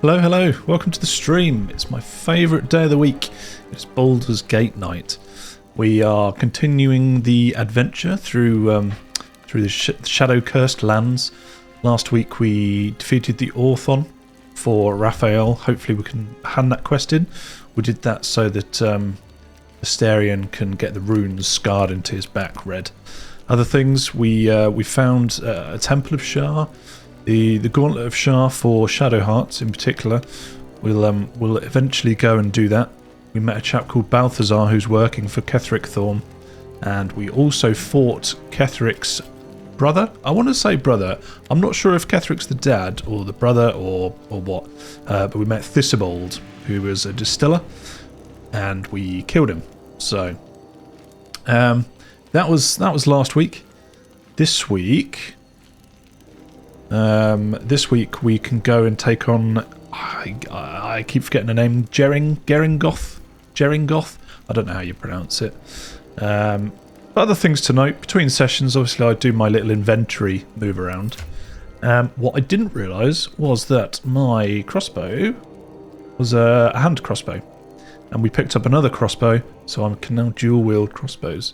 Hello, hello. Welcome to the stream. It's my favourite day of the week. It's Baldur's Gate night. We are continuing the adventure through the shadow-cursed lands. Last week we defeated the Orthon for Raphael. Hopefully we can hand that quest in. We did that so that Astarion can get the runes scarred into his back red. Other things, we found a Temple of Shar. The Gauntlet of Shar for Shadowheart in particular. We'll eventually go and do that. We met a chap called Balthazar who's working for Ketheric Thorm, and we also fought Ketheric's brother. I want to say brother. I'm not sure if Ketheric's the dad or the brother or what. But we met Thisobald, who was a distiller, and we killed him. So that was last week. This week we can go and take on, I keep forgetting the name, Gerringothe. I don't know how you pronounce it. But other things to note, between sessions, obviously I do my little inventory move around. What I didn't realise was that my crossbow was a hand crossbow. And we picked up another crossbow, so I can now dual wield crossbows.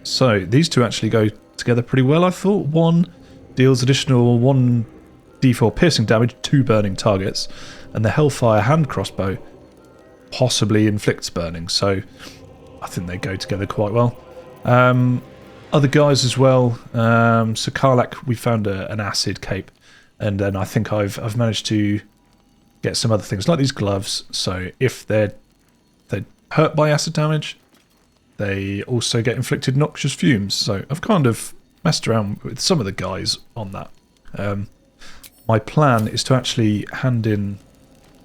So these two actually go together pretty well, I thought. One deals additional 1d4 piercing damage to burning targets, and the Hellfire hand crossbow possibly inflicts burning, so I think they go together quite well. Other guys as well, so Karlach, we found an acid cape, and then I think I've managed to get some other things like these gloves, so if they're hurt by acid damage, they also get inflicted noxious fumes. So I've kind of messed around with some of the guys on that. My plan is to actually hand in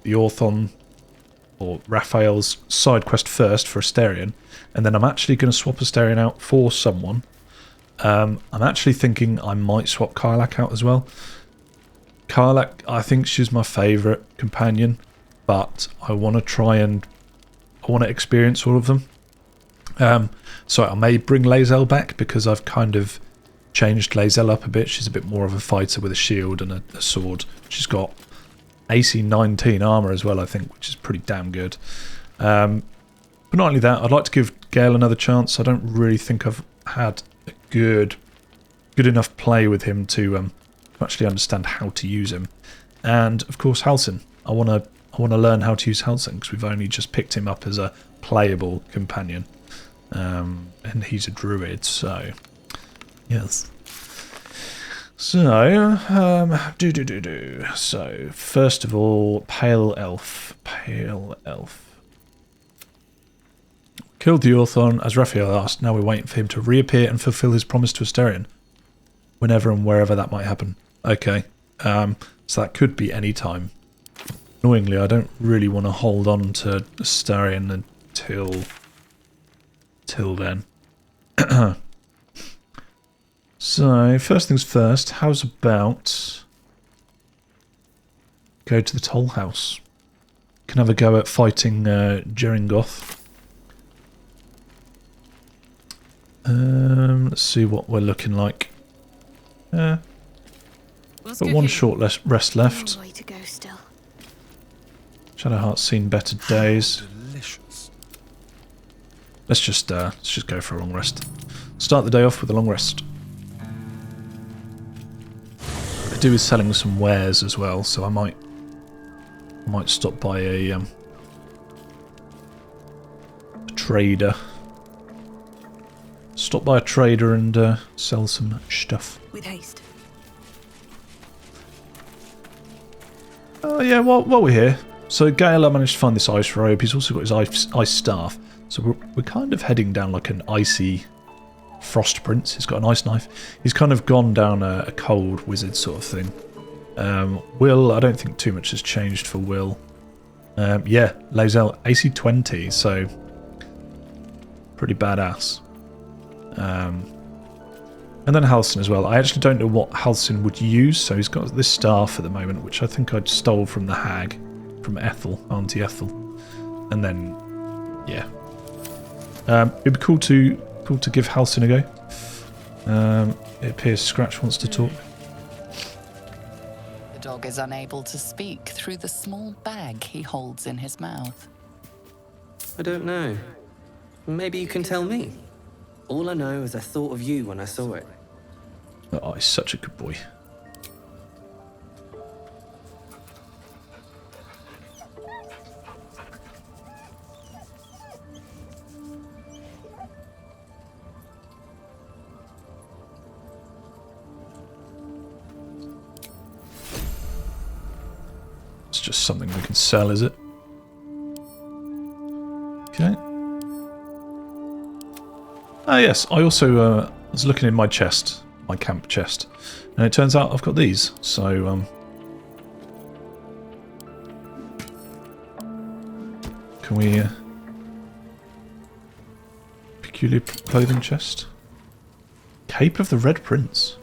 the Orthon or Raphael's side quest first for Astarion, and then I'm actually going to swap Astarion out for someone. I'm actually thinking I might swap Karlach out as well. Karlach, I think she's my favourite companion, but I want to experience all of them. So I may bring lae'zel back because I've kind of changed lae'zel up a bit. She's a bit more of a fighter with a shield and a sword. She's got AC 19 armour as well, I think, which is pretty damn good. But not only that, I'd like to give Gale another chance. I don't really think I've had a good enough play with him to actually understand how to use him. And of course Halsin. I want to learn how to use Halsin because we've only just picked him up as a playable companion. And he's a druid, so yes. So So first of all, Pale Elf. Killed the Orthon, as Raphael asked. Now we're waiting for him to reappear and fulfill his promise to Astarion, whenever and wherever that might happen. Okay, so that could be any time. Annoyingly, I don't really want to hold on to Astarion until then. So, first things first, how's about go to the toll house? Can have a go at fighting Gerringothe. Let's see what we're looking like. Got one short rest left. Way to go still. Shadowheart's seen better days. Delicious. Let's just go for a long rest. Start the day off with a long rest. I do with selling some wares as well, so I might stop by a trader. Stop by a trader and sell some stuff. With haste. Oh yeah, while we're here. So Gale, I managed to find this ice robe. He's also got his ice staff. So we're kind of heading down like an icy frost prince. He's got an ice knife. He's kind of gone down a cold wizard sort of thing. Wyll, I don't think too much has changed for Wyll. Yeah, lae'zel, AC 20, so pretty badass. And then Halsin as well. I actually don't know what Halsin would use, so he's got this staff at the moment, which I think I'd stole from the hag, from Ethel, Auntie Ethel. And then, yeah. It'd be cool to give Halsin a go. It appears Scratch wants to talk. dog is unable to speak through the small bag he holds in his mouth? I don't know. Maybe you can tell me. All I know is I thought of you when I saw it. Oh, he's such a good boy. It's just something we can sell, is it? Okay. Ah, yes. I also was looking in my chest, my camp chest, and it turns out I've got these. So, can we peculiar clothing chest? Cape of the Red Prince.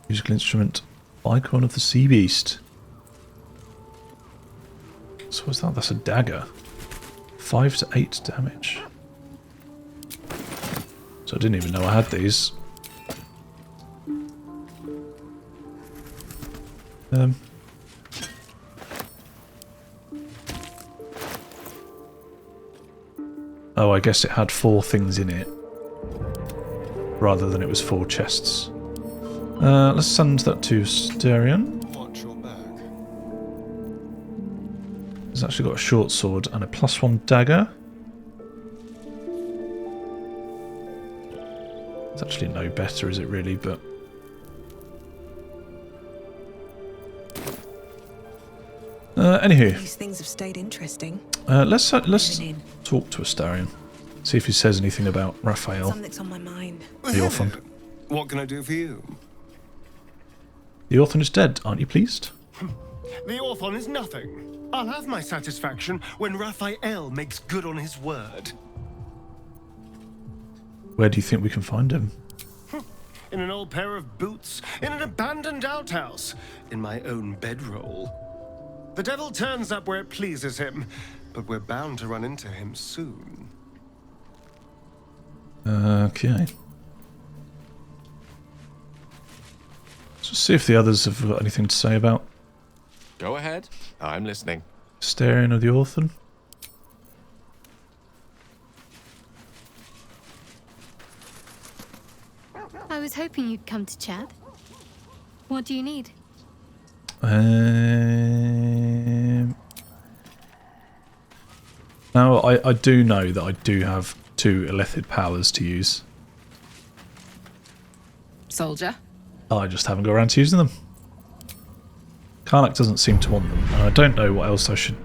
Musical instrument. Icon of the Sea Beast. So what's that? That's a dagger. 5 to 8 damage. So I didn't even know I had these. Oh, I guess it had 4 things in it, rather than it was 4 chests. Let's send that to Astarion. Watch your back. He's actually got a short sword and a +1 dagger. It's actually no better, is it really? But anywho, These things have stayed interesting. let's talk to Astarion. See if he says anything about Raphael, Something's on my mind. the orphan. What can I do for you? The orphan is dead, aren't you pleased? The Orthon is nothing. I'll have my satisfaction when Raphael makes good on his word. Where do you think we can find him? In an old pair of boots, in an abandoned outhouse, in my own bedroll. The devil turns up where it pleases him, but we're bound to run into him soon. Okay. Let's just see if the others have got anything to say about Go ahead. I'm listening. Astarion of the Orphan. I was hoping you'd come to chat. What do you need? Now, I do know that I do have 2 elected powers to use. Soldier? I just haven't got around to using them. Karlach doesn't seem to want them, and I don't know what else I should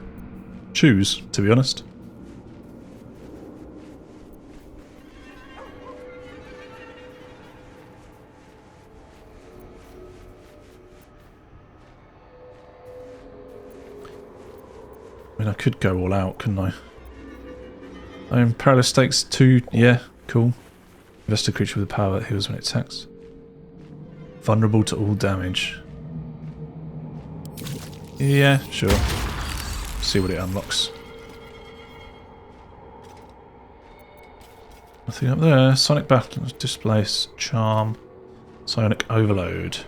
choose, to be honest. I mean, I could go all out, couldn't I? Perilous stakes 2, yeah, cool. Invest a creature with a power that heals when it attacks. Vulnerable to all damage. Yeah, sure. See what it unlocks. Nothing up there. Sonic Battle, Displace, Charm, Psionic Overload.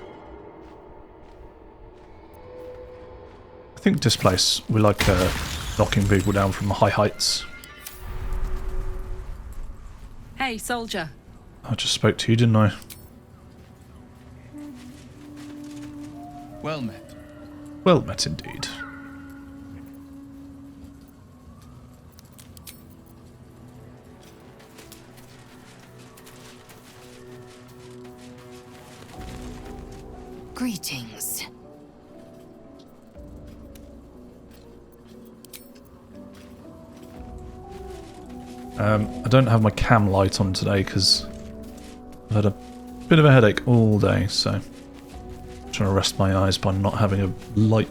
I think Displace, we like knocking people down from high heights. Hey, soldier. I just spoke to you, didn't I? Well met. Well met indeed. Greetings. I don't have my cam light on today because I've had a bit of a headache all day, so I'm trying to rest my eyes by not having a light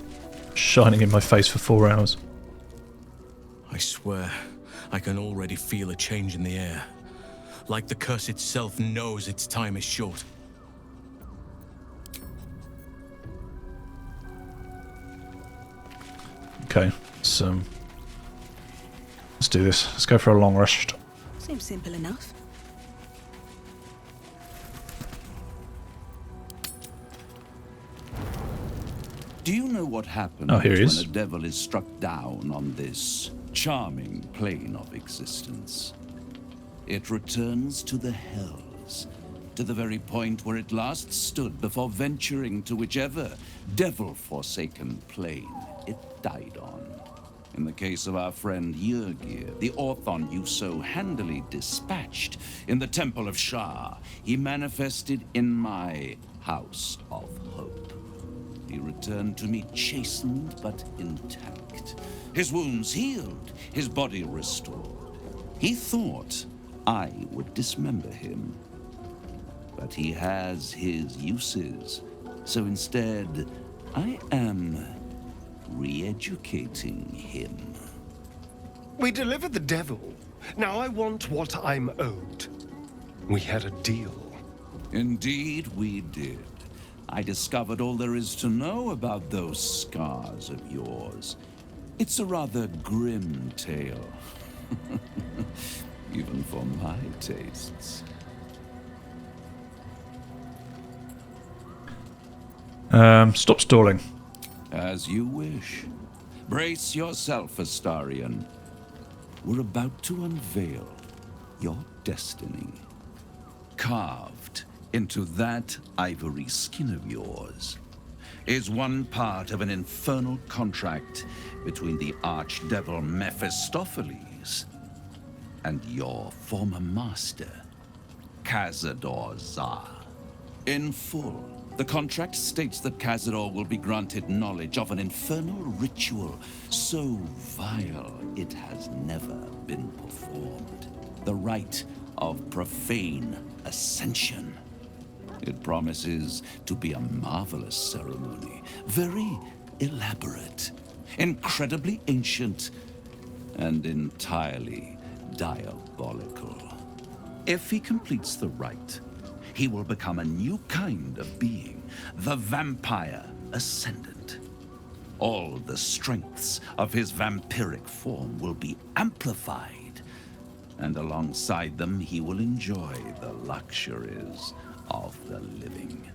shining in my face for 4 hours. I swear, I can already feel a change in the air. Like the curse itself knows its time is short. Okay, so let's do this. Let's go for a long rest. Seems simple enough. Do you know what happens Oh, here he when is. a devil is struck down on this charming plane of existence? It returns to the hells, to the very point where it last stood before venturing to whichever devil-forsaken plane it died on. In the case of our friend Gerringothe, the Orthon you so handily dispatched in the Temple of Shar, he manifested in my House of Hope. He returned to me chastened but intact, his wounds healed, his body restored. He thought I would dismember him, but he has his uses, so instead I am re-educating him. We delivered the devil. Now I want what I'm owed. We had a deal. Indeed we did. I discovered all there is to know about those scars of yours. It's a rather grim tale. Even for my tastes. Stop stalling. As you wish. Brace yourself, Astarion. We're about to unveil your destiny. Carved into that ivory skin of yours is one part of an infernal contract between the archdevil Mephistopheles and your former master, Cazador Zar. In full, the contract states that Cazador will be granted knowledge of an infernal ritual so vile it has never been performed. The rite of profane ascension. It promises to be a marvelous ceremony, very elaborate, incredibly ancient, and entirely diabolical. If he completes the rite, he will become a new kind of being, the Vampire Ascendant. All the strengths of his vampiric form will be amplified, and alongside them he will enjoy the luxuries of the living.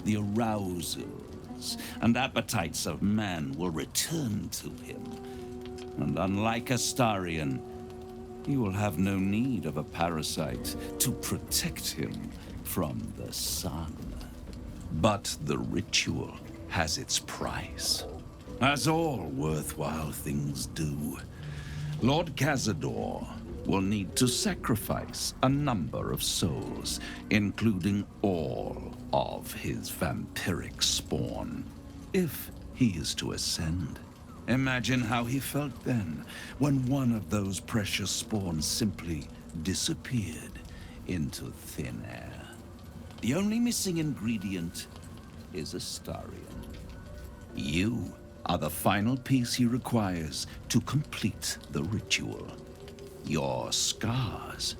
The arousals and appetites of man will return to him, and unlike Astarion, he will have no need of a parasite to protect him from the sun. But the ritual has its price, as all worthwhile things do. Lord Cazador will need to sacrifice a number of souls, including all of his vampiric spawn, if he is to ascend. Imagine how he felt then, when one of those precious spawns simply disappeared into thin air. The only missing ingredient is Astarion. You are the final piece he requires to complete the ritual. Your scars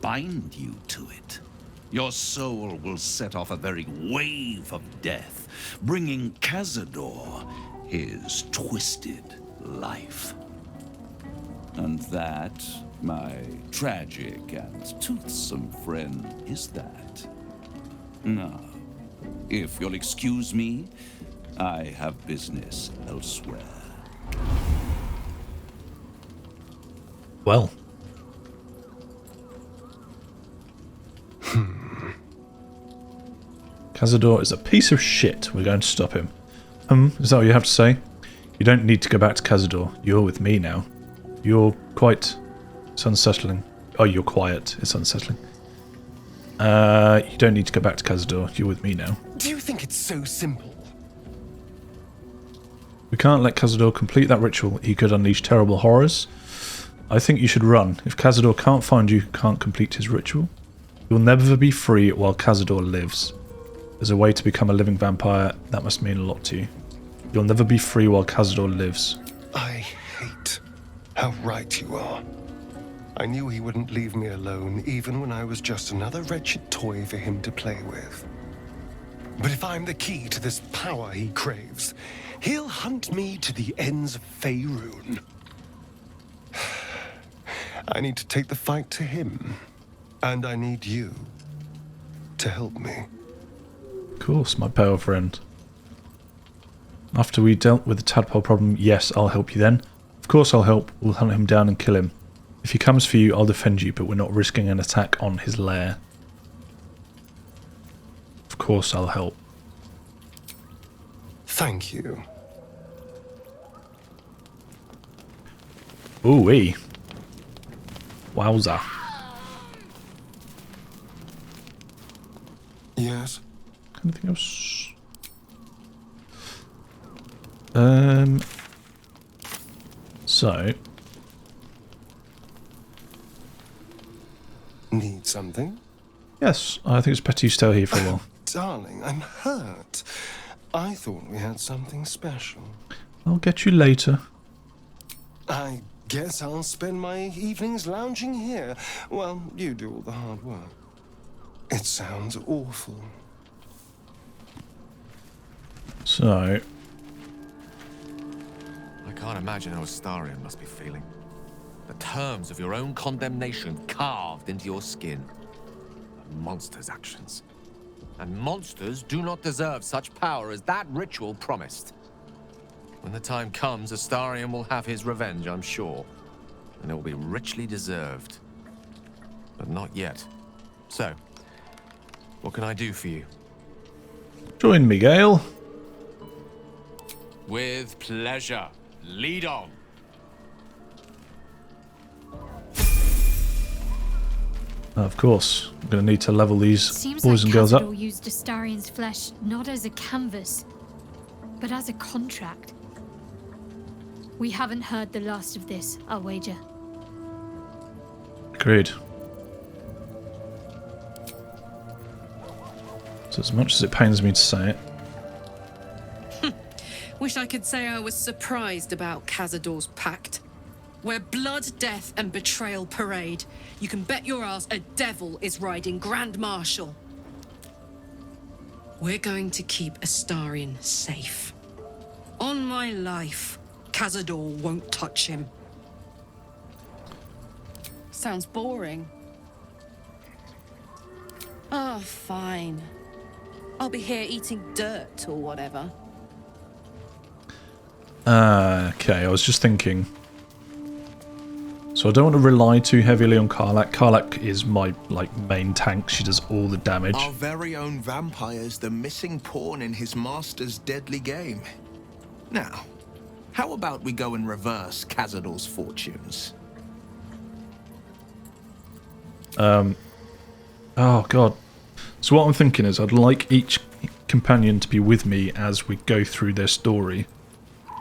bind you to it. Your soul will set off a very wave of death, bringing Cazador his twisted life. And that, my tragic and toothsome friend, is that. Now, if you'll excuse me, I have business elsewhere. Well. Cazador is a piece of shit. We're going to stop him. Is that what you have to say? You don't need to go back to Cazador. You're with me now. You're quite... It's unsettling. Oh, you're quiet. It's unsettling. You don't need to go back to Cazador. You're with me now. Do you think it's so simple? We can't let Cazador complete that ritual. He could unleash terrible horrors. I think you should run. If Cazador can't find you, can't complete his ritual, you'll never be free while Cazador lives. There's a way to become a living vampire. That must mean a lot to you. You'll never be free while Cazador lives. I hate how right you are. I knew he wouldn't leave me alone, even when I was just another wretched toy for him to play with. But if I'm the key to this power he craves, he'll hunt me to the ends of Faerun. I need to take the fight to him, and I need you to help me. Of course, my pale friend. After we dealt with the tadpole problem, yes, I'll help you then. Of course I'll help. We'll hunt him down and kill him. If he comes for you, I'll defend you, but we're not risking an attack on his lair. Of course I'll help. Thank you. Ooh-wee. Wowza. Yes? Anything else? So... Need something? Yes, I think it's better you stay here for a while. Darling, I'm hurt. I thought we had something special. I'll get you later. I guess I'll spend my evenings lounging here while you do all the hard work. It sounds awful. So... I can't imagine how Astarion must be feeling. The terms of your own condemnation carved into your skin. A monster's actions. And monsters do not deserve such power as that ritual promised. When the time comes, Astarion will have his revenge, I'm sure. And it will be richly deserved. But not yet. So, what can I do for you? Join me, Gale. With pleasure. Lead on. Of course, I'm going to need to level these Seems boys like and girls up. Cazador used Astarion's flesh not as a canvas, but as a contract. We haven't heard the last of this, I'll wager. Agreed. So as much as it pains me to say it, Wish I could say I was surprised about Cazador's pact. Where blood, death, and betrayal parade, you can bet your ass a devil is riding Grand Marshal. We're going to keep Astarion safe. On my life, Cazador won't touch him. Sounds boring. Oh, fine. I'll be here eating dirt or whatever. okay, I was just thinking. So I don't want to rely too heavily on Karlach. Karlach is my main tank. She does all the damage. Our very own vampire's the missing pawn in his master's deadly game. Now, how about we go and reverse Cazador's fortunes? Oh god. So what I'm thinking is I'd like each companion to be with me as we go through their story.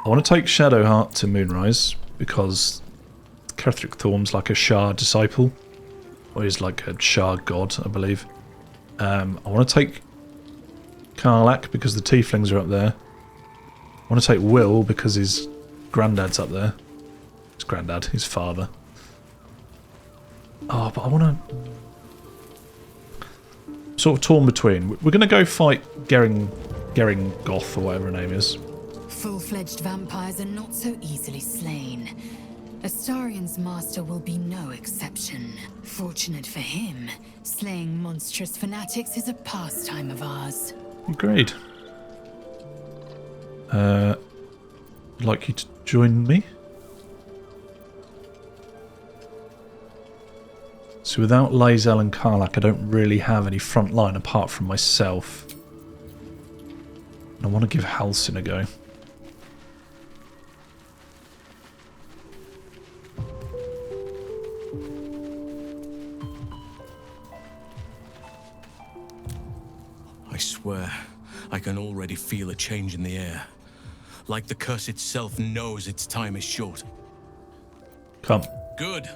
I want to take Shadowheart to Moonrise because Ketheric Thorm's like a shar disciple, or he's like a shar god, I believe. I want to take Karlach because the tieflings are up there. I want to take Wyll because his granddad's up there. His granddad, his father. Oh, but I want to... Sort of torn between. We're going to go fight Gerringothe or whatever her name is. Full-fledged vampires are not so easily slain. Astarion's master will be no exception. Fortunate for him, slaying monstrous fanatics is a pastime of ours. Agreed. I'd like you to join me. So without lae'zel and karlach, I don't really have any front line apart from myself. And I want to give Halsin a go. I swear, I can already feel a change in the air. Like the curse itself knows its time is short. Come. Good.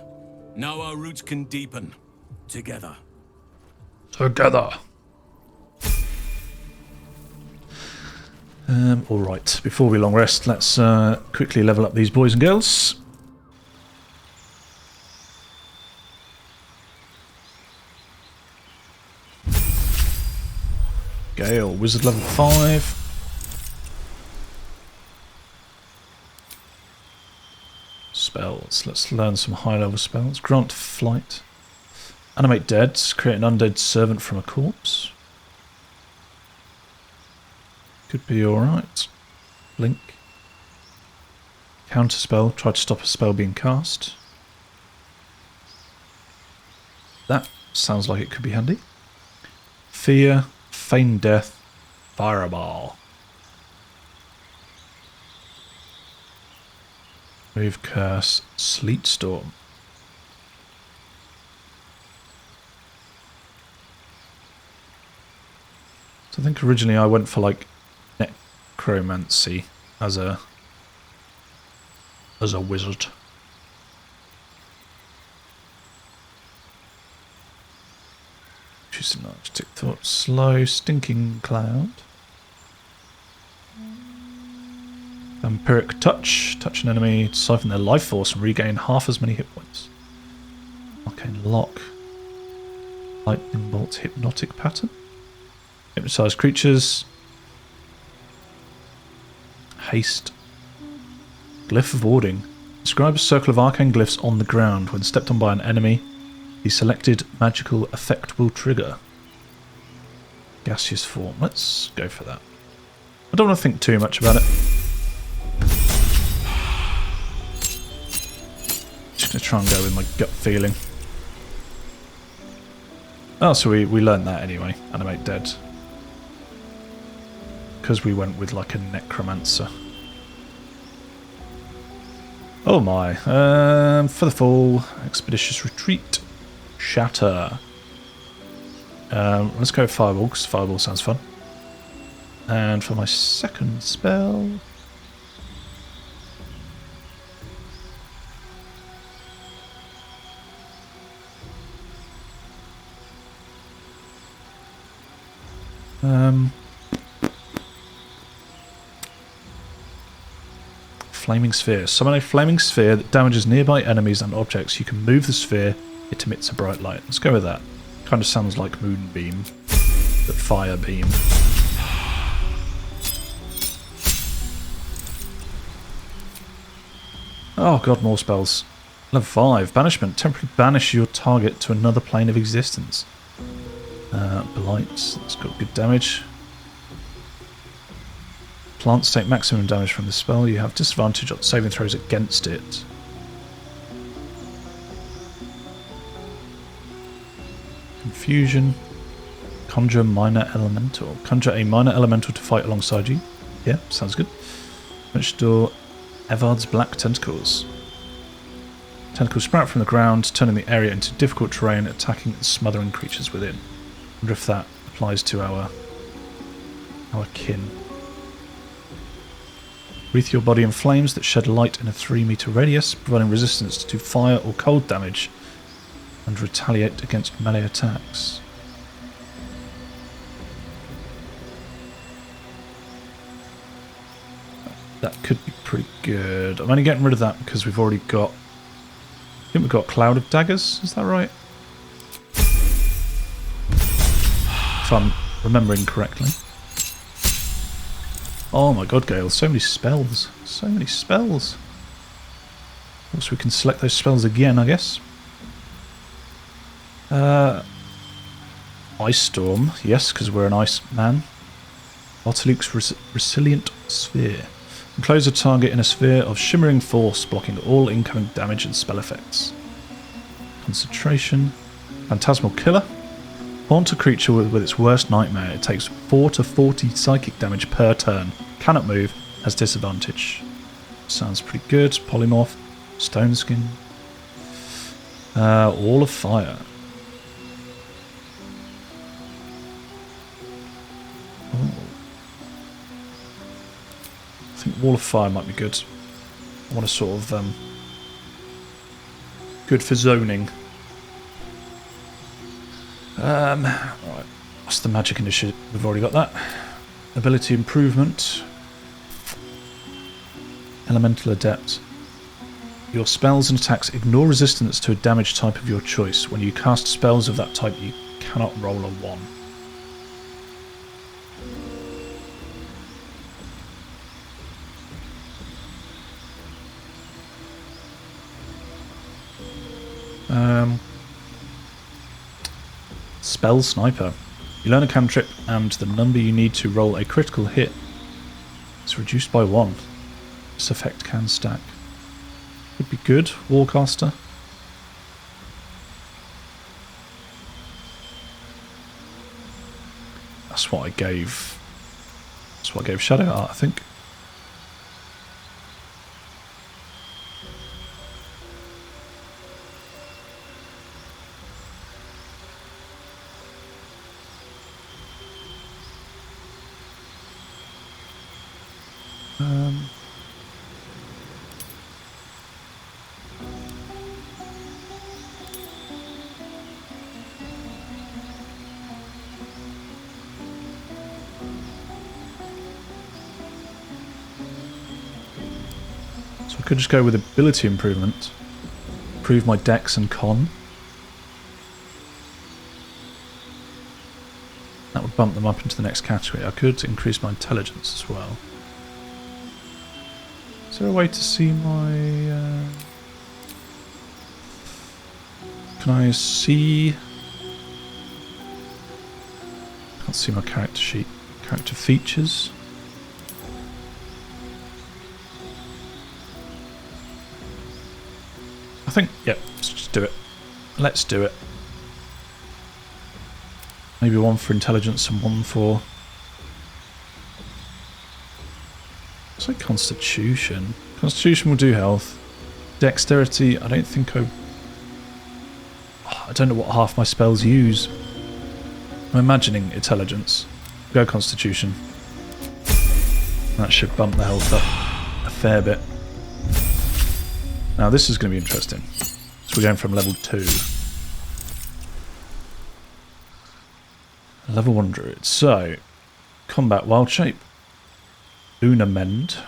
Now our roots can deepen. Together. Together. Alright, before we long rest, let's quickly level up these boys and girls. Gale, wizard level 5. Spells. Let's learn some high level spells. Grant flight. Animate dead. Create an undead servant from a corpse. Could be alright. Blink. Counterspell. Try to stop a spell being cast. That sounds like it could be handy. Fear. Feign death. Fireball. Move curse. Sleet storm. So I think originally I went for like necromancy as a wizard. Choose an artistic thought. Slow, stinking cloud. Vampiric touch. Touch an enemy to siphon their life force and regain half as many hit points. Arcane lock. Lightning bolt hypnotic pattern. Hypnotized creatures. Haste. Glyph of warding. Describe a circle of arcane glyphs on the ground. When stepped on by an enemy, the selected magical effect will trigger. Gaseous form. Let's go for that. I don't want to think too much about it. Just going to try and go with my gut feeling. Oh, so we learned that anyway. Animate dead. Because we went with like a necromancer. Oh my. For the fall, expeditious retreat. Shatter. Let's go fireball, because fireball sounds fun. And for my second spell... Flaming Sphere. Summon a flaming sphere that damages nearby enemies and objects. You can move the sphere. It emits a bright light. Let's go with that. Kind of sounds like Moonbeam, but Fire Beam. Oh god, more spells. Level 5. Banishment. Temporarily banish your target to another plane of existence. Blight. That's got good damage. Plants take maximum damage from the spell. You have disadvantage on saving throws against it. Confusion. Conjure minor elemental. Conjure a minor elemental to fight alongside you. Yeah, sounds good. Restore Evard's black tentacles. Tentacles sprout from the ground, turning the area into difficult terrain, attacking and smothering creatures within. I wonder if that applies to our kin. Wreath your body in flames that shed light in a 3-meter radius, providing resistance to fire or cold damage, and retaliate against melee attacks. That could be pretty good. I'm only getting rid of that because we've already got... I think we've got Cloud of Daggers, is that right? If I'm remembering correctly. Oh my god, Gale, so many spells. So many spells. So we can select those spells again, I guess. Ice Storm, yes, because we're an ice man. Artiluke's Resilient Sphere. Enclose a target in a sphere of shimmering force, blocking all incoming damage and spell effects. Concentration. Phantasmal Killer. Haunt a creature with its worst nightmare. It takes 4 to 40 psychic damage per turn. Cannot move. Has disadvantage. Sounds pretty good. Polymorph. Stone Skin. Wall of Fire. Oh. I think Wall of Fire might be good. I want to sort of... good for zoning. Right. What's the magic initiative? We've already got that. Ability improvement. Elemental Adept. Your spells and attacks ignore resistance to a damage type of your choice. When you cast spells of that type, you cannot roll a 1. Spell Sniper. You learn a cantrip and the number you need to roll a critical hit. It's reduced by 1. This effect can stack. Could be good, Warcaster. That's what I gave. That's what I gave Shadowheart, I think. So I could just go with ability improvement. Improve my dex and con. That would bump them up into the next category. I could increase my intelligence as well. Is there a way to see my... Can I see... Can't see my character sheet. Character features. I think, yep, let's just do it. Let's do it. Maybe one for intelligence and one for... So constitution. Constitution will do health. Dexterity, I don't think I don't know what half my spells use. I'm imagining intelligence. Go constitution. That should bump the health up a fair bit. Now this is going to be interesting. So we're going from level 2. Level 1 druid. So, combat wild shape. Lunar mend.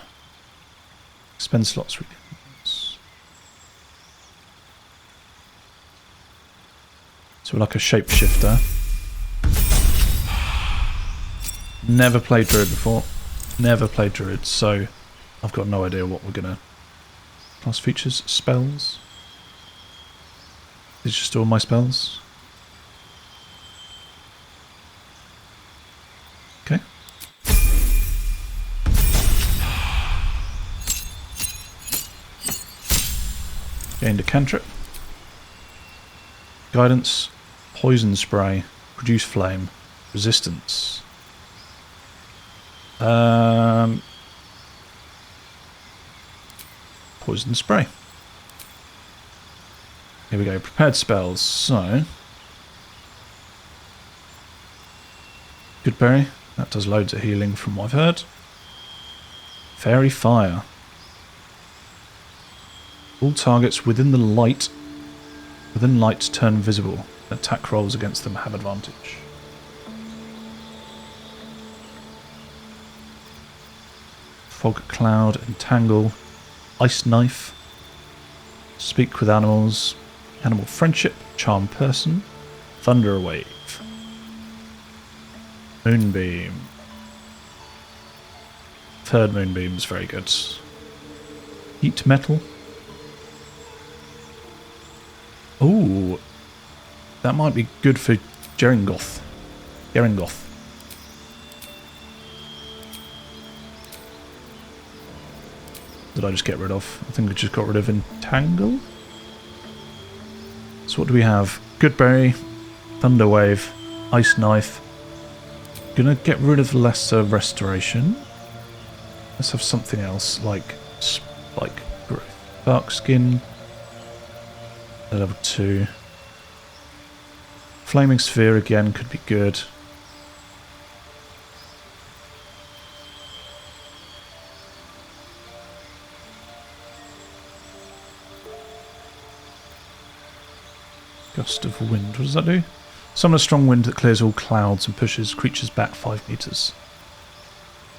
Spend slots. So we're like a shapeshifter. Never played druid before. Never played druid, so I've got no idea what we're gonna... Class features, spells. These are just all my spells. Okay. Gained a cantrip. Guidance, poison spray, produce flame, resistance. Poison spray. Here we go, prepared spells. So, Goodberry, that does loads of healing from what I've heard. Fairy fire. All targets within light turn visible. Attack rolls against them have advantage. Fog cloud, entangle, ice knife, speak with animals, animal friendship, charm person, thunder wave, moonbeam. Third moonbeam is very good. Heat metal. Ooh, that might be good for Gerringothe. Did I just get rid of? I think I just got rid of entangle. So what do we have? Goodberry, Thunderwave, Ice Knife. Gonna get rid of lesser restoration. Let's have something else like spike growth. Dark skin. Level 2. Flaming sphere again could be good. Gust of wind. What does that do? Summon a strong wind that clears all clouds and pushes creatures back 5 meters.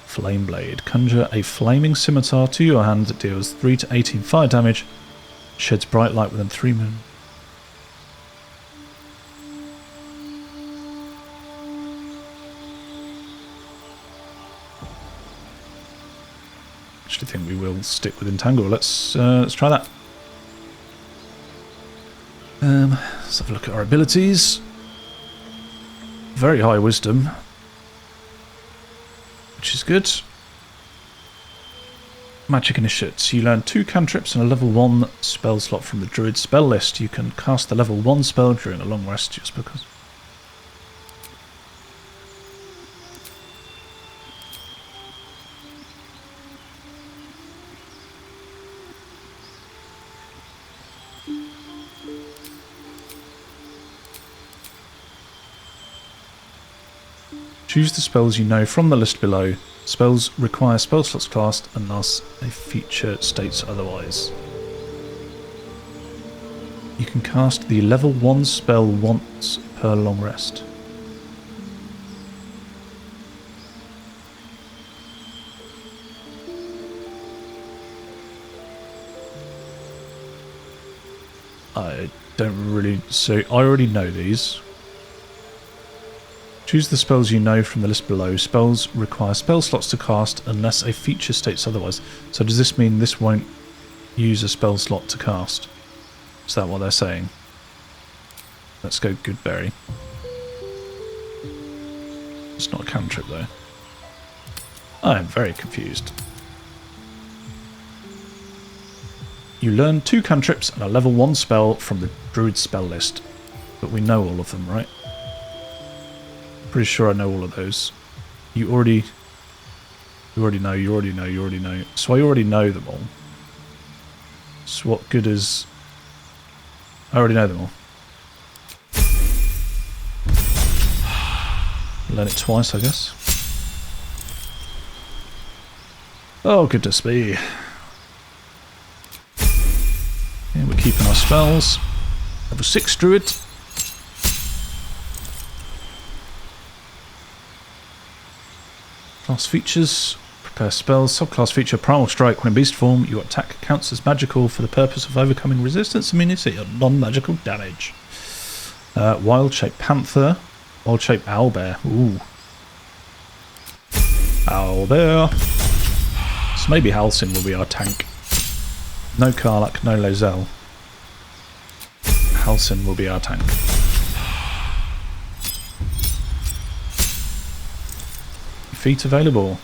Flame blade. Conjure a flaming scimitar to your hand that deals 3 to 18 fire damage. Sheds bright light within 3 moon. Actually think we will stick with entangle. Let's try that. Let's have a look at our abilities. Very high wisdom, which is good. Magic initiates. You learn 2 cantrips and a level 1 spell slot from the druid spell list. You can cast the level 1 spell during a long rest just because. Choose the spells you know from the list below. Spells require spell slots cast unless a feature states otherwise. You can cast the level 1 spell once per long rest. I don't really... So I already know these. Choose the spells you know from the list below. Spells require spell slots to cast unless a feature states otherwise. So does this mean this won't use a spell slot to cast? Is that what they're saying? Let's go Goodberry. It's not a cantrip though. I am very confused. You learn 2 cantrips and a level 1 spell from the druid spell list. But we know all of them, right? Pretty sure I know all of those. You already know. So I already know them all. So what good is... I already know them all. Learn it twice, I guess. Oh, goodness me. Yeah, we're keeping our spells. Level 6 druid. Class features, prepare spells, subclass feature, primal strike. When in beast form, your attack counts as magical for the purpose of overcoming resistance immunity or non-magical damage. Wild-shaped panther, wild-shaped owlbear. Ooh. Owlbear. So maybe Halsin will be our tank. No karlach, no lae'zel. Halsin will be our tank. Feet available.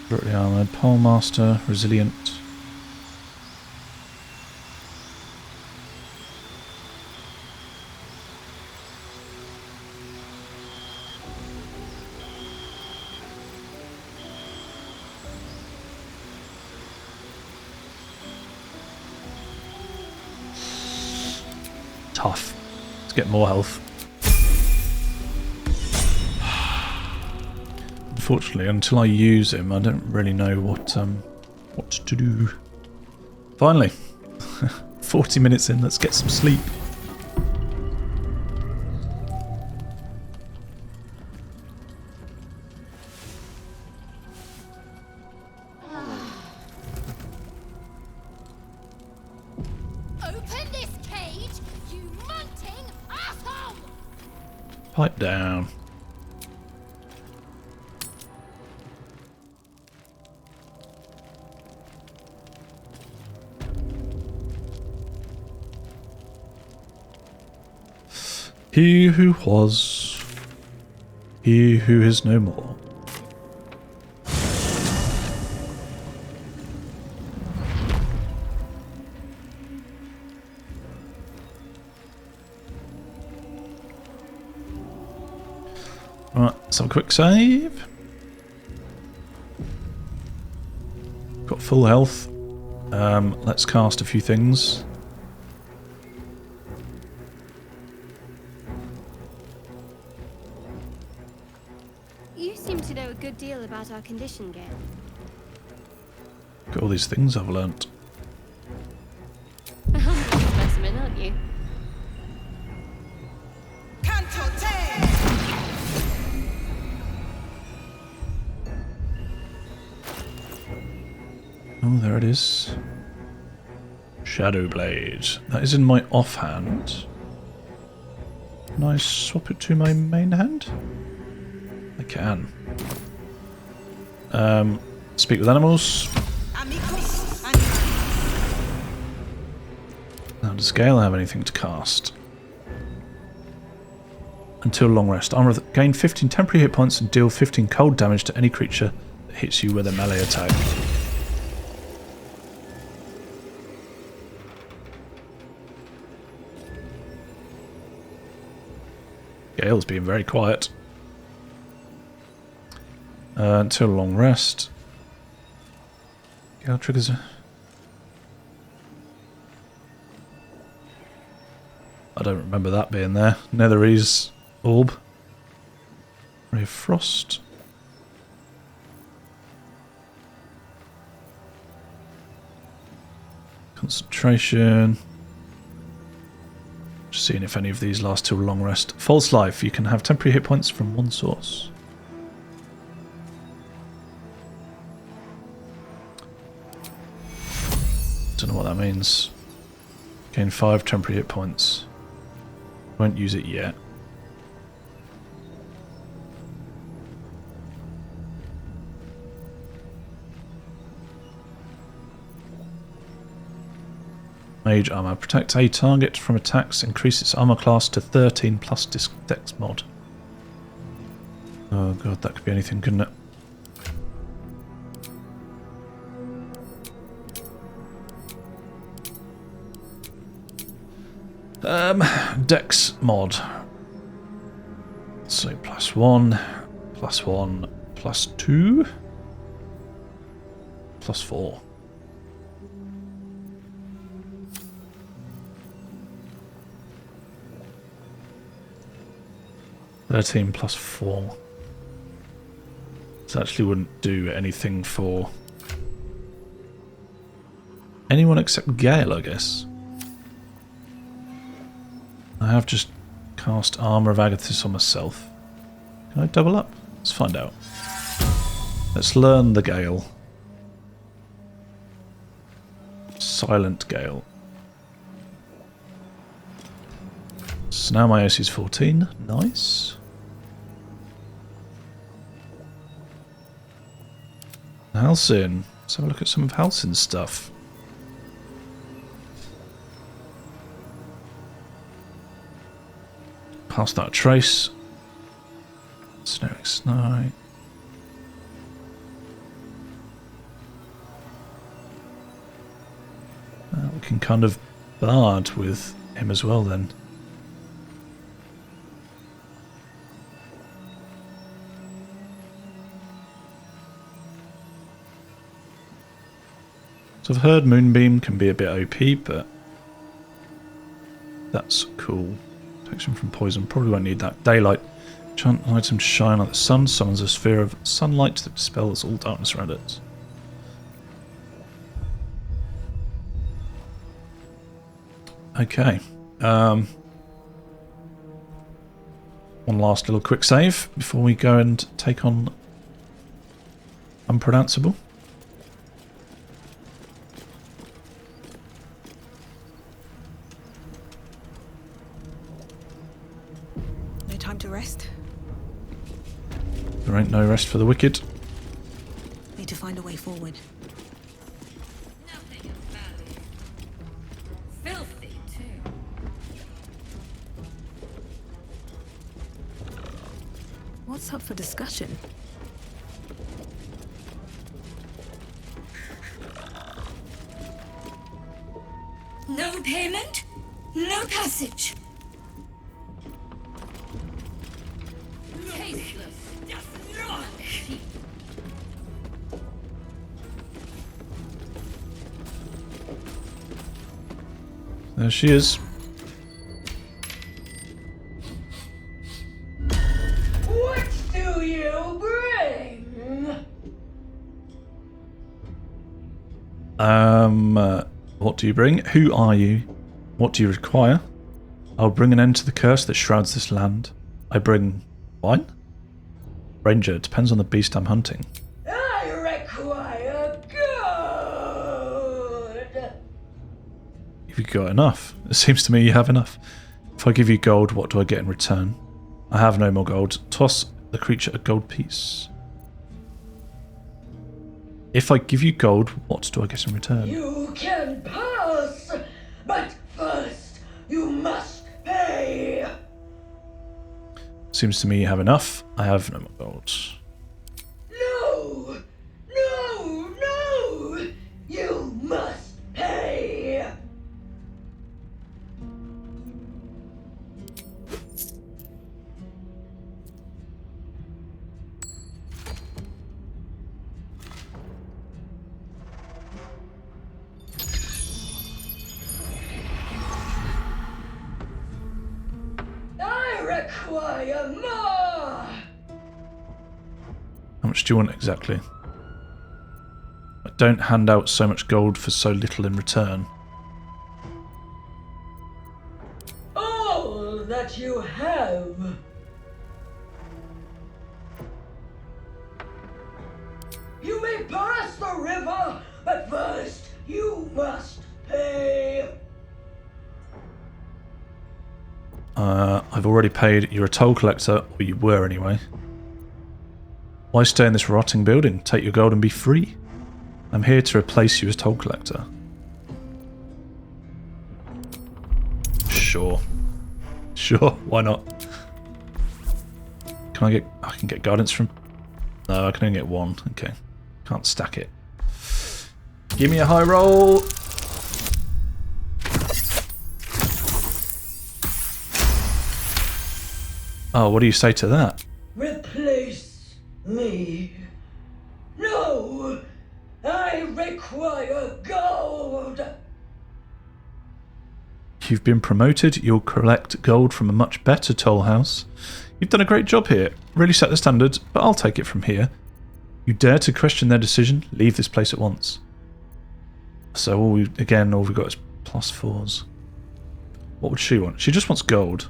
Brutally armoured, Polemaster, resilient. Tough. Let's get more health. Unfortunately, until I use him, I don't really know what to do. Finally, 40 minutes in, let's get some sleep. Open this cage, you munting asshole! Pipe down. He who was, he who is no more. Right, let's have a quick save. Got full health. Let's cast a few things. You seem to know a good deal about our condition, Gale. Got all these things I've learnt. A humble specimen, aren't you? it is. Shadowblade. That is in my offhand. Can I swap it to my main hand? I can. Speak with animals. Now, does Gale have anything to cast? Until long rest. Armor gain 15 temporary hit points and deal 15 cold damage to any creature that hits you with a melee attack. Gale's being very quiet. Until long rest. Gale triggers. I don't remember that being there. Netherese orb. Ray of Frost. Concentration. Just seeing if any of these last till long rest. False life. You can have temporary hit points from one source. Don't know what that means. Gain 5 temporary hit points. Won't use it yet. Mage armor. Protect a target from attacks. Increase its armor class to 13 plus dex mod. Oh god, that could be anything, couldn't it? Dex mod. So +1, +1, +2, +4. (13 + 4). This actually wouldn't do anything for anyone except Gale, I guess. I have just cast Armour of Agathis on myself. Can I double up? Let's find out. Let's learn the Gale. Silent Gale. So now my OC is 14. Nice. Halsin. Let's have a look at some of Halsin's stuff. Pass that trace. Snowing Snow. We can kind of bard with him as well then. So I've heard Moonbeam can be a bit OP, but that's cool. Protection from poison, probably won't need that. Daylight. Chant item to shine like the sun, summons a sphere of sunlight that dispels all darkness around it. Okay. One last little quick save before we go and take on Unpronounceable. No time to rest. There ain't no rest for the wicked. Need to find a way forward. Filthy, too. What's up for discussion? No payment, no passage. Tasteless, destroy. There she is. What do you bring? What do you bring? Who are you? What do you require? I'll bring an end to the curse that shrouds this land. I bring wine? Ranger, depends on the beast I'm hunting. I require You've got enough. It seems to me you have enough. If I give you gold, what do I get in return? I have no more gold. Toss the creature a gold piece. If I give you gold, what do I get in return? You can pass, but first you must pay. Seems to me you have enough. I have no more gold. No! No! No! You must pay! I require more! How much do you want exactly? I don't hand out so much gold for so little in return. All that you have. You may pass the river, but first you must pay. I've already paid. You're a toll collector, or you were anyway. Why stay in this rotting building? Take your gold and be free. I'm here to replace you as toll collector. Sure. Sure, why not? Can I get... I can get guidance from... No, I can only get one. Okay. Can't stack it. Give me a high roll! Oh, what do you say to that? Replace me. No! I require gold! You've been promoted. You'll collect gold from a much better toll house. You've done a great job here. Really set the standard, but I'll take it from here. You dare to question their decision? Leave this place at once. So all we've got is +4s. What would she want? She just wants gold.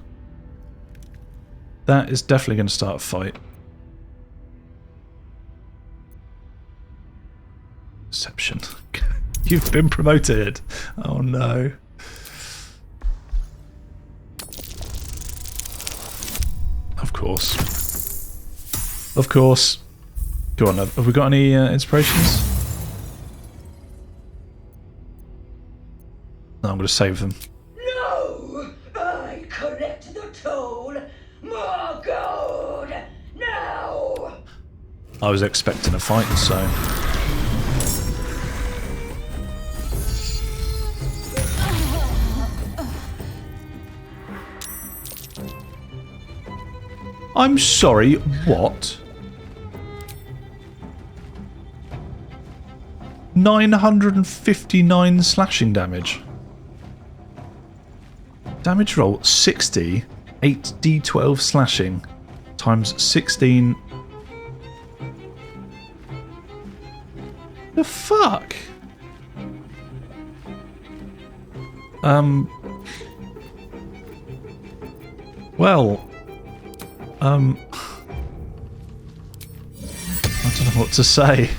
That is definitely going to start a fight. Deception. You've been promoted. Oh no. Of course. Of course. Go on, have we got any inspirations? No, I'm going to save them. No! I collect the toll! More gold! Now! I was expecting a fight, so... I'm sorry, what? 959 slashing damage. Damage roll 60, 8d12 slashing, times 16. The fuck? Well, I don't know what to say.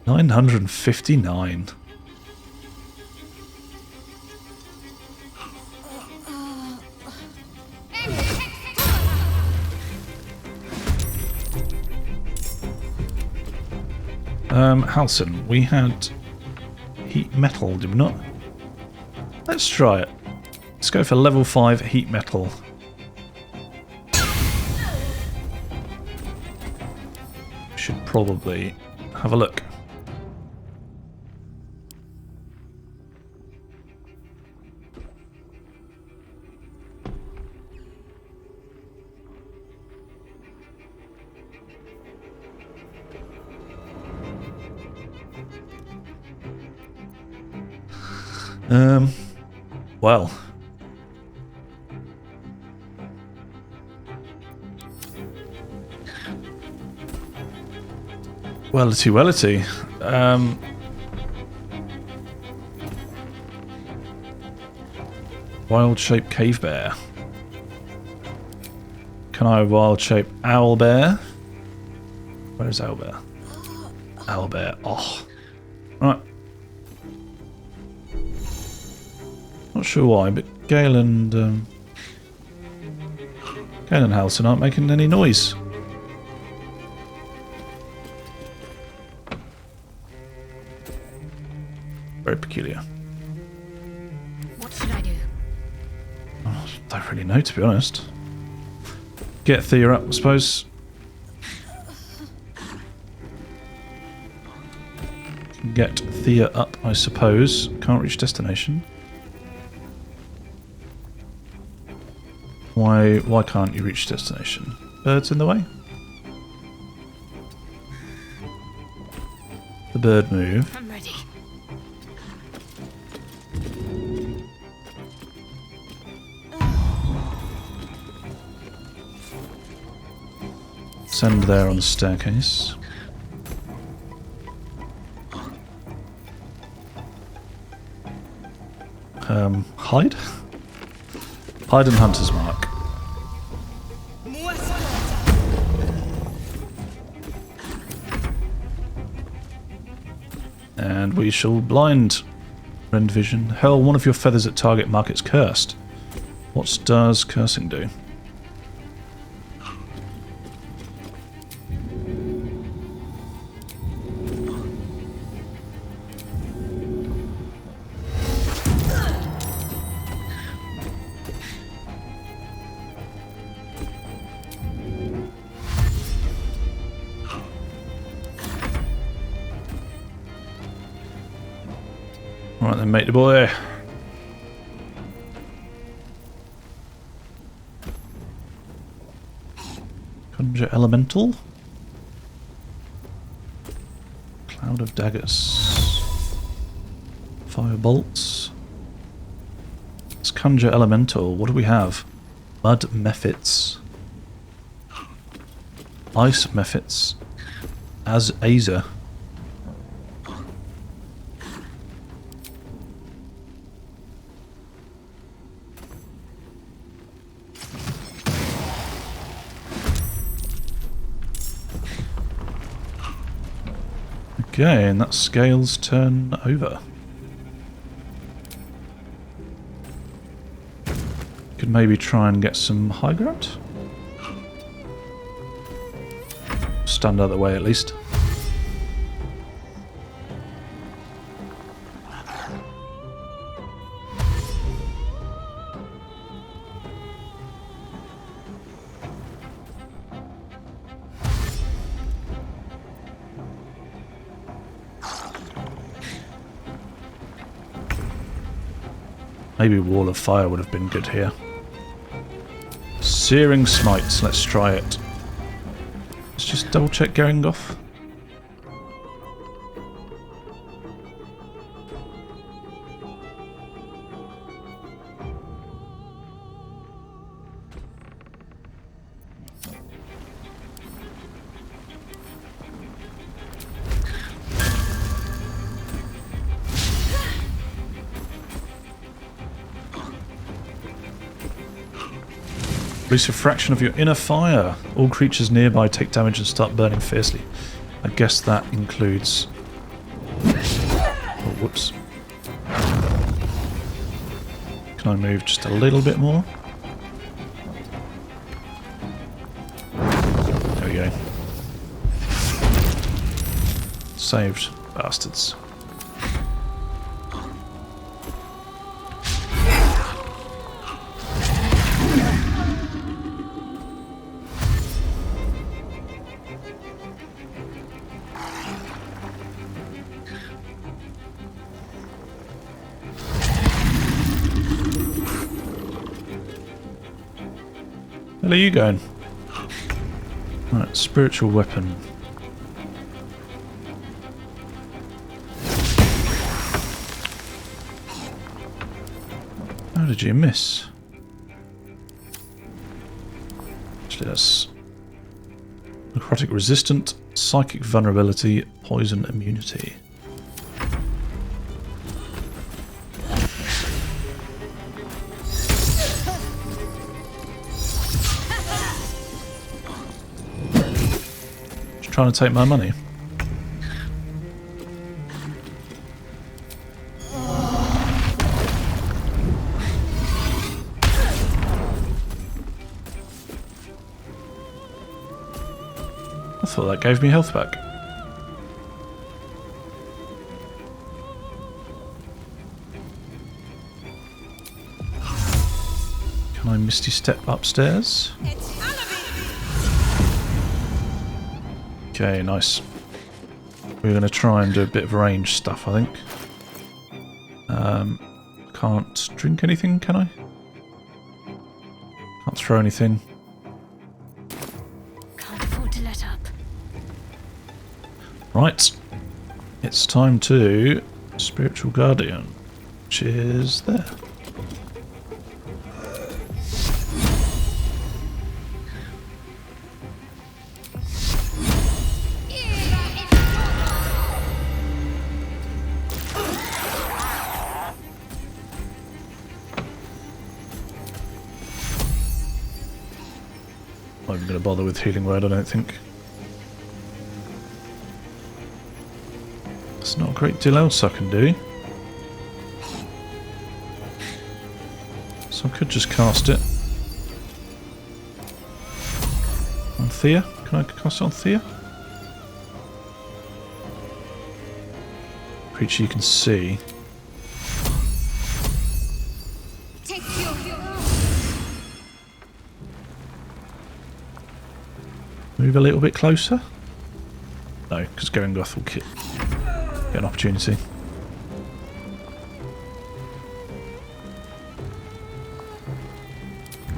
959. Halsin, we had heat metal, did we not? Let's try it. Let's go for level 5 heat metal. Should probably have a look. Well. Wellity, wellity. Wild shape cave bear. Can I wild shape owl bear? Where is owl bear? Owl bear. Oh. Right. sure why, but Gale and Halsin aren't making any noise. Very peculiar. What should I do? Oh, don't really know, to be honest. Get Thea up, I suppose. Get Thea up, I suppose. Can't reach destination. Why can't you reach destination? Bird's in the way? The bird move. I'm ready. Send there on the staircase. Hide? Hide and Hunter's Mark. And we shall blind Rend Vision. Hurl one of your feathers at target, mark it's cursed. What does cursing do? Right then, matey boy. Conjure Elemental. Cloud of Daggers. Fire Bolts. Let's conjure Elemental. What do we have? Mud Mephits. Ice Mephits. Azer. Okay, and that's Scale's turn over. Could maybe try and get some high ground. Stand out of the way at least. Maybe Wall of Fire would have been good here. Searing Smites, let's try it. Let's just double check Gerringothe. Release a fraction of your inner fire. All creatures nearby take damage and start burning fiercely. I guess that includes... Oh, whoops. Can I move just a little bit more? There we go. Saved. Bastards. Where are you going? Right, spiritual weapon. How did you miss? Actually, that's necrotic resistant, psychic vulnerability, poison immunity. Trying to take my money. thought that gave me health back. Can I misty step upstairs? Okay, nice. We're going to try and do a bit of range stuff, I think. Can't drink anything, can I? Can't throw anything. Can't afford to let up. Right. It's time to Spiritual Guardian, which is there. Not even going to bother with Healing Word, I don't think. There's not a great deal else I can do. So I could just cast it. On Thea? Can I cast it on Thea? Creature you can see. Move a little bit closer? No, because Gerringothe will get an opportunity.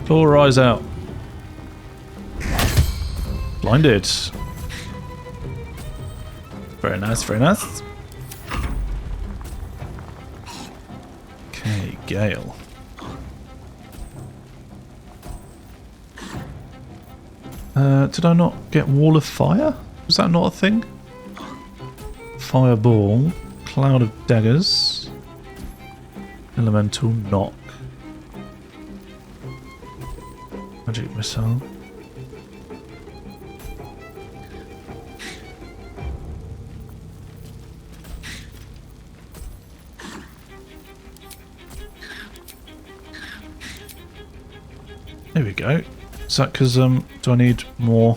Claw her eyes out. Blinded. Very nice, very nice. Okay, Gale. Did I not get Wall of Fire? Was that not a thing? Fireball, Cloud of Daggers, Elemental Knock, Magic Missile. There we go. Is that because, do I need more?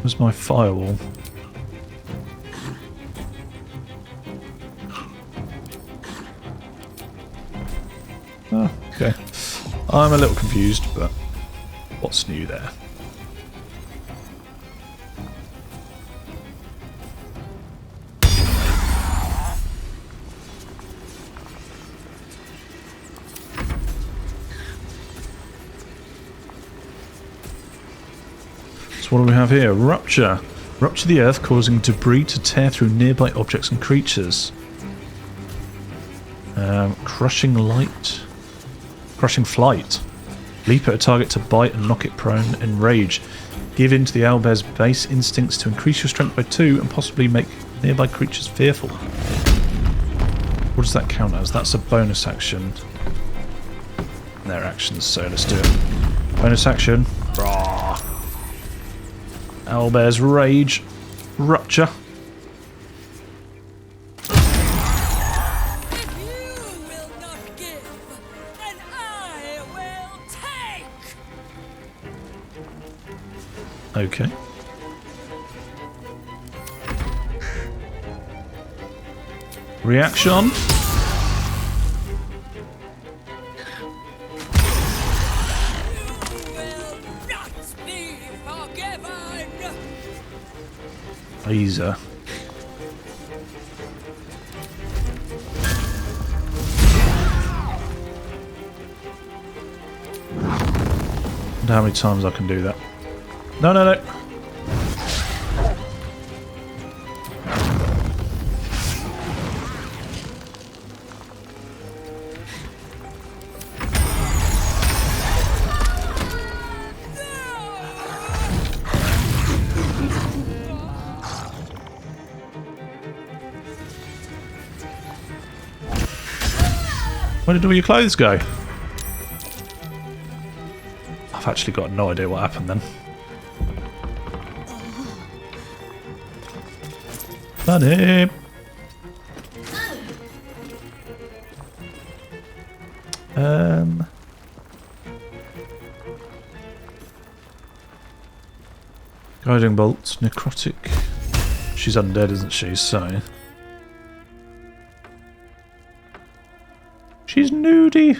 Where's my firewall? Oh, okay. I'm a little confused, but what's new there? So what do we have here? Rupture. Rupture the earth, causing debris to tear through nearby objects and creatures. Crushing light. Crushing flight. Leap at a target to bite and knock it prone. Enrage. Give in to the owlbear's base instincts to increase your strength by 2 and possibly make nearby creatures fearful. What does that count as? That's a bonus action. And their actions, so let's do it. Bonus action. Rawr. Owlbear's Rage. Rupture. Okay. Reaction. Lae'zel. Wonder how many times I can do that. No, no, no. Where did all your clothes go? I've actually got no idea what happened then. Bunny! Guiding bolt, necrotic. She's undead, isn't she? So she's nudie.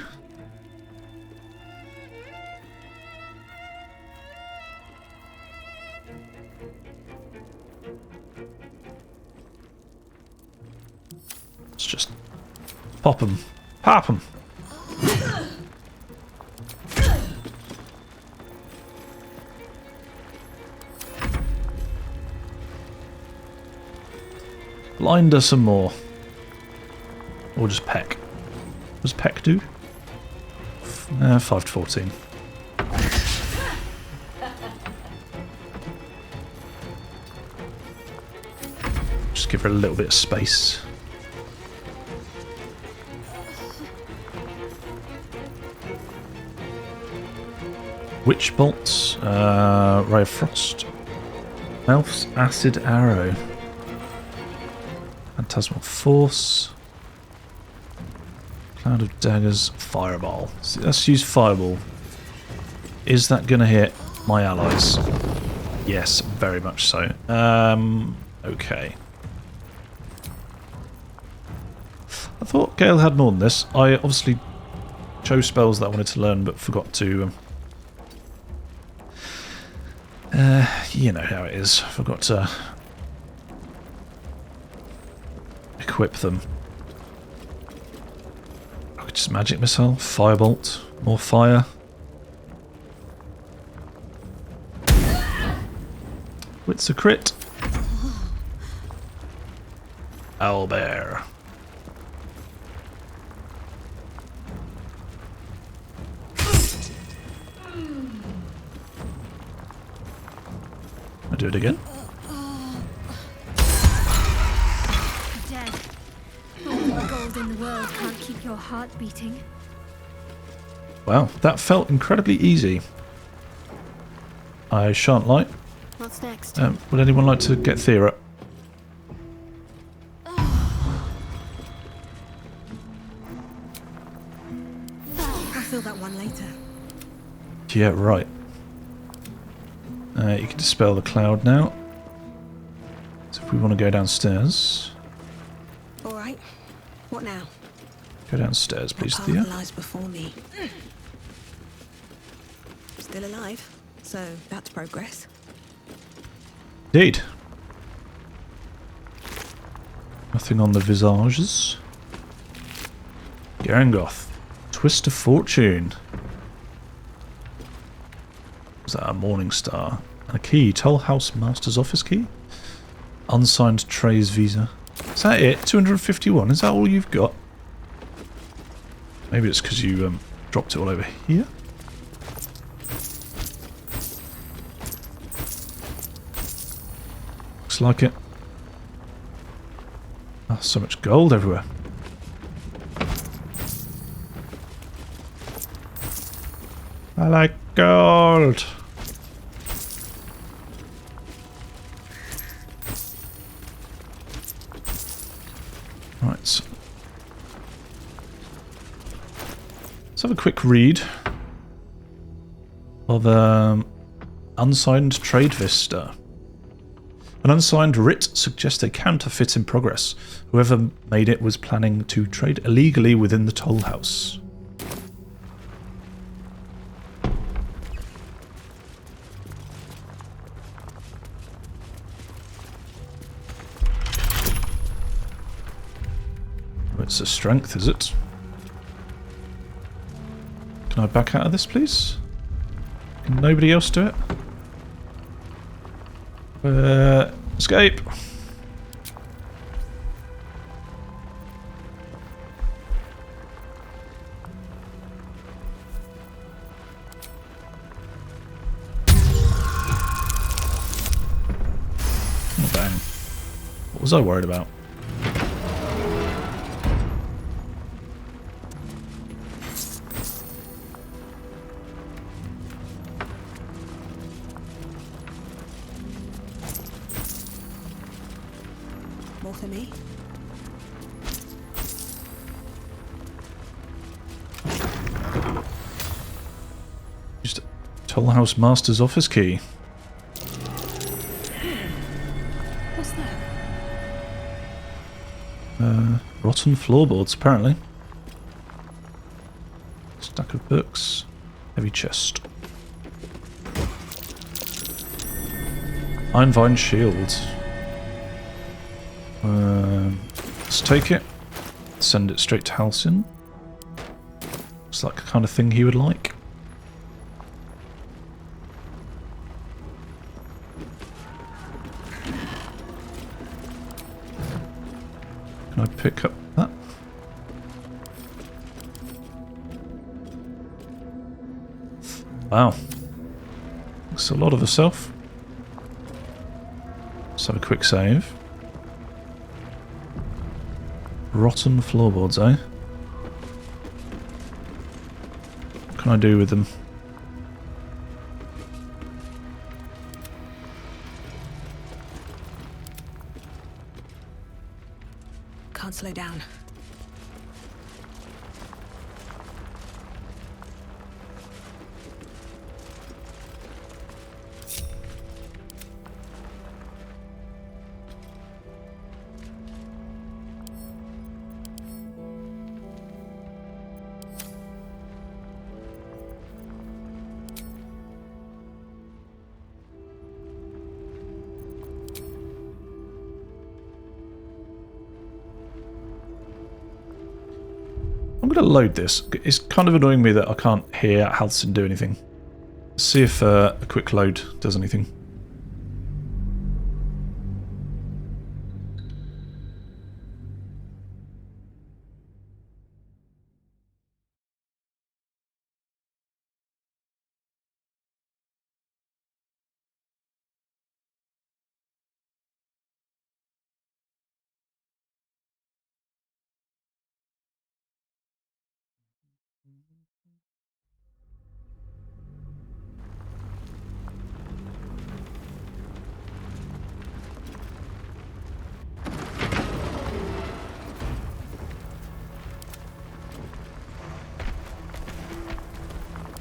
Let's just pop him. Pop him. Blind her some more. Or just peck. What does peck do? 5 to 14. Just give her a little bit of space. Witch bolts, ray of frost, elf's acid arrow, phantasmal force, cloud of daggers, fireball. So let's use fireball. Is that going to hit my allies? Yes, very much so. Okay. I thought Gale had more than this. I obviously chose spells that I wanted to learn, but forgot to. You know how it is. Forgot to equip them. I could just magic missile, firebolt, more fire. Wit's a crit. Owlbear. I'll do it again. Dead. All the gold in the world can't keep your heart beating. Wow, that felt incredibly easy. I shan't lie. What's next? Would anyone like to get Thera? I'll fill that one later. Yeah, right. You can dispel the cloud now. So if we want to go downstairs... Alright, what now? Go downstairs, please, That Thea. path lies before me. Still alive, so that's progress. Indeed. Nothing on the visages. Gerringothe. Twist of Fortune. Was that a Morning Star? A key. Toll House Master's Office key. Unsigned Trey's visa. Is that it? 251? Is that all you've got? Maybe it's because you dropped it all over here. Looks like it. Oh, so much gold everywhere. I like gold. Right. So let's have a quick read of Unsigned Trade Vista. An unsigned writ suggests a counterfeit in progress. Whoever made it was planning to trade illegally within the toll house. It's a strength, is it? Can I back out of this, please? Can nobody else do it? Escape! Oh, bang. What was I worried about? More for me? Just a Toll House Master's Office key. What's that? Rotten floorboards, apparently. Stack of books. Heavy chest. Ironvine shield. Let's take it. Send it straight to Halsin. Looks like the kind of thing he would like. Can I pick up that? Wow. Looks a lot of herself. Let's have a quick save. Rotten floorboards, eh? What can I do with them? Can't slow down. I'm going to load this. It's kind of annoying me that I can't hear Halsin do anything. Let's see if a quick load does anything.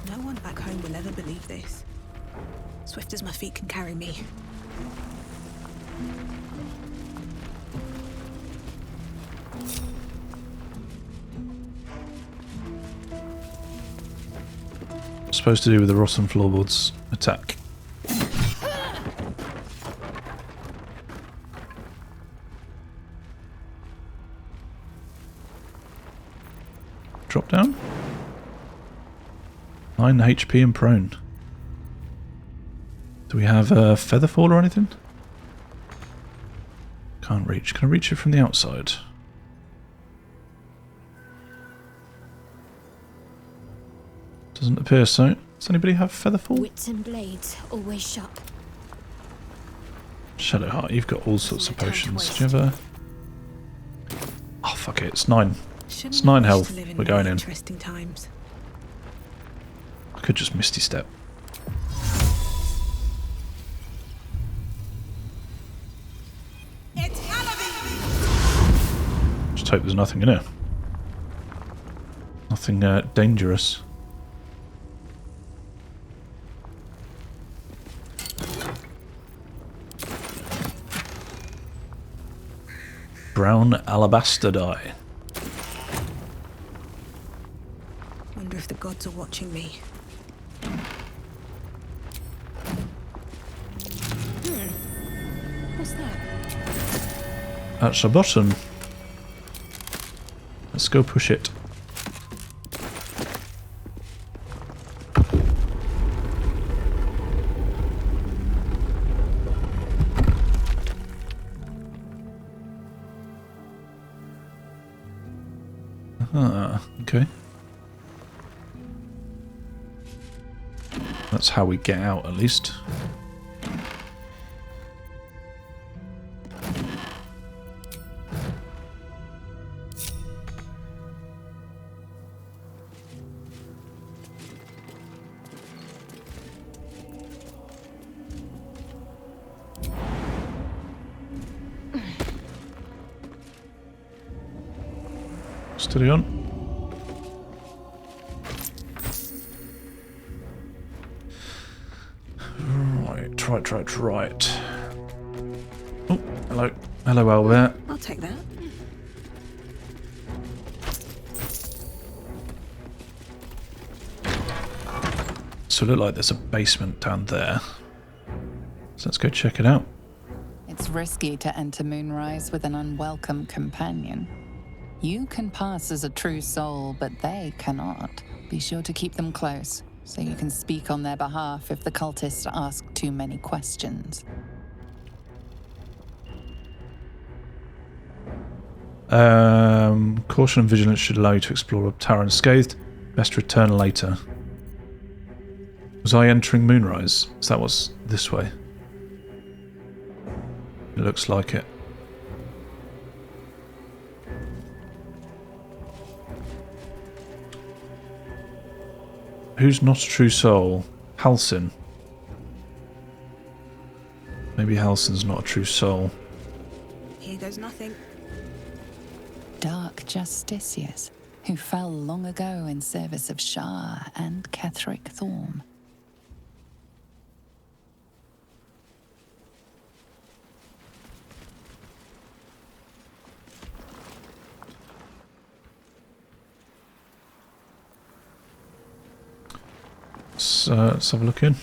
No one back home will ever believe this. Swift as my feet can carry me. Supposed to do with the rotten floorboards attack. Drop down. 9 HP and prone. Do we have a feather fall or anything? Can't reach. Can I reach it from the outside? Doesn't appear so. Does anybody have feather fall? Wits and blades, always sharp. Shadowheart, you've got all sorts of potions. Do you have a... Oh, fuck it. It's 9. It's 9 health. We're going in. Interesting times. I could just Misty Step. Just hope there's nothing in here. Nothing dangerous. Brown alabaster dye. Wonder if the gods are watching me. What's that? That's a button. Let's go push it. Okay. That's how we get out, at least. Steady on. Right. Oh, Hello. Hello, Albert. I'll take that. So it looked like there's a basement down there. So let's go check it out. It's risky to enter Moonrise with an unwelcome companion. You can pass as a true soul, but they cannot. Be sure to keep them close, so you can speak on their behalf if the cultists ask too many questions. Caution and vigilance should allow you to explore Tara unscathed. Best return later. Was I entering Moonrise? So that was this way. It looks like it. Who's not a true soul? Halsin. Maybe Halsin's not a true soul. Here goes nothing. Dark justiciars, who fell long ago in service of Shar and Ketheric Thorm. Let's have a look in.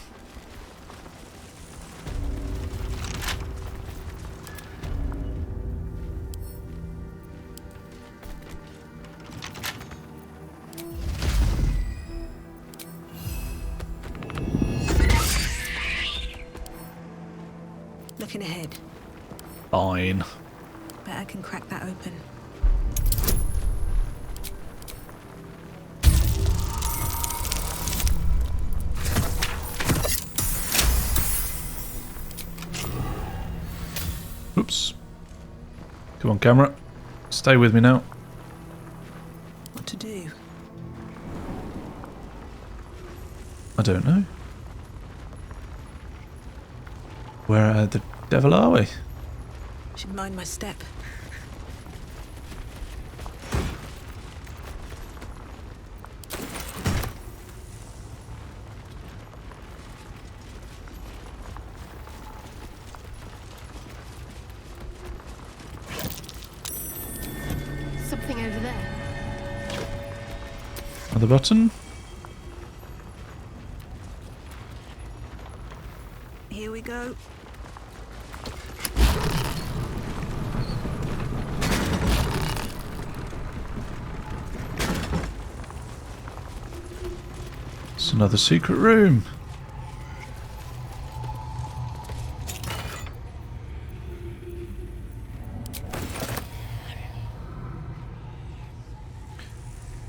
Looking ahead. Fine. Bet I can crack that open. Oops. Come on, camera. Stay with me now. What to do? I don't know. Where the devil are we? Should mind my step. Something over there. Another button. Here we go. It's another secret room.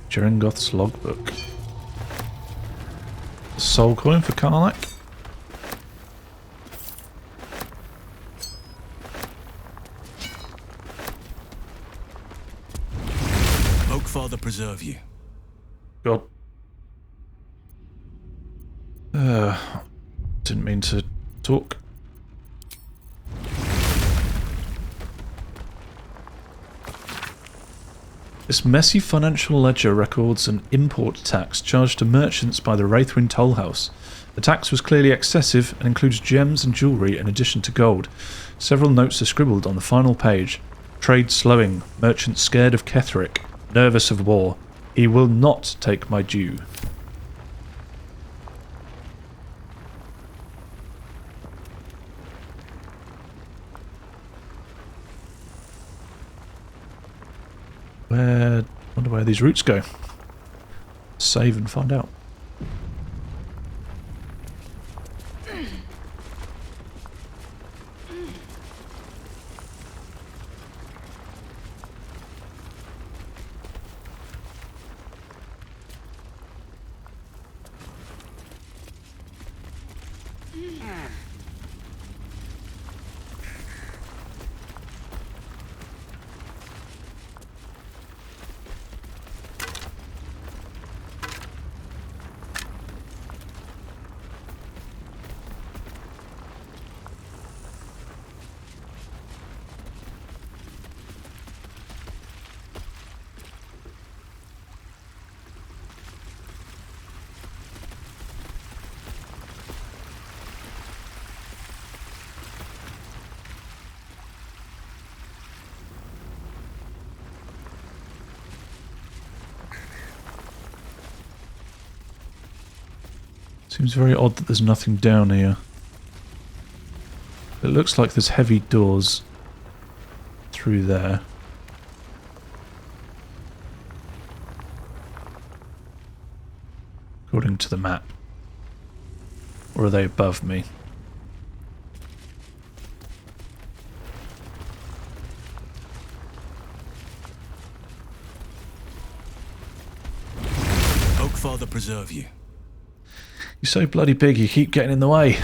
Gerringothe's logbook. Soul coin for Karlach. Father preserve you. God. Didn't mean to talk. This messy financial ledger records an import tax charged to merchants by the Wraithwind Toll House. The tax was clearly excessive and includes gems and jewellery in addition to gold. Several notes are scribbled on the final page. Trade slowing. Merchant scared of Ketheric. Nervous of war. He will not take my due. Wonder where these routes go. Save and find out. Seems very odd that there's nothing down here. It looks like there's heavy doors through there. According to the map. Or are they above me? Oakfather preserve you. You're so bloody big, you keep getting in the way.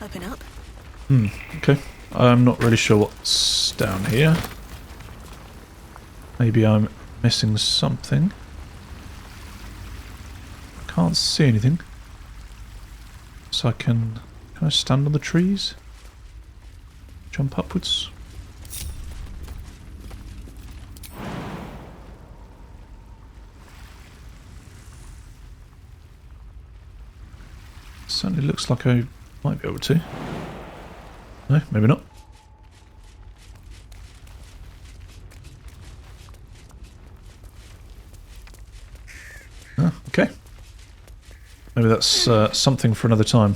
Open up. Okay. I'm not really sure what's down here. Maybe I'm missing something. Can't see anything. So can I stand on the trees? Jump upwards? Certainly looks like I might be able to. No, maybe not. Ah, okay. Maybe that's something for another time.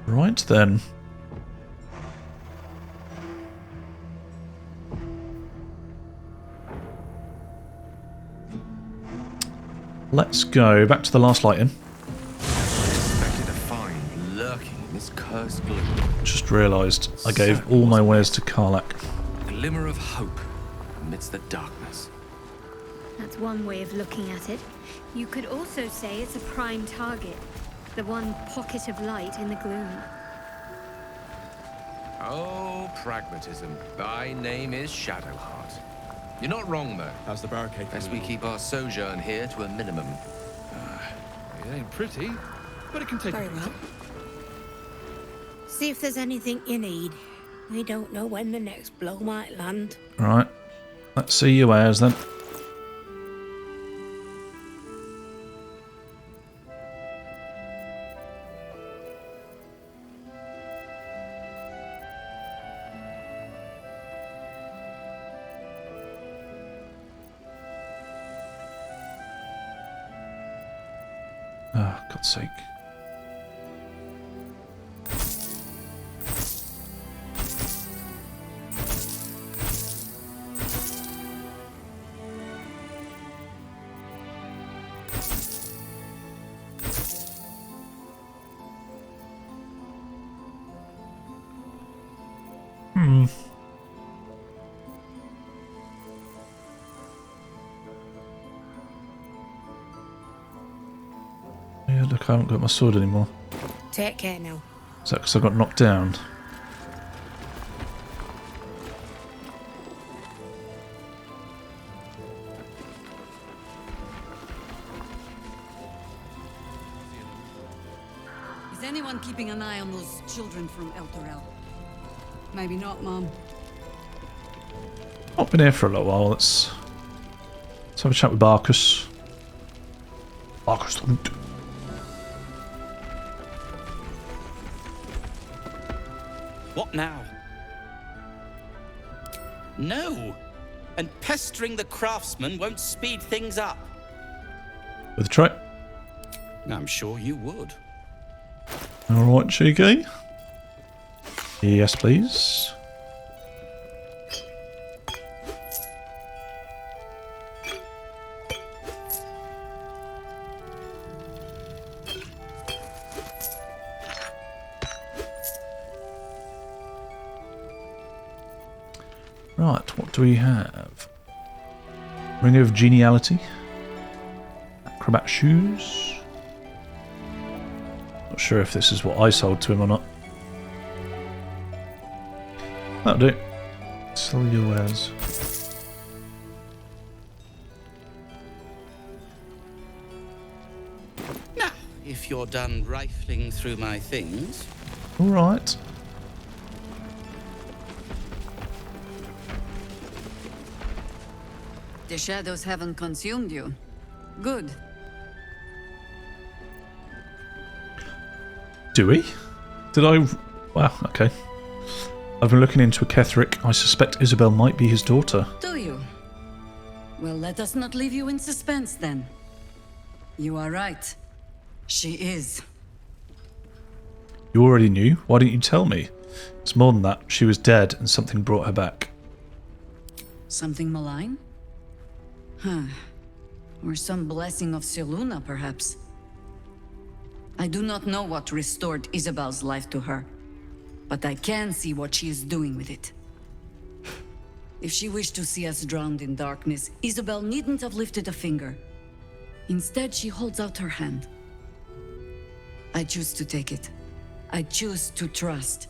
Right then. Let's go back to the last light in. Expected to find lurking in this cursed gloom. Just realised I gave all my wares to Karlach. A glimmer of hope amidst the darkness. That's one way of looking at it. You could also say it's a prime target. The one pocket of light in the gloom. Oh, pragmatism. Thy name is Shadowheart. You're not wrong, though. How's the barricade? As we keep our sojourn here to a minimum. It ain't pretty, but it can take. Very well. See if there's anything you need. We don't know when the next blow might land. Right. Let's see your wares then. Oh, God's sake. Yeah, look, I haven't got my sword anymore. Take care now. Is that because I got knocked down? Is anyone keeping an eye on those children from El Torel? Maybe not, Mom. I've been here for a little while. Let's have a chat with Barkus. Barkus. What now? No! And pestering the craftsman won't speed things up. With a tray? I'm sure you would. Alright, cheeky. Yes, please. Right, what do we have? Ring of Geniality. Acrobat Shoes. Not sure if this is what I sold to him or not. That'll do. Sell your wares. Now, if you're done rifling through my things... All right. The shadows haven't consumed you. Good. Do we? Did I... Wow, okay. I've been looking into a Ketheric. I suspect Isabel might be his daughter. Do you? Well, let us not leave you in suspense then. You are right. She is. You already knew? Why didn't you tell me? It's more than that. She was dead and something brought her back. Something malign? Huh. Or some blessing of Selûne, perhaps. I do not know what restored Isabel's life to her, but I can see what she is doing with it. If she wished to see us drowned in darkness, Isabel needn't have lifted a finger. Instead, she holds out her hand. I choose to take it. I choose to trust.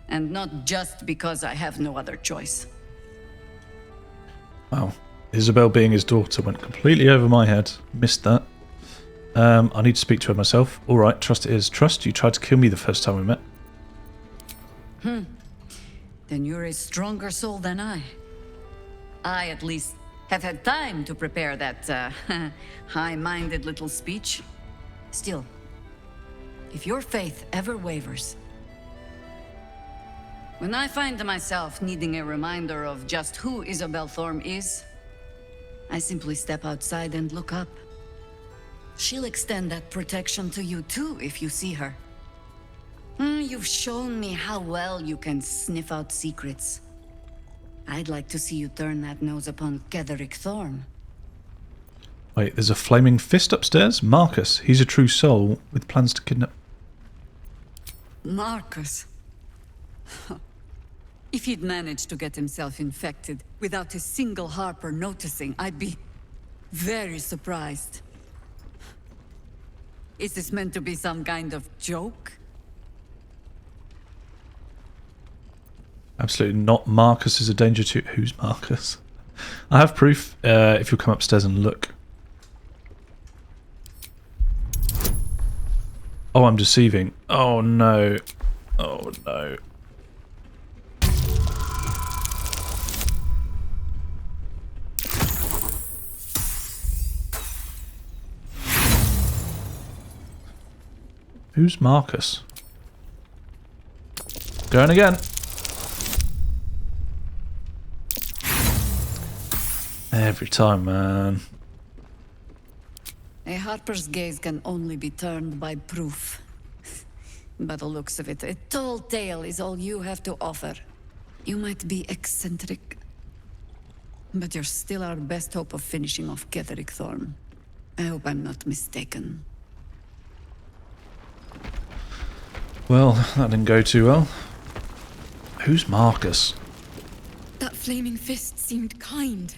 And not just because I have no other choice. Wow. Isabel being his daughter went completely over my head. Missed that. I need to speak to her myself. Alright, trust it is. Trust, you tried to kill me the first time we met. Then you're a stronger soul than I. I, at least, have had time to prepare that, high-minded little speech. Still, if your faith ever wavers... When I find myself needing a reminder of just who Isabel Thorm is, I simply step outside and look up. She'll extend that protection to you too, if you see her. You've shown me how well you can sniff out secrets. I'd like to see you turn that nose upon Ketheric Thorm. Wait, there's a flaming fist upstairs? Marcus, he's a true soul with plans to kidnap... Marcus. If he'd managed to get himself infected without a single Harper noticing, I'd be very surprised. Is this meant to be some kind of joke? Absolutely not. Marcus is a danger to... Who's Marcus? I have proof if you'll come upstairs and look. Oh, I'm deceiving. Oh no. Oh no. Who's Marcus? Going again. Every time, man. A Harper's gaze can only be turned by proof. By the looks of it, a tall tale is all you have to offer. You might be eccentric, but you're still our best hope of finishing off Ketheric Thorm. I hope I'm not mistaken. Well, that didn't go too well. Who's Marcus? That flaming fist seemed kind.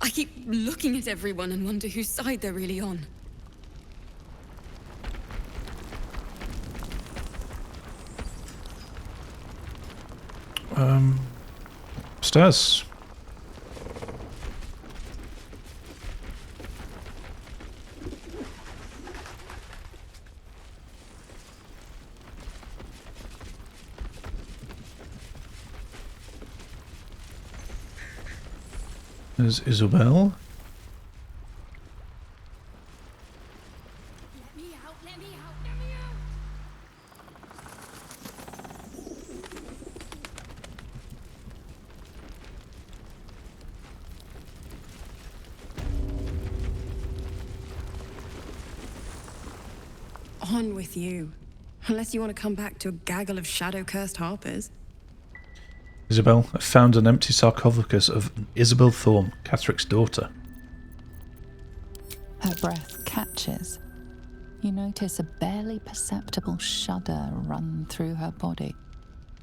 I keep looking at everyone and wonder whose side they're really on. Upstairs. There's Isabel. On with you. Unless you want to come back to a gaggle of shadow-cursed harpers. Isabel, I found an empty sarcophagus of Isabel Thorm, Ketheric's daughter. Her breath catches. You notice a barely perceptible shudder run through her body.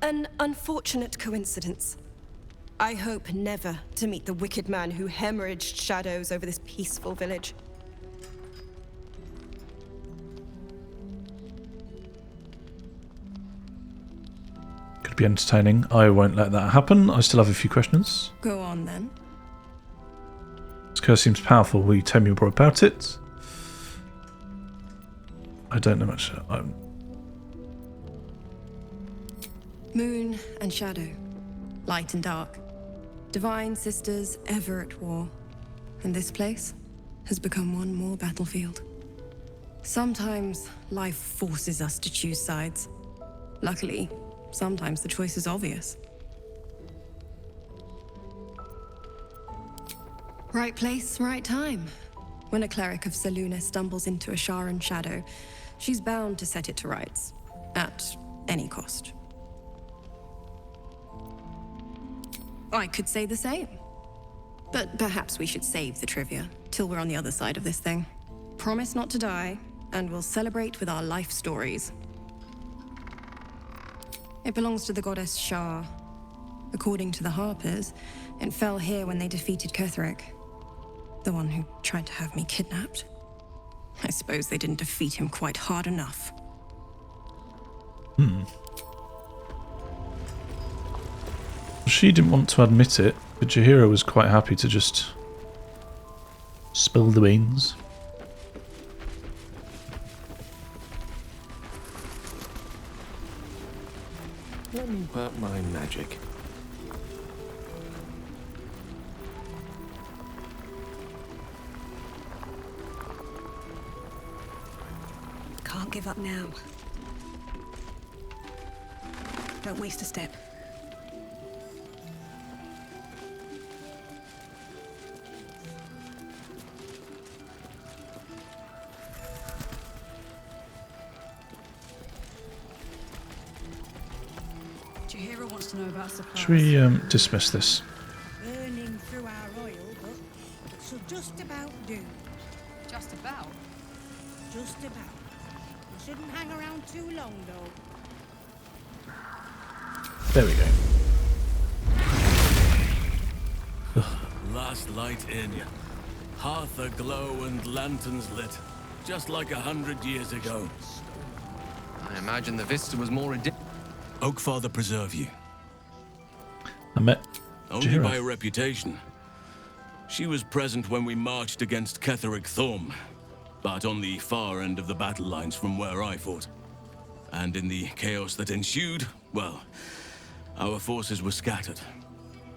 An unfortunate coincidence. I hope never to meet the wicked man who hemorrhaged shadows over this peaceful village. be entertaining. I won't let that happen. I still have a few questions. Go on then. This curse seems powerful. Will you tell me more about it? I don't know much. Moon and shadow, light and dark, divine sisters ever at war, and this place has become one more battlefield. Sometimes life forces us to choose sides. Luckily, sometimes the choice is obvious. Right place, right time. When a cleric of Selûne stumbles into a Sharan shadow, she's bound to set it to rights, at any cost. I could say the same. But perhaps we should save the trivia till we're on the other side of this thing. Promise not to die, and we'll celebrate with our life stories. It belongs to the goddess Shar. According to the Harpers, it fell here when they defeated Ketheric, the one who tried to have me kidnapped. I suppose they didn't defeat him quite hard enough. She didn't want to admit it, but Jaheira was quite happy to just spill the beans. Let me work my magic. Can't give up now. Don't waste a step. Jaheira wants to know about supplies. Should we dismiss this? Burning through our oil, but it should just about do. Just about? Just about. We shouldn't hang around too long, though. There we go. Last light in. Hearth aglow and lanterns lit. Just like 100 years ago. I imagine the vista was more Oakfather preserve you. I met Only Jaheira. by reputation. She was present when we marched against Ketheric Thorm, but on the far end of the battle lines from where I fought. And in the chaos that ensued, well, our forces were scattered.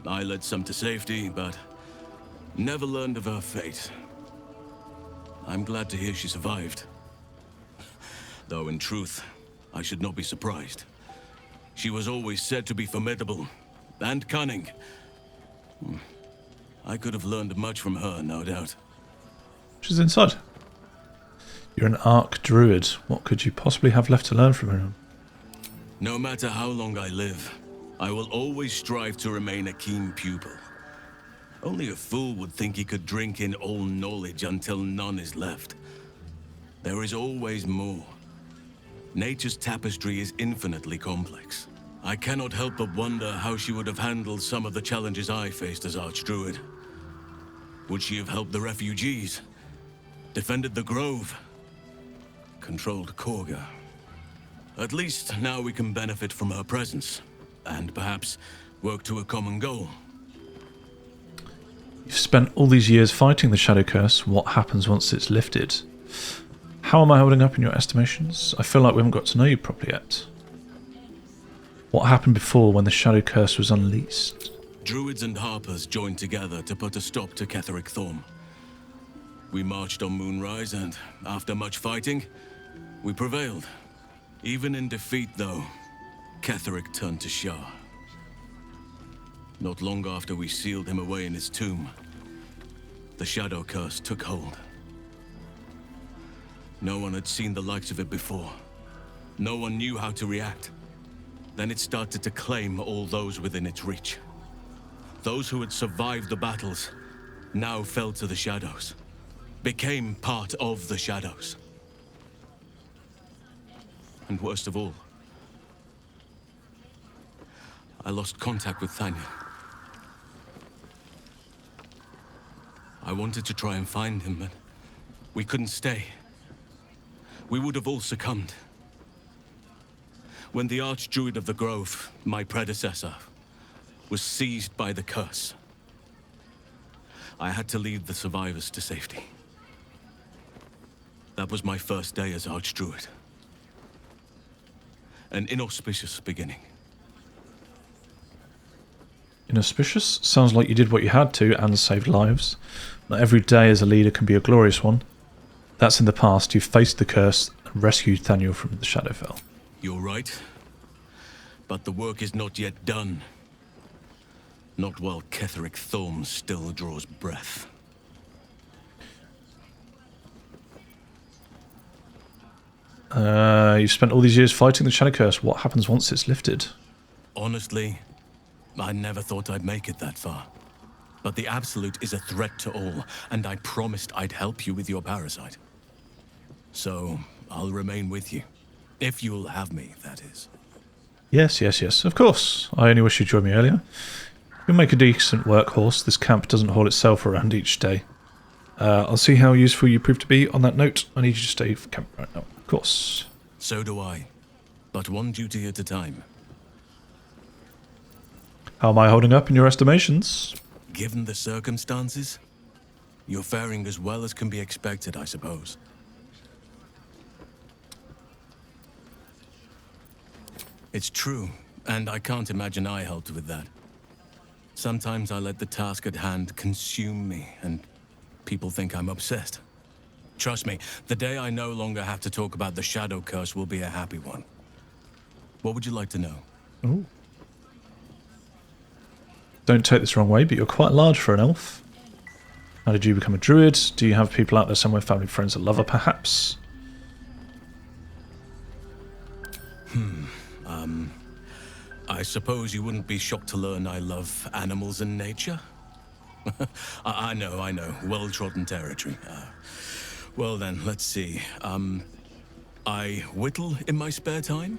I led some to safety, but never learned of her fate. I'm glad to hear she survived. Though in truth, I should not be surprised. She was always said to be formidable and cunning. I could have learned much from her, no doubt. She's inside. You're an arc druid. What could you possibly have left to learn from her? No matter how long I live, I will always strive to remain a keen pupil. Only a fool would think he could drink in all knowledge until none is left. There is always more. Nature's tapestry is infinitely complex. I cannot help but wonder how she would have handled some of the challenges I faced as Archdruid. Would she have helped the refugees? Defended the Grove? Controlled Korga? At least now we can benefit from her presence, and perhaps work to a common goal. You've spent all these years fighting the Shadow Curse. What happens once it's lifted? How am I holding up in your estimations? I feel like we haven't got to know you properly yet. What happened before when the Shadow Curse was unleashed? Druids and Harpers joined together to put a stop to Ketheric Thorm. We marched on Moonrise, and after much fighting, we prevailed. Even in defeat, though, Ketheric turned to Shar. Not long after we sealed him away in his tomb, the Shadow Curse took hold. No one had seen the likes of it before. No one knew how to react. Then it started to claim all those within its reach. Those who had survived the battles now fell to the shadows, became part of the shadows. And worst of all, I lost contact with Thaniel. I wanted to try and find him, but we couldn't stay. We would have all succumbed. When the Archdruid of the Grove, my predecessor, was seized by the curse, I had to lead the survivors to safety. That was my first day as Archdruid. An inauspicious beginning. Inauspicious? Sounds like you did what you had to and saved lives. Not every day as a leader can be a glorious one. That's in the past. You've faced the curse and rescued Thaniel from the Shadowfell. You're right. But the work is not yet done. Not while Ketheric Thorm still draws breath. You spent all these years fighting the Shadow Curse. What happens once it's lifted? Honestly, I never thought I'd make it that far. But the Absolute is a threat to all, and I promised I'd help you with your parasite. So, I'll remain with you. If you'll have me, that is. Yes, of course. I only wish you'd joined me earlier. You'll make a decent workhorse. This camp doesn't haul itself around each day. I'll see how useful you prove to be. On that note, I need you to stay for camp right now. Of course. So do I. But one duty at a time. How am I holding up in your estimations? Given the circumstances, you're faring as well as can be expected, I suppose. It's true, and I can't imagine I helped with that. Sometimes I let the task at hand consume me, and people think I'm obsessed. Trust me, the day I no longer have to talk about the Shadow Curse will be a happy one. What would you like to know? Ooh. Don't take this the wrong way, but you're quite large for an elf. How did you become a druid? Do you have people out there somewhere, family, friends, a lover, perhaps? I suppose you wouldn't be shocked to learn I love animals and nature? I know. Well-trodden territory. Well then, let's see. I whittle in my spare time,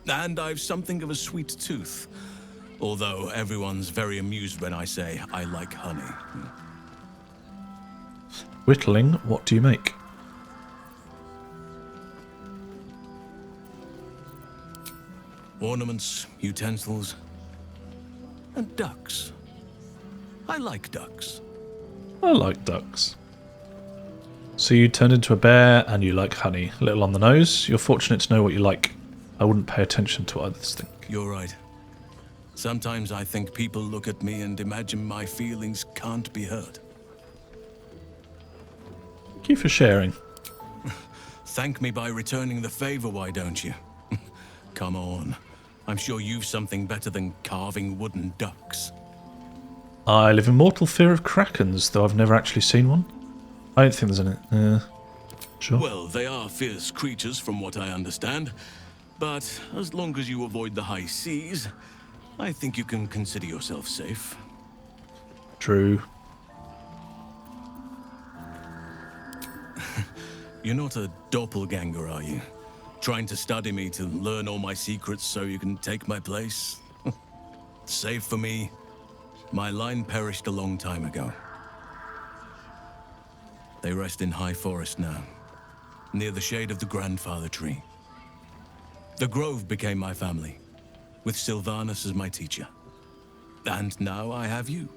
and I've something of a sweet tooth. Although everyone's very amused when I say I like honey. Whittling, what do you make? Ornaments, utensils, and ducks. I like ducks. I like ducks. So you turned into a bear and you like honey. A little on the nose. You're fortunate to know what you like. I wouldn't pay attention to what others think. You're right. Sometimes I think people look at me and imagine my feelings can't be hurt. Thank you for sharing. Thank me by returning the favor, why don't you? Come on. I'm sure you've something better than carving wooden ducks. I live in mortal fear of krakens, though I've never actually seen one. I don't think there's any. Sure. Well, they are fierce creatures from what I understand. But as long as you avoid the high seas, I think you can consider yourself safe. True. You're not a doppelganger, are you? Trying to study me to learn all my secrets so you can take my place? Save for me, my line perished a long time ago. They rest in High Forest now, near the shade of the grandfather tree. The Grove became my family, with Sylvanas as my teacher. And now I have you.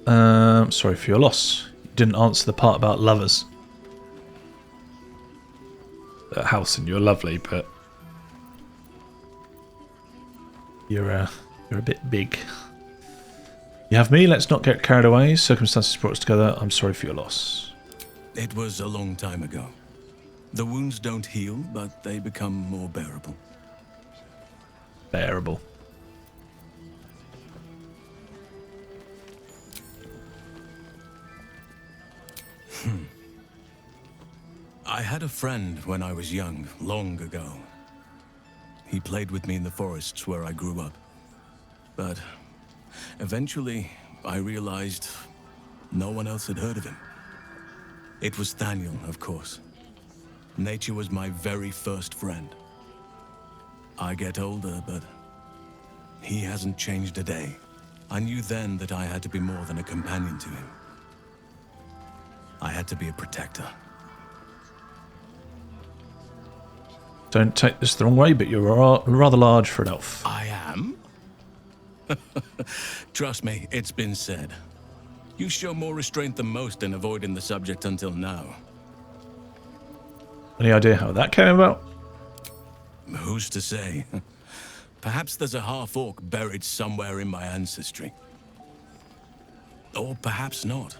Sorry for your loss. You didn't answer the part about lovers. Halsin, you're lovely, but you're a bit big. You have me, let's not get carried away. Circumstances brought us together. I'm sorry for your loss. It was a long time ago. The wounds don't heal, but they become more bearable. Bearable. I had a friend when I was young, long ago. He played with me in the forests where I grew up. But eventually, I realized no one else had heard of him. It was Thaniel, of course. Nature was my very first friend. I get older, but he hasn't changed a day. I knew then that I had to be more than a companion to him. I had to be a protector. Don't take this the wrong way, but you're rather large for an elf. I am? Trust me, it's been said. You show more restraint than most in avoiding the subject until now. Any idea how that came about? Who's to say? Perhaps there's a half-orc buried somewhere in my ancestry. Or perhaps not.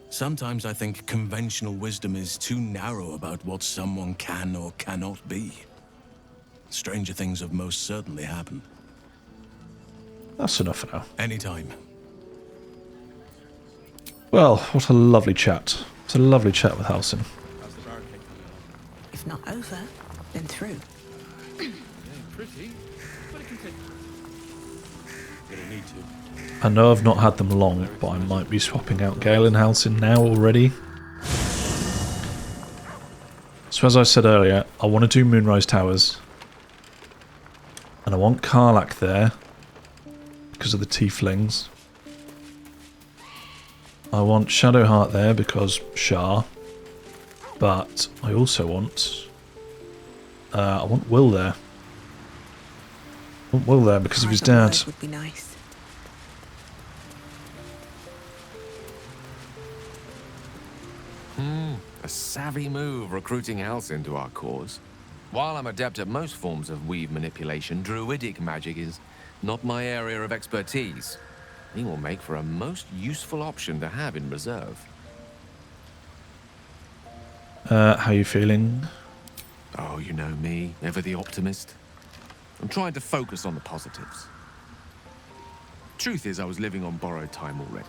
Sometimes I think conventional wisdom is too narrow about what someone can or cannot be. Stranger things have most certainly happened. That's enough for now. Anytime. Well, what a lovely chat. It's a lovely chat with Halsin. If not over, then through. Pretty, but it can take. Gonna need to. I know I've not had them long, but I might be swapping out Gale and Halsin now already. So as I said earlier, I want to do Moonrise Towers. And I want Karlach there, because of the tieflings. I want Shadowheart there, because shar. But I also want... I want Wyll there. I want Wyll there because of his dad. Would be nice. A savvy move recruiting Halsin to our cause. While I'm adept at most forms of weave manipulation, druidic magic is not my area of expertise. He will make for a most useful option to have in reserve. How you feeling? Oh, you know me, ever the optimist. I'm trying to focus on the positives. Truth is, I was living on borrowed time already.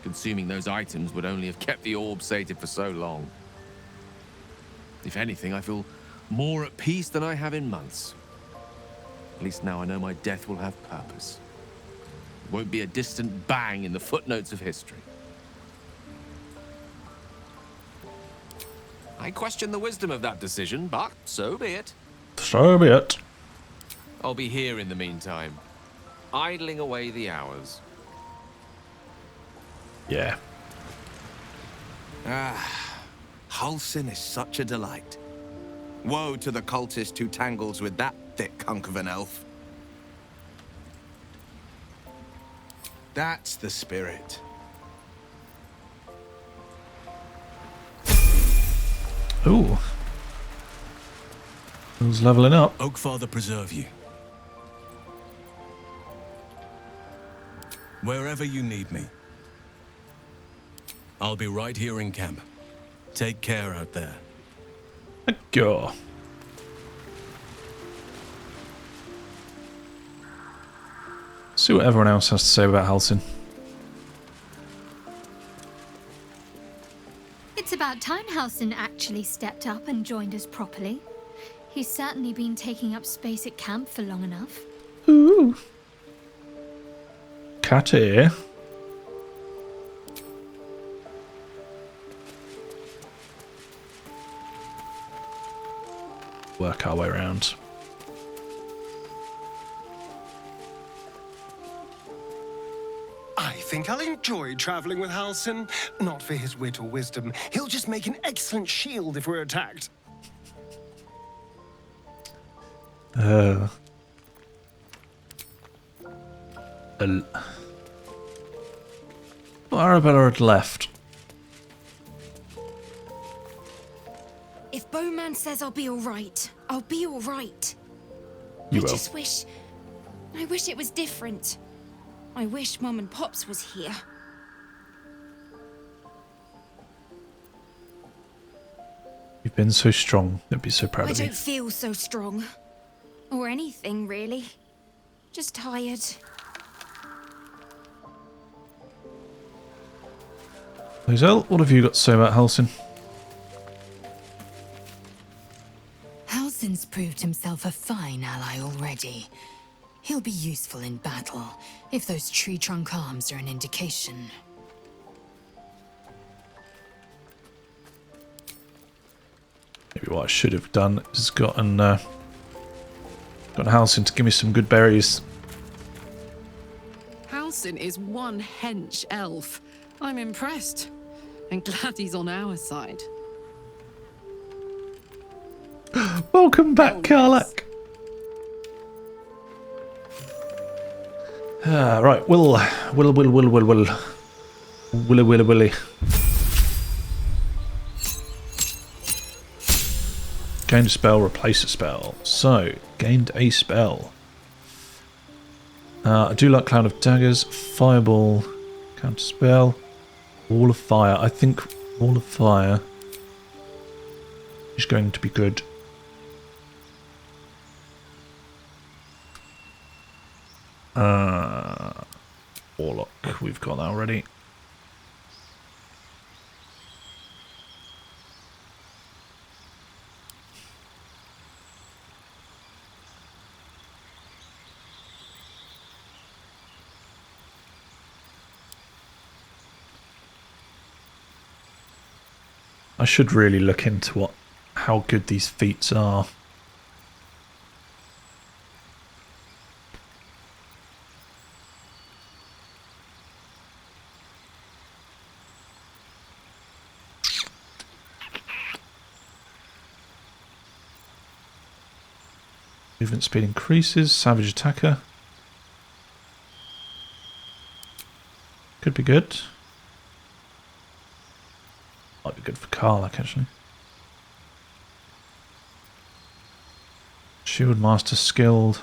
Consuming those items would only have kept the orb sated for so long. If anything, I feel more at peace than I have in months. At least now I know my death will have purpose. It won't be a distant bang in the footnotes of history. I question the wisdom of that decision, but so be it. So be it. I'll be here in the meantime, idling away the hours. Yeah. Halsin is such a delight. Woe to the cultist who tangles with that thick hunk of an elf. That's the spirit. Ooh. Who's leveling up? Oakfather preserve you. Wherever you need me. I'll be right here in camp. Take care out there. Go. See what everyone else has to say about Halsin. It's about time Halsin actually stepped up and joined us properly. He's certainly been taking up space at camp for long enough. Ooh. Cat here. Work our way around. I think I'll enjoy traveling with Halsin. Not for his wit or wisdom. He'll just make an excellent shield if we're attacked. Arabella had left. If Bowman says I'll be alright, I'll be alright. You I will. just wish it was different. I wish Mum and Pops was here. You've been so strong. They'd be so proud I of you. don't feel so strong. Or anything, really. Just tired. lae'zel, what have you got to say about Halsin? Halsin's proved himself a fine ally already. He'll be useful in battle, if those tree trunk arms are an indication. Maybe what I should have done is gotten Halsin to give me some good berries. Halsin is one hench elf. I'm impressed. And glad he's on our side. Welcome back, karlach. Right, Willy. Gained a spell, replace a spell. So, gained a spell. I do like Cloud of Daggers, Fireball, counter spell, Wall of Fire. I think Wall of Fire is going to be good. Warlock, we've got that already. I should really look into how good these feats are. Movement speed increases, savage attacker. Could be good. Might be good for karlach actually. Shield master skilled.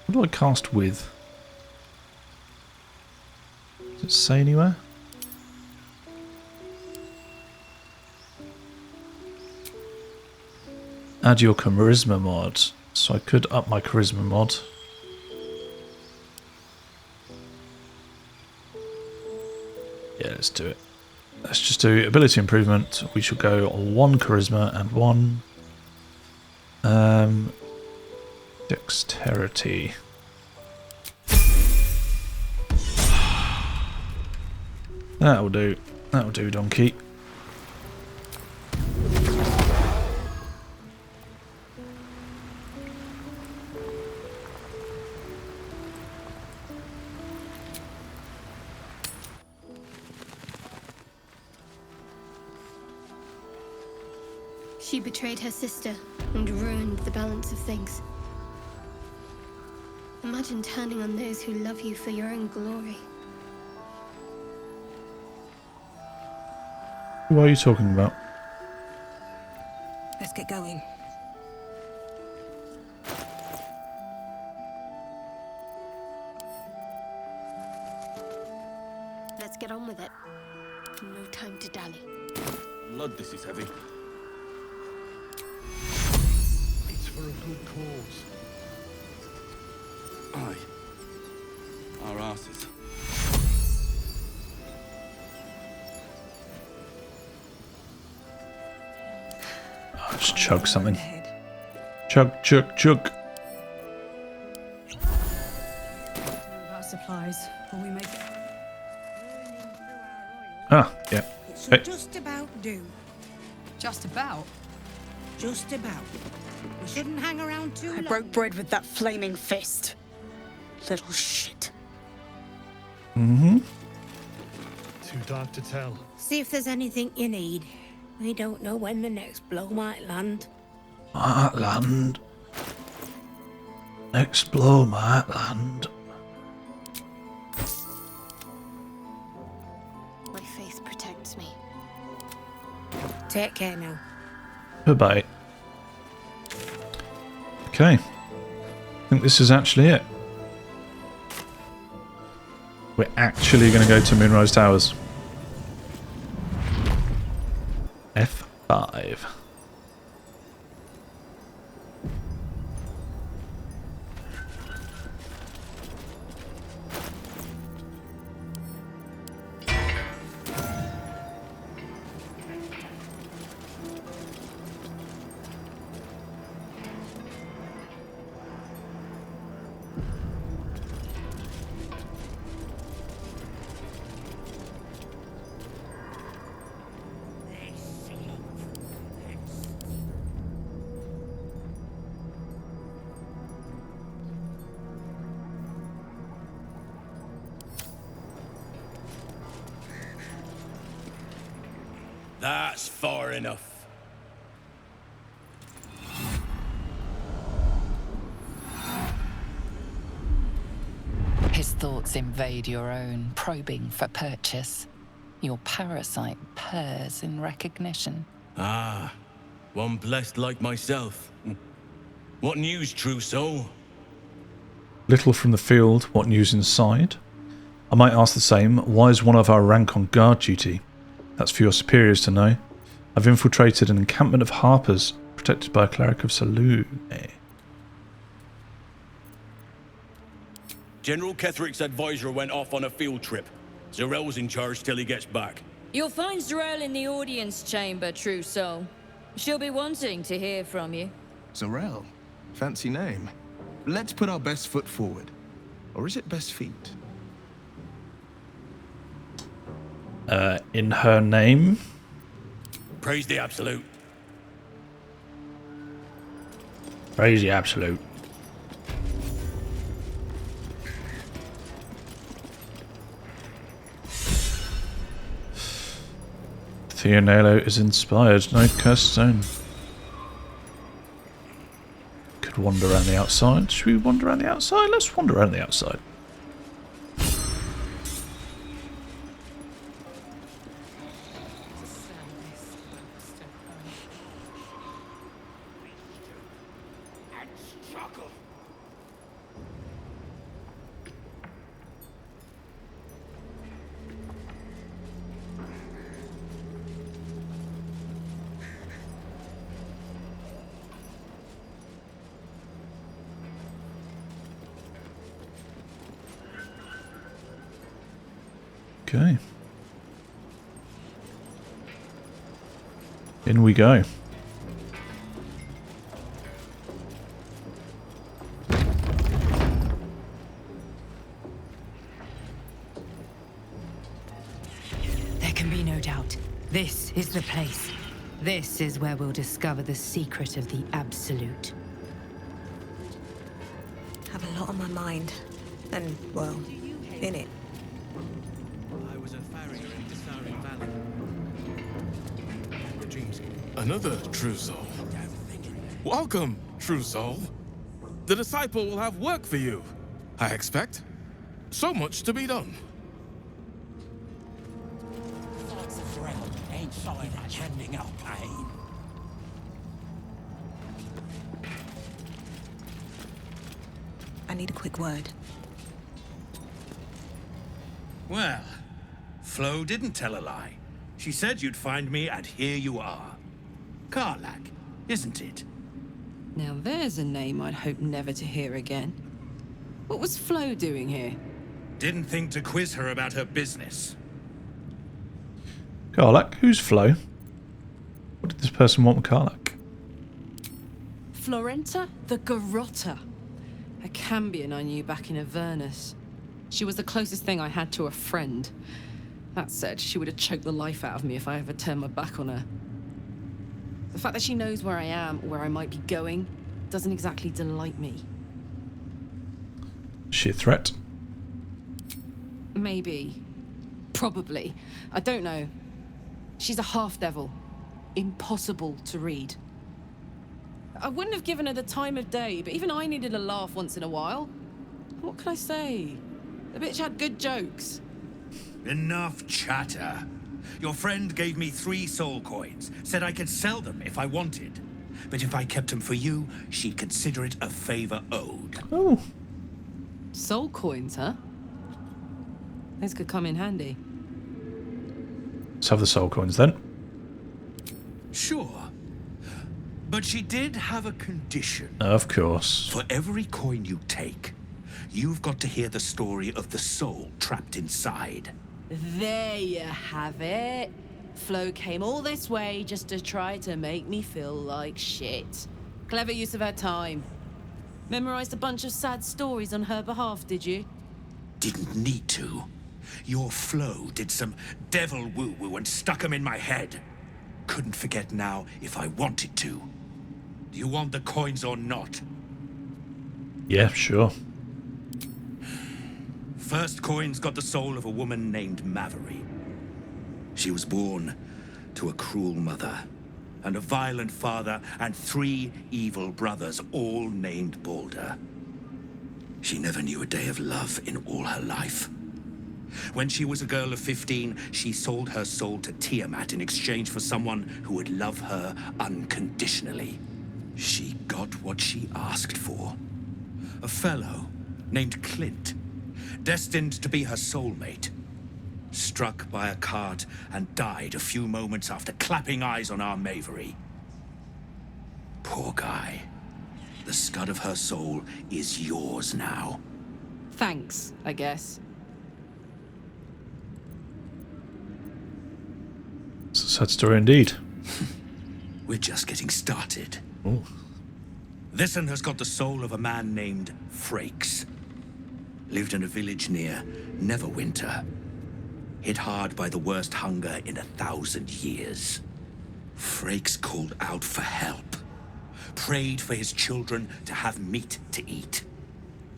What do I cast with? Does it say anywhere? Add your charisma mod. So I could up my charisma mod. Yeah, let's do it. Let's just do ability improvement. We shall go on 1 charisma and 1 dexterity. That'll do. That'll do, donkey. She betrayed her sister and ruined the balance of things. Imagine turning on those who love you for your own glory. Who are you talking about? Let's get going. Let's get on with it. No time to dally. Blood, this is heavy. It's for a good cause. Aye. Our asses. Oh, just chug something. Chug, chug, chug. Our supplies, will we make it? Ah, yeah. It Hey. should just about do. Just about? Just about. We shouldn't hang around too long. I broke bread with that flaming fist. Little shit. Mm-hmm. Too dark to tell. See if there's anything you need. We don't know when the next blow might land. Might land. Next blow might land. My faith protects me. Take care now. Goodbye. Okay. I think this is actually it. We're actually going to go to Moonrise Towers. F5. That's far enough. His thoughts invade your own, probing for purchase. Your parasite purrs in recognition. Ah, one blessed like myself. What news, true soul? Little from the field, what news inside? I might ask the same, why is one of our rank on guard duty? That's for your superiors to know. I've infiltrated an encampment of harpers, protected by a cleric of Salune. General Ketheric's advisor went off on a field trip. Zarel's in charge till he gets back. You'll find Zarel in the audience chamber, true soul. She'll be wanting to hear from you. Zarel? Fancy name. Let's put our best foot forward. Or is it best feet? In her name? Praise the Absolute. Praise the Absolute. Thaniel is inspired, no cursed zone. Could wander around the outside. Should we wander around the outside? Let's wander around the outside. Okay. In we go. There can be no doubt. This is the place. This is where we'll discover the secret of the Absolute. Have a lot on my mind. And, well, in it. I was a farrier in Dissarin Valley. Another true soul. Welcome, true soul. The disciple will have work for you, I expect. So much to be done. Ain't sorry for handing out pain. I need a quick word. Well, Flo didn't tell a lie. She said you'd find me, and here you are. Karlach, isn't it? Now there's a name I'd hope never to hear again. What was Flo doing here? Didn't think to quiz her about her business. Karlach? Who's Flo? What did this person want with Karlach? Florenta the Garrotta. A Cambion I knew back in Avernus. She was the closest thing I had to a friend. That said, she would have choked the life out of me if I ever turned my back on her. The fact that she knows where I am, or where I might be going, doesn't exactly delight me. Is she a threat? Maybe. Probably. I don't know. She's a half-devil. Impossible to read. I wouldn't have given her the time of day, but even I needed a laugh once in a while. What can I say? The bitch had good jokes. Enough chatter. Your friend gave me 3 soul coins, said I could sell them if I wanted. But if I kept them for you, she'd consider it a favor owed. Oh. Soul coins, huh? Those could come in handy. Let's have the soul coins then. Sure. But she did have a condition. Of course. For every coin you take, you've got to hear the story of the soul trapped inside. There you have it. Flo came all this way just to try to make me feel like shit. Clever use of her time. Memorized a bunch of sad stories on her behalf, did you? Didn't need to. Your Flo did some devil woo-woo and stuck 'em in my head. Couldn't forget now if I wanted to. Do you want the coins or not? Yeah, sure. First coin's got the soul of a woman named Maveri. She was born to a cruel mother, and a violent father, and 3 evil brothers, all named Baldur. She never knew a day of love in all her life. When she was a girl of 15, she sold her soul to Tiamat in exchange for someone who would love her unconditionally. She got what she asked for. A fellow named Clint, destined to be her soulmate, struck by a cart and died a few moments after clapping eyes on our Mavery. Poor guy. The scud of her soul is yours now. Thanks, I guess. It's a sad story indeed. We're just getting started. Ooh. This one has got the soul of a man named Frakes. Lived in a village near Neverwinter. Hit hard by the worst hunger in 1,000 years. Frakes called out for help. Prayed for his children to have meat to eat.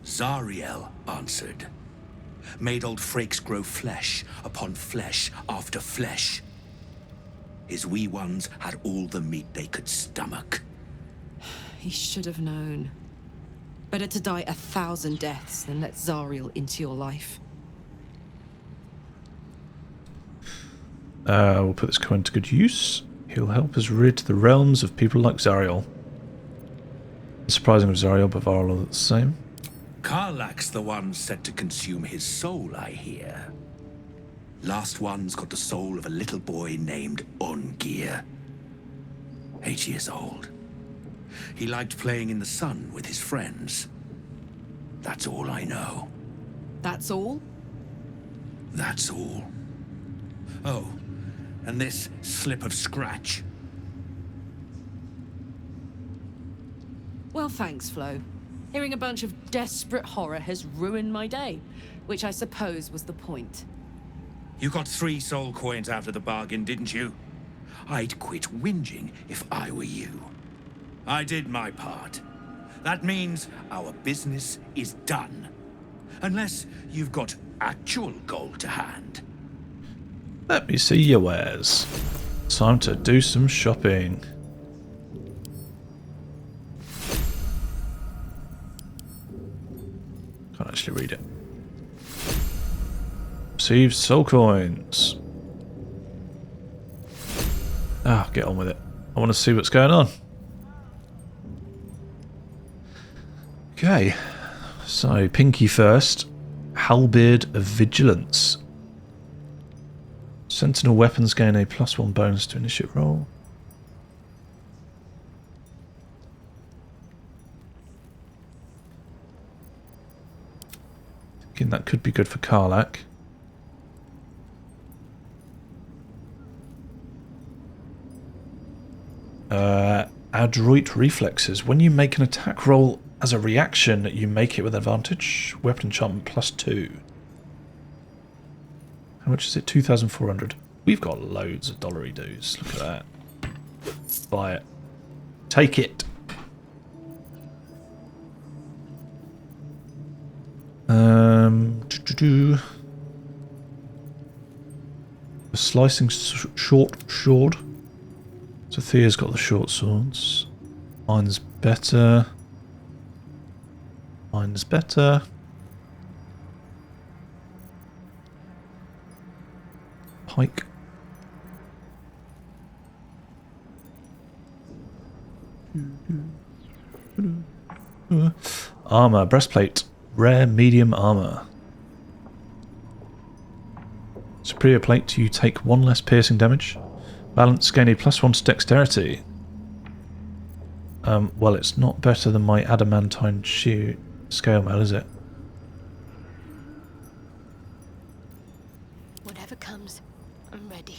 Zariel answered. Made old Frakes grow flesh upon flesh after flesh. His wee ones had all the meat they could stomach. He should have known. Better to die 1,000 deaths than let Zariel into your life. We'll put this coin to good use. He'll help us rid the realms of people like Zariel. It's surprising with Zariel, but Varl are the same. Karlach's the one set to consume his soul, I hear. Last one's got the soul of a little boy named Ungir. 8 years old. He liked playing in the sun with his friends. That's all I know. That's all? That's all. Oh, and this slip of scratch. Well, thanks, Flo. Hearing a bunch of desperate horror has ruined my day, which I suppose was the point. You got 3 soul coins after the bargain, didn't you? I'd quit whinging if I were you. I did my part. That means our business is done. Unless you've got actual gold to hand. Let me see your wares. Time to do some shopping. Can't actually read it. Receive soul coins. Ah, get on with it. I want to see what's going on. Okay, so Pinky first. Halberd of Vigilance. Sentinel weapons gain a +1 bonus to initiative roll. Thinking that could be good for Karlach. Adroit reflexes. When you make an attack roll as a reaction, you make it with advantage. Weapon enchantment +2. How much is it? 2,400. We've got loads of dollary dues. Look at that. Buy it. Take it. A slicing short sword. So Thea's got the short swords. Mine's better. Mine's better. Pike. Armor, breastplate, rare medium armor. Superior plate, you take 1 less piercing damage. Balance, gain a +1 to dexterity. Well, it's not better than my adamantine scale mail, is it? Whatever comes, I'm ready.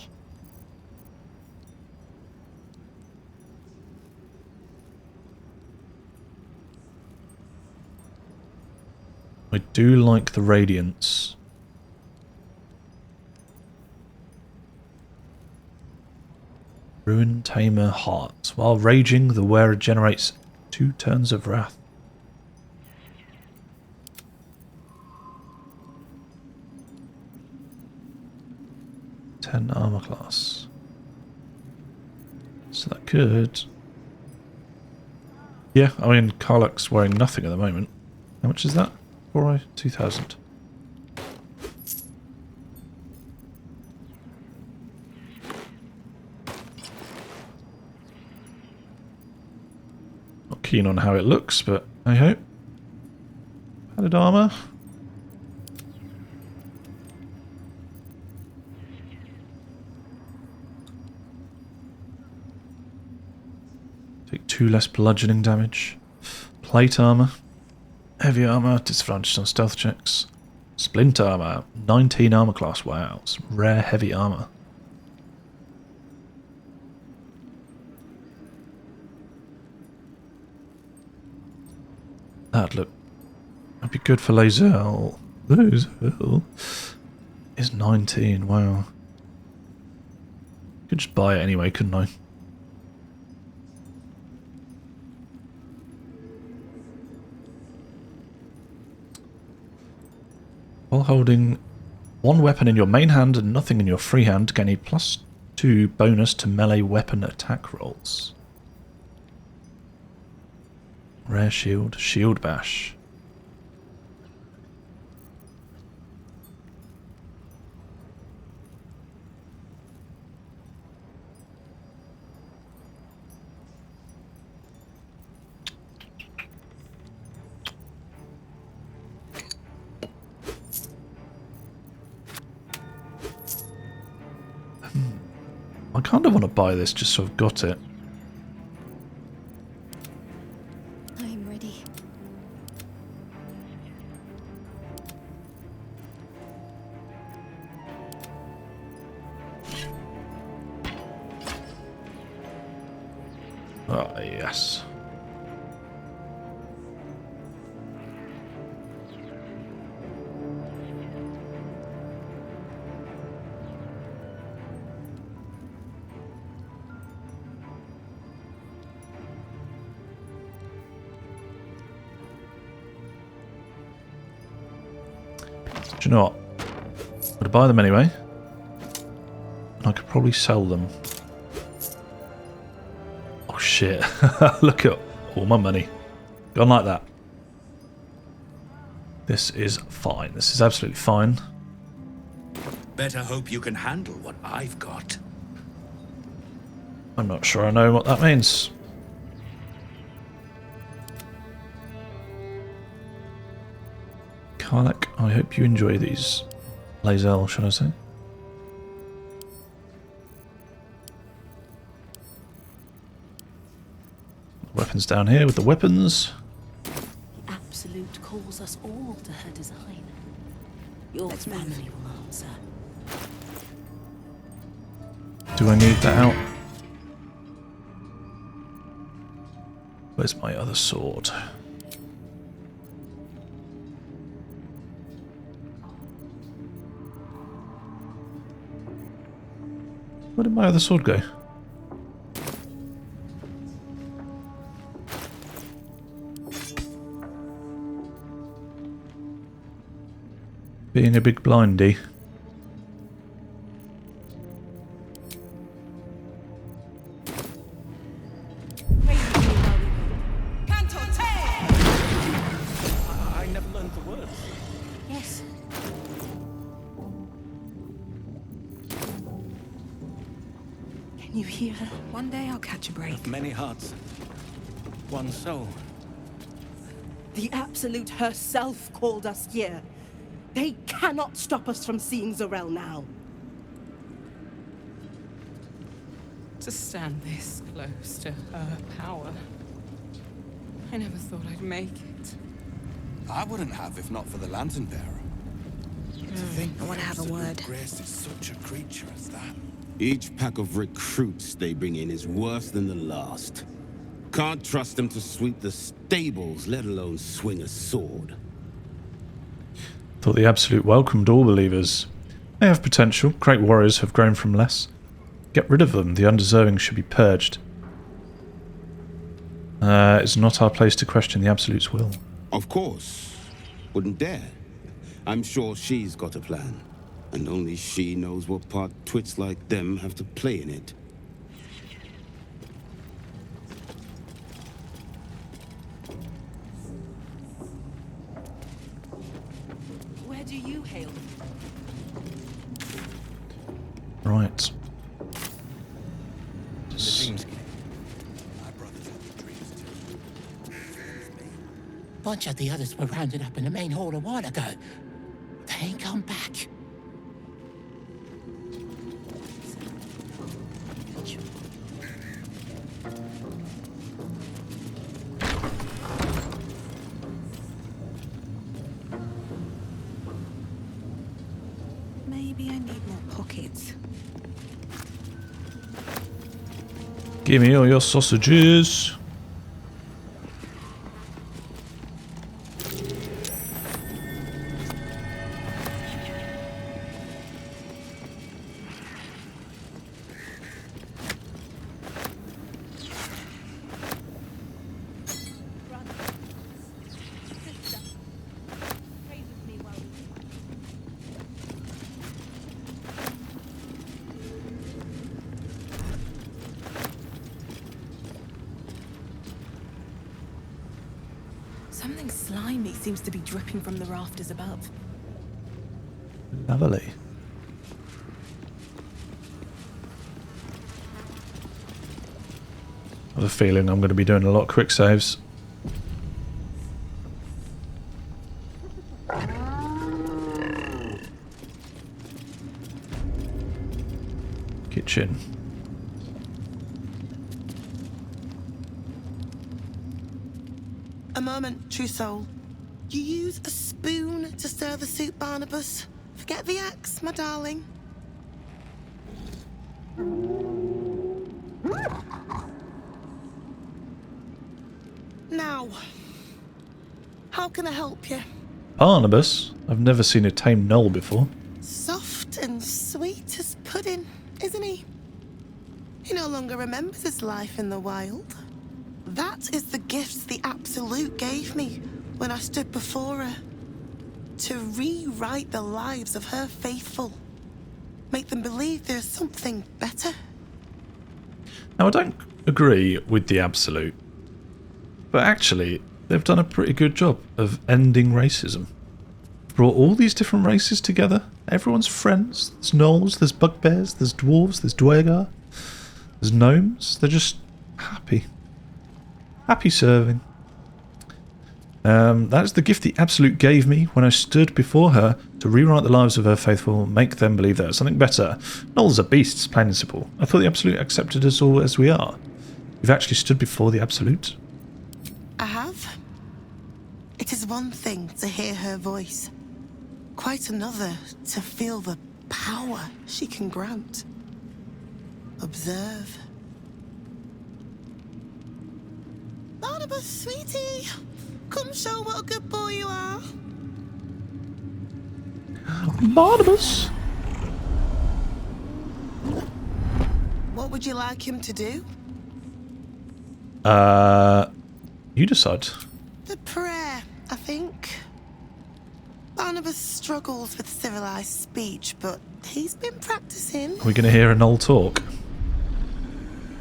I do like the radiance. Ruin Tamer Heart. While raging, the wearer generates 2 turns of wrath. (10 armor class). So that could... Yeah, I mean, Karlach's wearing nothing at the moment. How much is that? 2,000. Not keen on how it looks, but I hope. Padded armour. Take 2 less bludgeoning damage. Plate armour. Heavy armour, disadvantage on stealth checks. Splint armour, 19 armour class. Wow, it's rare heavy armour. That'd be good for lae'zel. Lae'zel is 19. Wow. Could just buy it anyway, couldn't I? While holding one weapon in your main hand and nothing in your free hand, gain a +2 bonus to melee weapon attack rolls. Rare shield, shield bash. I kind of want to buy this just so I've got it. I'm ready. Ah, yes. Do you know what? I'm going to buy them anyway. And I could probably sell them. Oh shit. Look at all my money. Gone like that. This is fine. This is absolutely fine. Better hope you can handle what I've got. I'm not sure I know what that means. Karlach, I hope you enjoy these. lae'zel, should I say? Weapons down here with the weapons. The Absolute calls us all to her design. Your family will answer. Do I need that out? Where's my other sword? Where did my other sword go? Being a big blindy. I never learned the words. Yes. Can you hear her? One day I'll catch a break. Of many hearts, one soul. The Absolute herself called us here. They cannot stop us from seeing Zorel now. To stand this close to her power, I never thought I'd make it. I wouldn't have if not for the Lantern Bearer. To think I want to have a word. Grace is such a creature as that. Each pack of recruits they bring in is worse than the last. Can't trust them to sweep the stables, let alone swing a sword. Thought the Absolute welcomed all believers. They have potential. Great warriors have grown from less. Get rid of them. The undeserving should be purged. It's not our place to question the Absolute's will. Of course. Wouldn't dare. I'm sure she's got a plan. And only she knows what part twits like them have to play in it. Where do you hail? Right. Bunch of the others were rounded up in the main hall a while ago. They ain't come back. Maybe I need more pockets. Give me all your sausages. Something slimy seems to be dripping from the rafters above. Lovely. I have a feeling I'm going to be doing a lot of quick saves. Kitchen. A moment, true soul. You use a spoon to stir the soup, Barnabas. Forget the axe, my darling. Now, how can I help you? Barnabas? I've never seen a tame gnoll before. Soft and sweet as pudding, isn't he? He no longer remembers his life in the wild. That is the gift the Absolute gave me when I stood before her. To rewrite the lives of her faithful. Make them believe there's something better. Now, I don't agree with the Absolute, but actually, they've done a pretty good job of ending racism. Brought all these different races together. Everyone's friends. There's gnolls, there's bugbears, there's dwarves, there's dwergar, there's gnomes. They're just happy. Happy serving. That is the gift the Absolute gave me when I stood before her to rewrite the lives of her faithful, make them believe there's something better. Gnolls are beasts, plain and simple. I thought the Absolute accepted us all as we are. You've actually stood before the Absolute? I have. It is one thing to hear her voice. Quite another to feel the power she can grant. Observe. Barnabas, sweetie, come show what a good boy you are. Barnabas? What would you like him to do? You decide. The prayer, I think. Barnabas struggles with civilized speech, but he's been practicing. Are we going to hear a gnoll talk?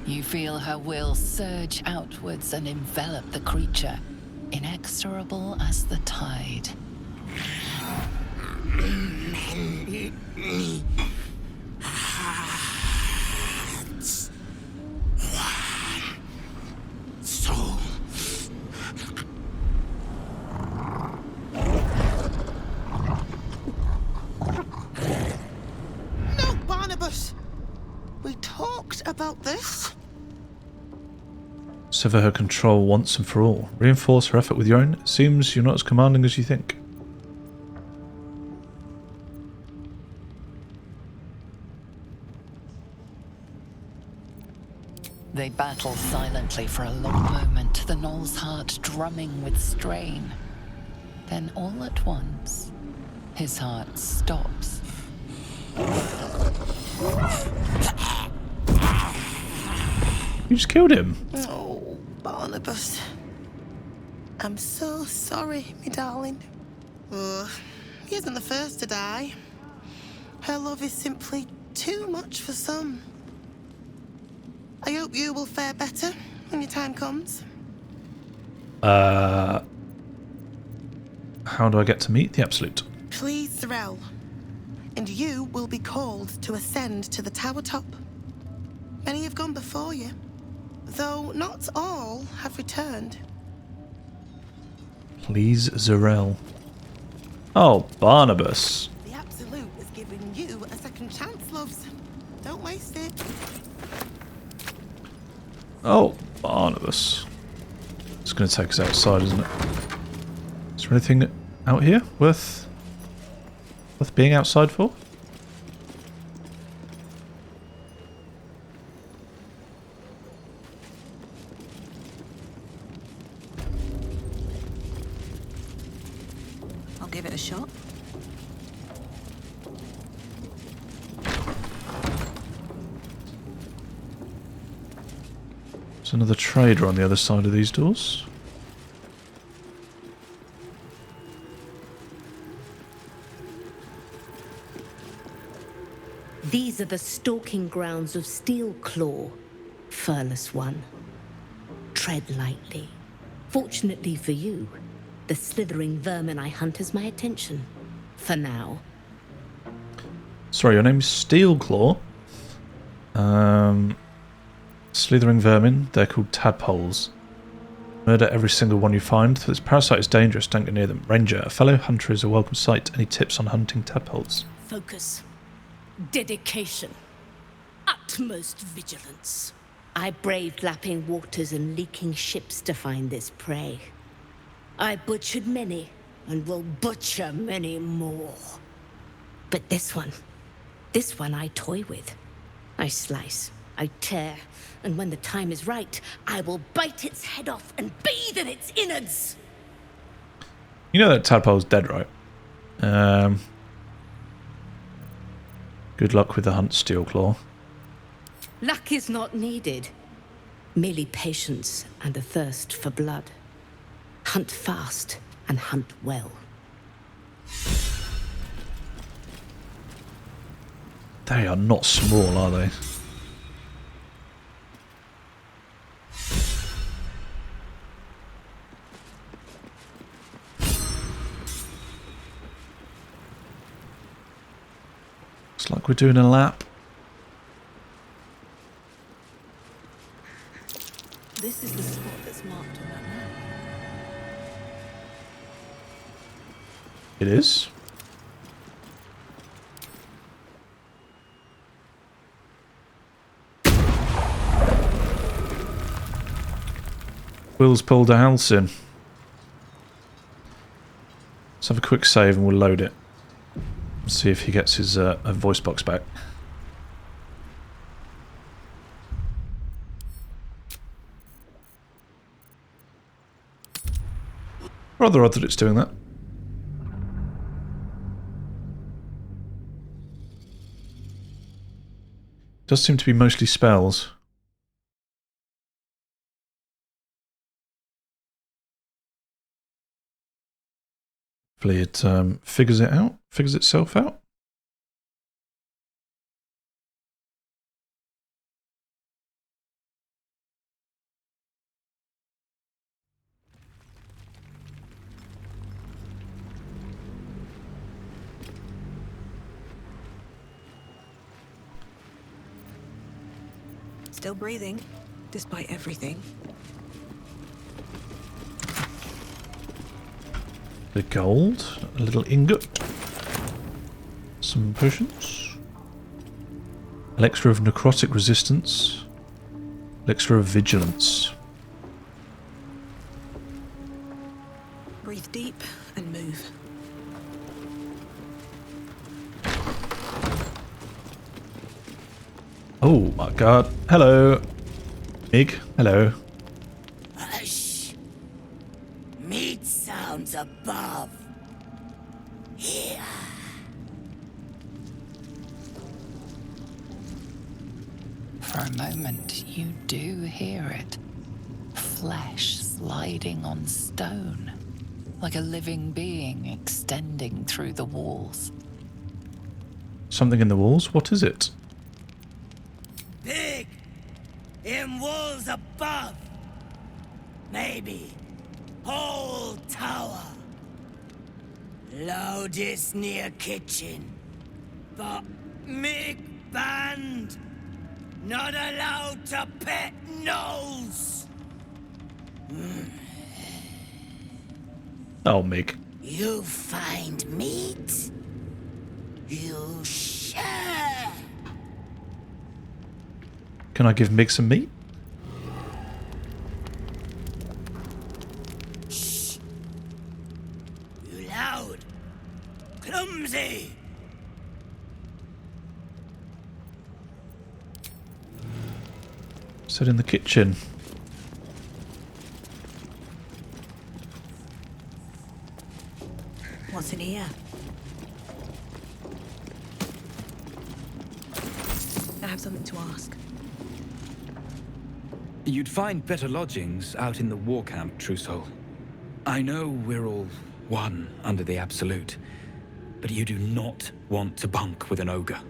You feel her will surge outwards and envelop the creature, inexorable as the tide. Soul. No, Barnabas! We talked about this. Sever her control once and for all. Reinforce her effort with your own. It seems you're not as commanding as you think. They battle silently for a long moment, the gnoll's heart drumming with strain. Then all at once, his heart stops. You just killed him. Oh, Barnabas. I'm so sorry, me darling. He isn't the first to die. Her love is simply too much for some. I hope you will fare better when your time comes. How do I get to meet the Absolute? Please, Z'rell. And you will be called to ascend to the tower top. Many have gone before you, though not all have returned. Please, Z'rell. Oh, Barnabas. The Absolute is giving you a second chance, loves. Don't waste it. Oh, Barnabas. It's going to take us outside, isn't it? Is there anything out here worth being outside for? I'll give it a shot. There's another trader on the other side of these doors. These are the stalking grounds of Steelclaw, furless one. Tread lightly. Fortunately for you, the slithering vermin I hunt has my attention. For now. Sorry, your name's Steelclaw? Slithering vermin, they're called tadpoles. Murder every single one you find. This parasite is dangerous, don't go near them. Ranger, a fellow hunter is a welcome sight. Any tips on hunting tadpoles? Focus. Dedication. Utmost vigilance. I braved lapping waters and leaking ships to find this prey. I butchered many, and will butcher many more. But this one I toy with. I slice, I tear, and when the time is right, I will bite its head off and bathe in its innards. You know that tadpole's dead, right? Good luck with the hunt, Steelclaw. Luck is not needed. Merely patience and a thirst for blood. Hunt fast and hunt well. They are not small, are they? Looks like we're doing a lap. This is the spot that's marked on that map. It is. Will's pulled a Halsin. Let's have a quick save and we'll load it. See if he gets his voice box back. Rather odd that it's doing that. Does seem to be mostly spells. Hopefully it figures itself out. Still breathing, despite everything. The gold, a little ingot, some potions, elixir of necrotic resistance, elixir of vigilance. Breathe deep and move. Oh my god. Hello. Mig. Hello. Hush. Meat sounds above. Here. For a moment, you do hear it. Flesh sliding on stone. Like a living being extending through the walls. Something in the walls? What is it? Big. In walls above. Maybe. Whole tower. Loudest near kitchen. But mig band. Not allowed to pet gnolls. Oh, Mig. You find meat. You share. Can I give Mig some meat? Shh. You loud. Clumsy. Sit in the kitchen. What's in here? I have something to ask. You'd find better lodgings out in the war camp, True Soul. I know we're all one under the Absolute, but you do not want to bunk with an ogre.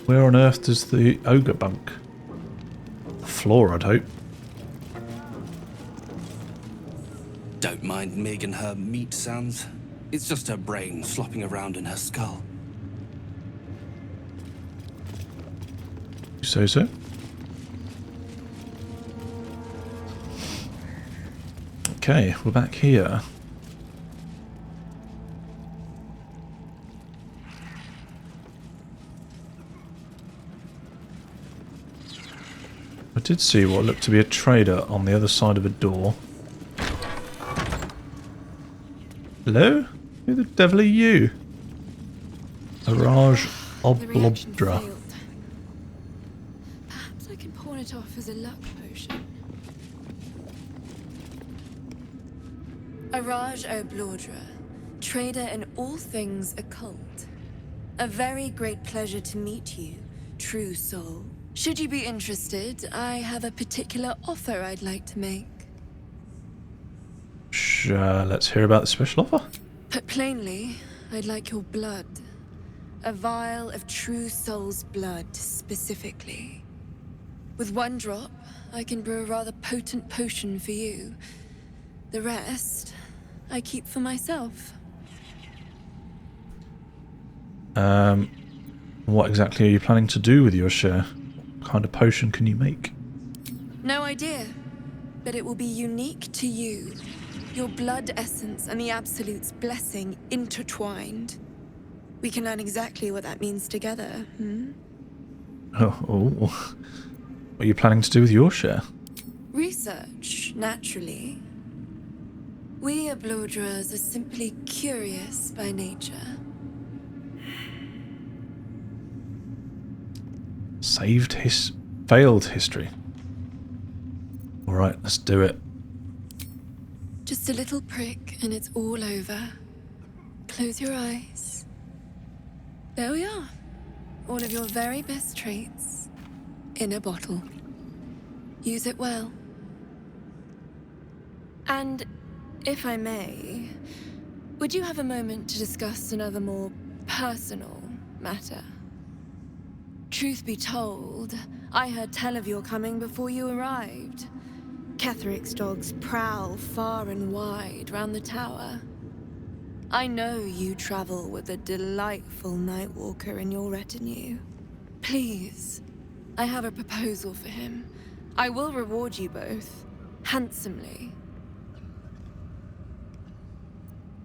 Where on earth does the ogre bunk? The floor, I'd hope. Don't mind Mig and her meat sounds. It's just her brain flopping around in her skull. You say so? Okay, we're back here. I did see what looked to be a trader on the other side of a door. Hello? Who the devil are you? Araj Oblobdra. Perhaps I can pawn it off as a luck potion. Araj Oblobdra, trader in all things occult. A very great pleasure to meet you, True Soul. Should you be interested, I have a particular offer I'd like to make. Let's hear about the special offer. Put plainly, I'd like your blood. A vial of True Soul's blood, specifically. With one drop, I can brew a rather potent potion for you. The rest, I keep for myself. What exactly are you planning to do with your share? What kind of potion can you make? No idea, but it will be unique to you. Your blood essence and the Absolute's blessing intertwined. We can learn exactly what that means together, Oh. What are you planning to do with your share? Research, naturally. We Oblobdras are simply curious by nature. Failed history. Alright, let's do it. Just a little prick and it's all over. Close your eyes. There we are. All of your very best traits in a bottle. Use it well. And if I may, would you have a moment to discuss another more personal matter? Truth be told, I heard tell of your coming before you arrived. Ketheric's dogs prowl far and wide round the tower. I know you travel with a delightful Nightwalker in your retinue. Please, I have a proposal for him. I will reward you both, handsomely.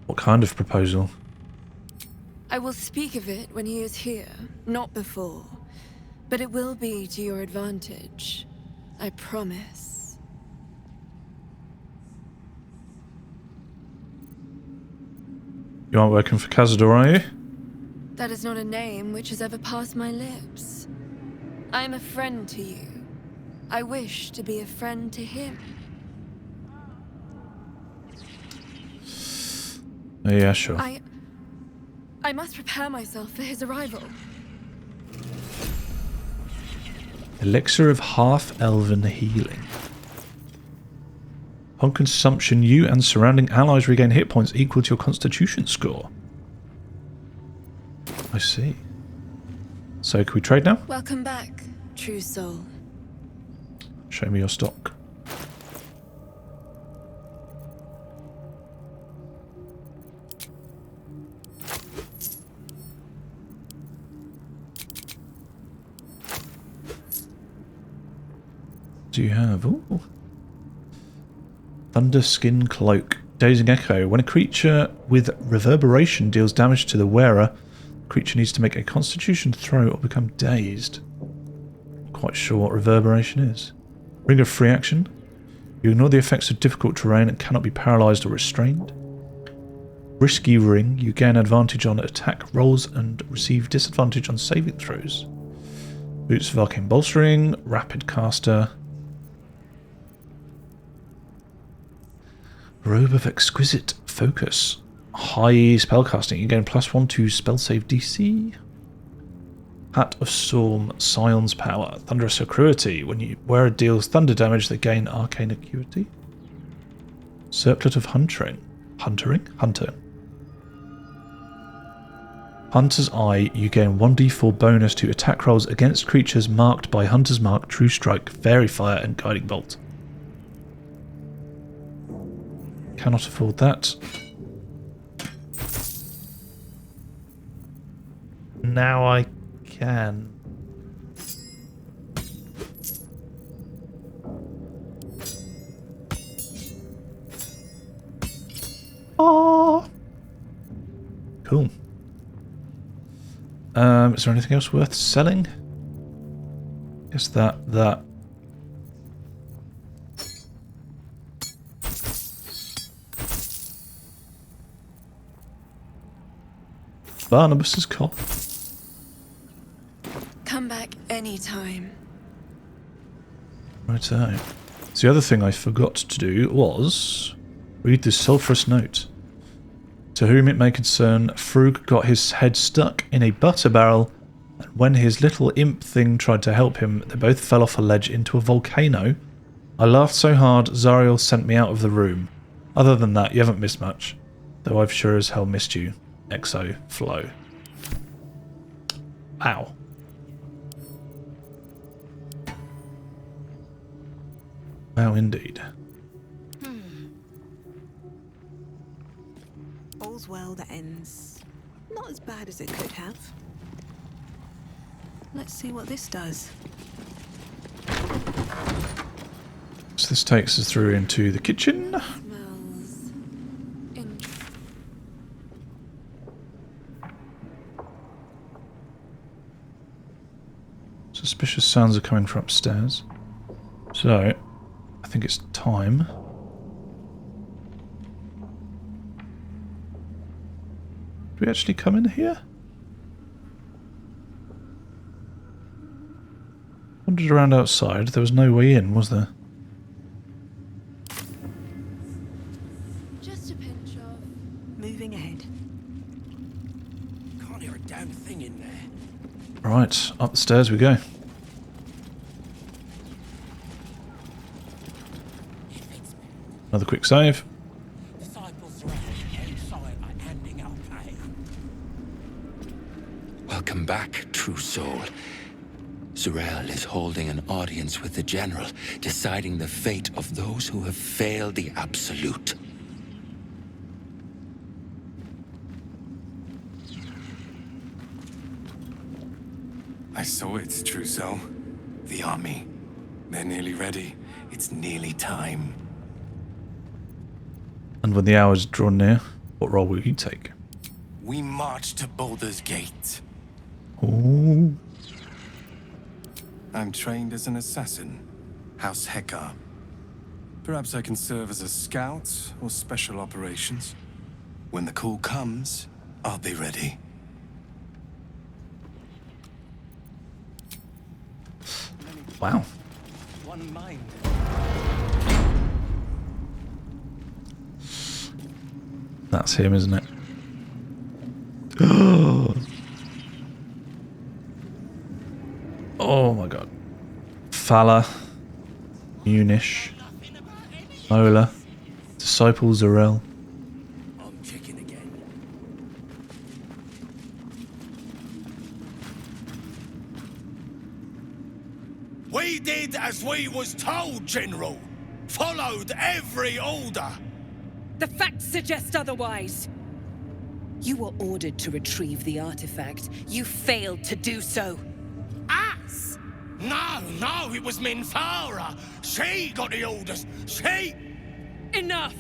What kind of proposal? I will speak of it when he is here, not before. But it will be to your advantage. I promise. You aren't working for Cazador, are you? That is not a name which has ever passed my lips. I am a friend to you. I wish to be a friend to him. Yeah, sure. I must prepare myself for his arrival. Elixir of half-elven healing. Upon consumption, you and surrounding allies regain hit points equal to your constitution score. I see. So, can we trade now? Welcome back, True Soul. Show me your stock. do you have? Ooh. Thunderskin Cloak. Dazing Echo. When a creature with reverberation deals damage to the wearer, the creature needs to make a constitution throw or become dazed. Not quite sure what reverberation is. Ring of Free Action. You ignore the effects of difficult terrain and cannot be paralysed or restrained. Risky Ring. You gain advantage on attack rolls and receive disadvantage on saving throws. Boots of Arcane Bolstering. Rapid Caster. Robe of Exquisite Focus. High spellcasting. You gain +1 to spell save DC. Hat of Storm. Scion's Power. Thunderous Acuity. When you wearer deals thunder damage, they gain arcane acuity. Circlet of Hunter. Hunter's Eye. You gain 1d4 bonus to attack rolls against creatures marked by Hunter's Mark, True Strike, Fairy Fire, and Guiding Bolt. Cannot afford that. Now I can. Oh, cool. Is there anything else worth selling? Guess that. Barnabas's cough. Come back anytime. Righto. So the other thing I forgot to do was read this sulphurous note. To whom it may concern, Frug got his head stuck in a butter barrel, and when his little imp thing tried to help him, they both fell off a ledge into a volcano. I laughed so hard, Zariel sent me out of the room. Other than that, you haven't missed much, though I've sure as hell missed you. Exo Flow. Wow. Wow, indeed. All's well that ends not as bad as it could have. Let's see what this does. So this takes us through into the kitchen. Suspicious sounds are coming from upstairs. So, I think it's time. Do we actually come in here? Wandered around outside. There was no way in, was there? Just a pinch of moving ahead. Can't hear a damn thing in there. Right, up the stairs we go. Another quick save. Welcome back, true soul. Zariel is holding an audience with the General, deciding the fate of those who have failed the Absolute. I saw it, true soul. The army. They're nearly ready. It's nearly time. And when the hours draw near, what role will you take? We march to Baldur's Gate. Ooh. I'm trained as an assassin. House Hekar. Perhaps I can serve as a scout or special operations. When the call comes, I'll be ready. Wow. One mind. That's him, isn't it? Oh my god. Fala, Munish, Ola, Disciple Zariel. I'm checking again. We did as we was told, General. Followed every order. The facts suggest otherwise. You were ordered to retrieve the artifact. You failed to do so. Us? No, it was Minthara. She got the orders. She... Enough!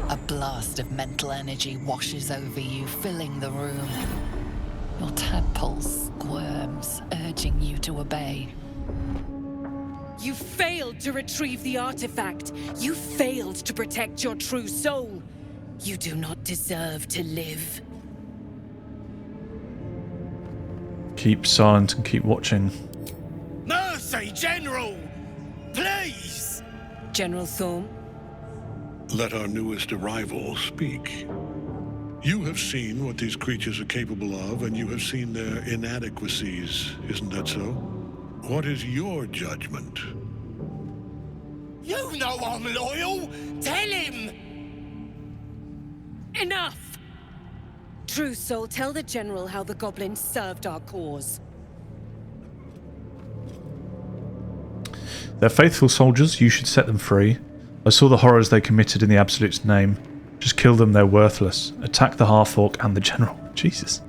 A blast of mental energy washes over you, filling the room. Your tadpole squirms, urging you to obey. You failed to retrieve the artifact. You failed to protect your true soul. You do not deserve to live. Keep silent and keep watching. Mercy, General! Please! General Thorm? Let our newest arrival speak. You have seen what these creatures are capable of, and you have seen their inadequacies, isn't that so? What is your judgment? You know I'm loyal! Tell him! Enough! True Soul, tell the General how the goblins served our cause. They're faithful soldiers, you should set them free. I saw the horrors they committed in the Absolute's name. Just kill them, they're worthless. Attack the half-orc and the General. Jesus.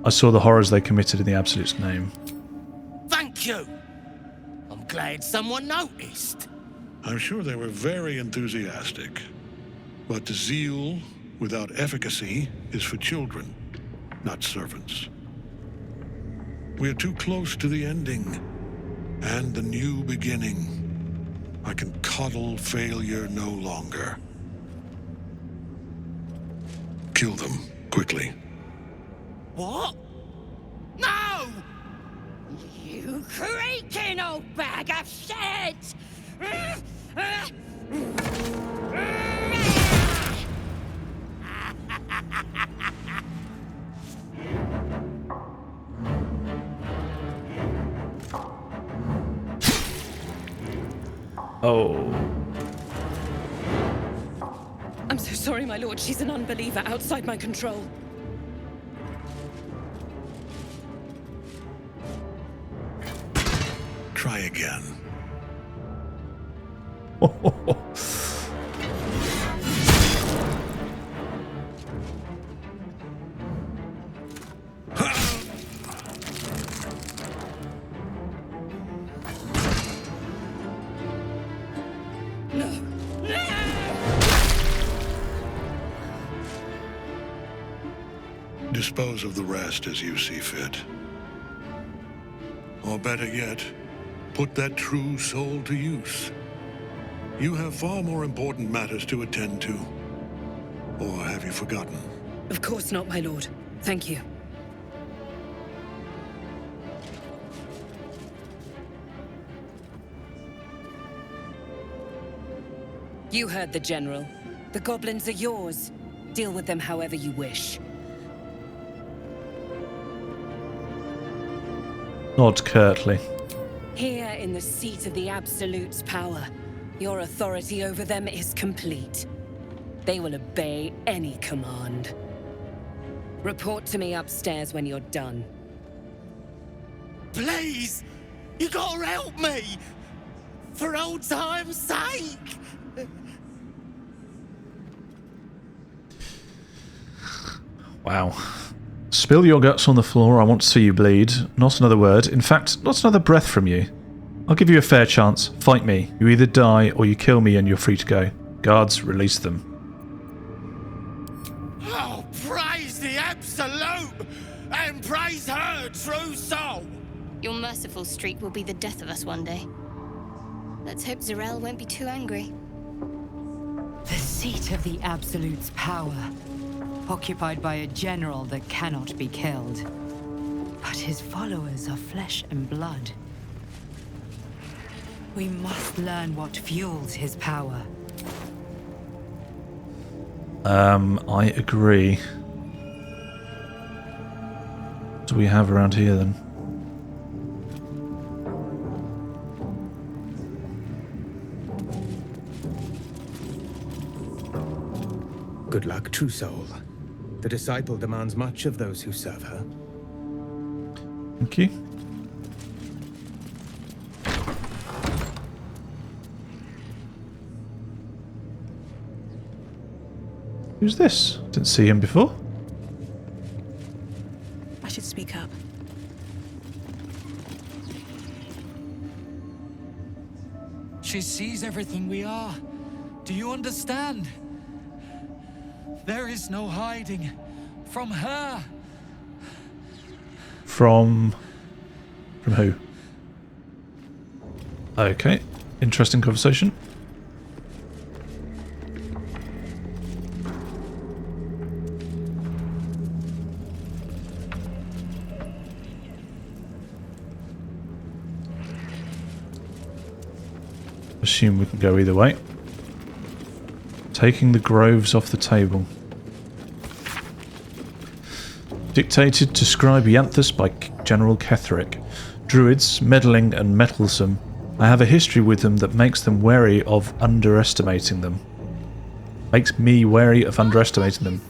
I saw the horrors they committed in the Absolute's name. Thank you! I'm glad someone noticed. I'm sure they were very enthusiastic. But the zeal without efficacy is for children, not servants. We are too close to the ending, and the new beginning. I can coddle failure no longer. Kill them, quickly. What? No! You creaking old bag of shit! Oh. I'm so sorry, my lord. She's an unbeliever outside my control. Try again. Dispose of the rest as you see fit. Or better yet, put that true soul to use. You have far more important matters to attend to. Or have you forgotten? Of course not, my lord. Thank you. You heard the General. The goblins are yours. Deal with them however you wish. Nod curtly. Here in the seat of the Absolute's power, your authority over them is complete. They will obey any command. Report to me upstairs when you're done. Please! You gotta help me! For old time's sake! Wow. Spill your guts on the floor, I want to see you bleed. Not another word. In fact, not another breath from you. I'll give you a fair chance. Fight me. You either die or you kill me and you're free to go. Guards, release them. Oh, praise the Absolute! And praise her true soul! Your merciful streak will be the death of us one day. Let's hope Z'rell won't be too angry. The seat of the Absolute's power. Occupied by a general that cannot be killed. But his followers are flesh and blood. We must learn what fuels his power. I agree. What do we have around here then? Good luck, true soul. The disciple demands much of those who serve her. Thank you. Who's this? Didn't see him before. I should speak up. She sees everything we are. Do you understand? There is no hiding from her. From who? Okay, interesting conversation. Assume we can go either way. Taking the groves off the table. Dictated to scribe Ianthus by General Ketheric. Druids, meddling and meddlesome. I have a history with them that makes them wary of underestimating them. Makes me wary of underestimating them.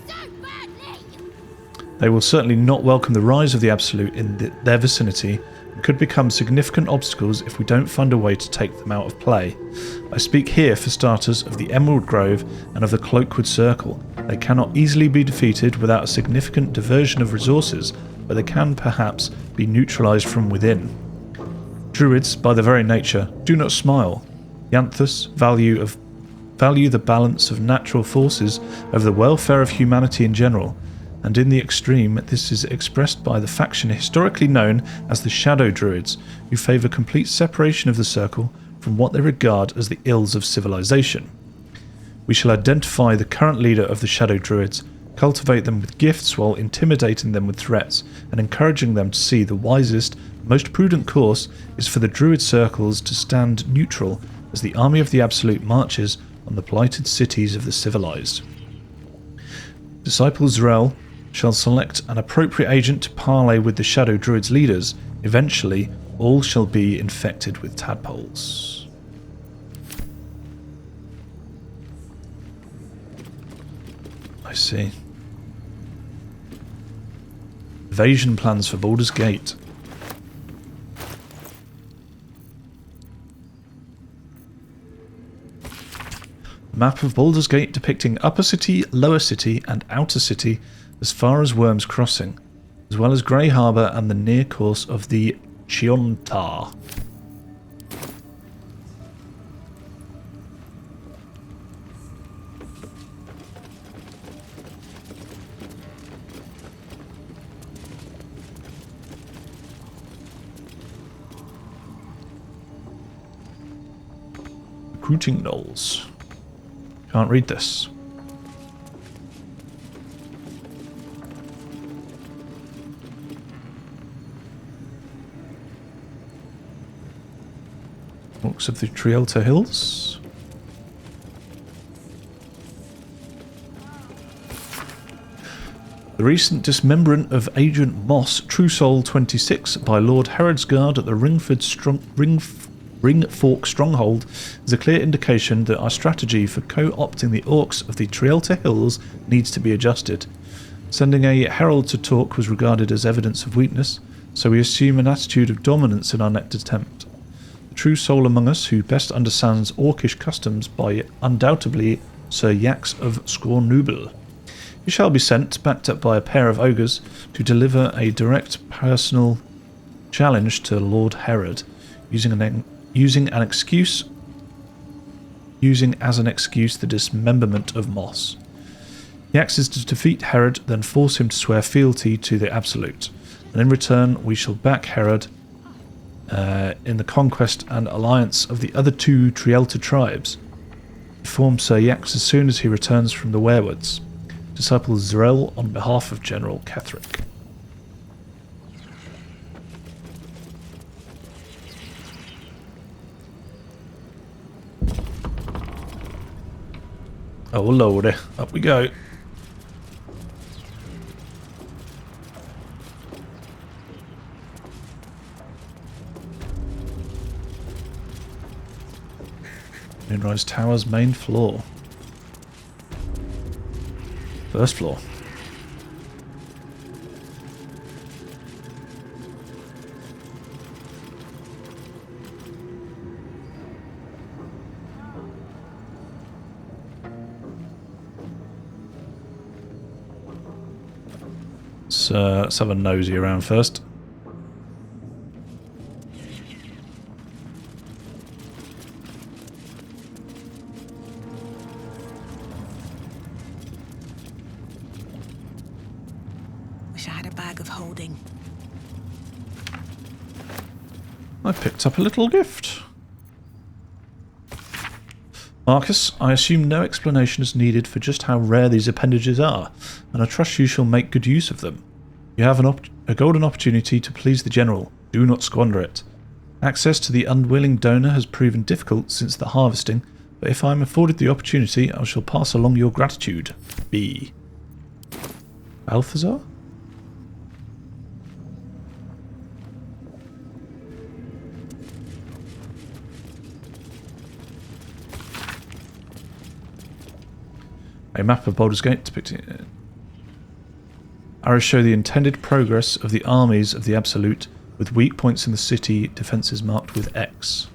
They will certainly not welcome the rise of the Absolute in their vicinity, and could become significant obstacles if we don't find a way to take them out of play. I speak here, for starters, of the Emerald Grove and of the Cloakwood Circle. They cannot easily be defeated without a significant diversion of resources, but they can perhaps be neutralised from within. Druids, by their very nature, do not smile. Ianthus value the balance of natural forces over the welfare of humanity in general, and in the extreme this is expressed by the faction historically known as the Shadow Druids, who favour complete separation of the Circle from what they regard as the ills of civilization. We shall identify the current leader of the Shadow Druids, cultivate them with gifts while intimidating them with threats, and encouraging them to see the wisest, most prudent course is for the Druid circles to stand neutral as the army of the Absolute marches on the blighted cities of the civilized. Disciple Z'rell shall select an appropriate agent to parley with the Shadow Druids' leaders. Eventually, all shall be infected with tadpoles. I see. Invasion plans for Baldur's Gate. Map of Baldur's Gate depicting Upper City, Lower City and Outer City as far as Worm's Crossing, as well as Grey Harbour and the near course of the Chiontar. Recruiting Knolls. Can't read this. Orcs of the Trielta Hills. The recent dismemberment of Agent Moss, True Soul 26, by Lord Herodsguard at the Ringfork Stronghold is a clear indication that our strategy for co-opting the orcs of the Trielta Hills needs to be adjusted. Sending a herald to talk was regarded as evidence of weakness, so we assume an attitude of dominance in our next attempt. The true soul among us who best understands orcish customs by undoubtedly Sir Yax of Scornubel. He shall be sent, backed up by a pair of ogres, to deliver a direct personal challenge to Lord Herod, using as an excuse the dismemberment of Moss. Yax is to defeat Herod, then force him to swear fealty to the Absolute, and in return we shall back Herod in the conquest and alliance of the other two Trielta tribes. Inform Sir Yax as soon as he returns from the Werewoods. Disciple Z'rell on behalf of General Ketheric. Oh lordy, up we go. Moonrise Towers main floor. First floor. Let's have a nosy around first. wish I had a bag of holding. I picked up a little gift. Marcus, I assume no explanation is needed for just how rare these appendages are, and I trust you shall make good use of them. You have a golden opportunity to please the General. Do not squander it. Access to the unwilling donor has proven difficult since the harvesting, but if I am afforded the opportunity, I shall pass along your gratitude. B. Balthazar? A map of Baldur's Gate depicting it. Arrows show the intended progress of the armies of the Absolute, with weak points in the city defences marked with X.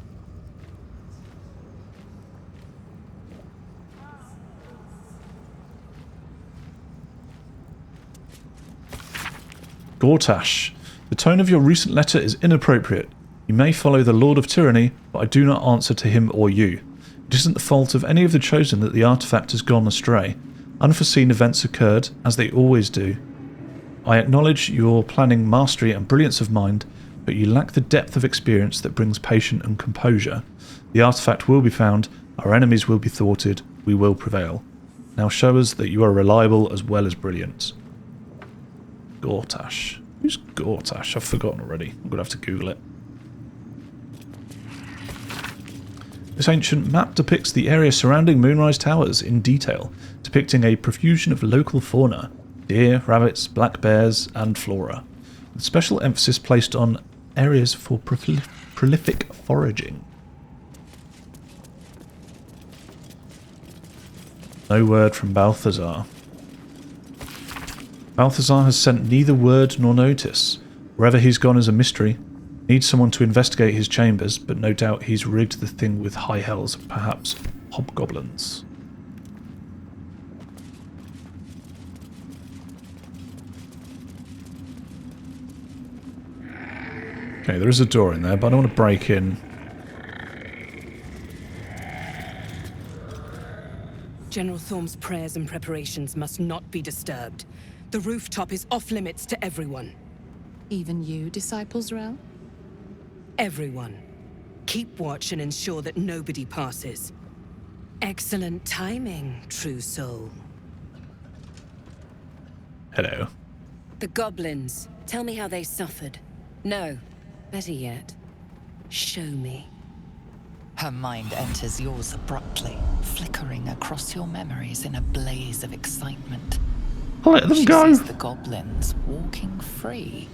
Gortash, the tone of your recent letter is inappropriate. You may follow the Lord of Tyranny, but I do not answer to him or you. It isn't the fault of any of the Chosen that the artifact has gone astray. Unforeseen events occurred, as they always do. I acknowledge your planning mastery and brilliance of mind, but you lack the depth of experience that brings patience and composure. The artifact will be found, our enemies will be thwarted, we will prevail. Now show us that you are reliable as well as brilliant. Gortash. Who's Gortash? I've forgotten already. I'm going to have to Google it. This ancient map depicts the area surrounding Moonrise Towers in detail, depicting a profusion of local fauna, deer, rabbits, black bears and flora, with special emphasis placed on areas for prolific foraging. No word from Balthazar. Balthazar has sent neither word nor notice. Wherever he's gone is a mystery. Needs someone to investigate his chambers, but no doubt he's rigged the thing with high hells, perhaps hobgoblins. Okay, there is a door in there, but I don't want to break in. General Thorm's prayers and preparations must not be disturbed. The rooftop is off limits to everyone. Even you, Disciple Z'rell? Everyone. Keep watch and ensure that nobody passes. Excellent timing, true soul. Hello. The goblins. Tell me how they suffered. No. Better yet, show me. Her mind enters yours abruptly, flickering across your memories in a blaze of excitement. Let them go. She sees the goblins walking free,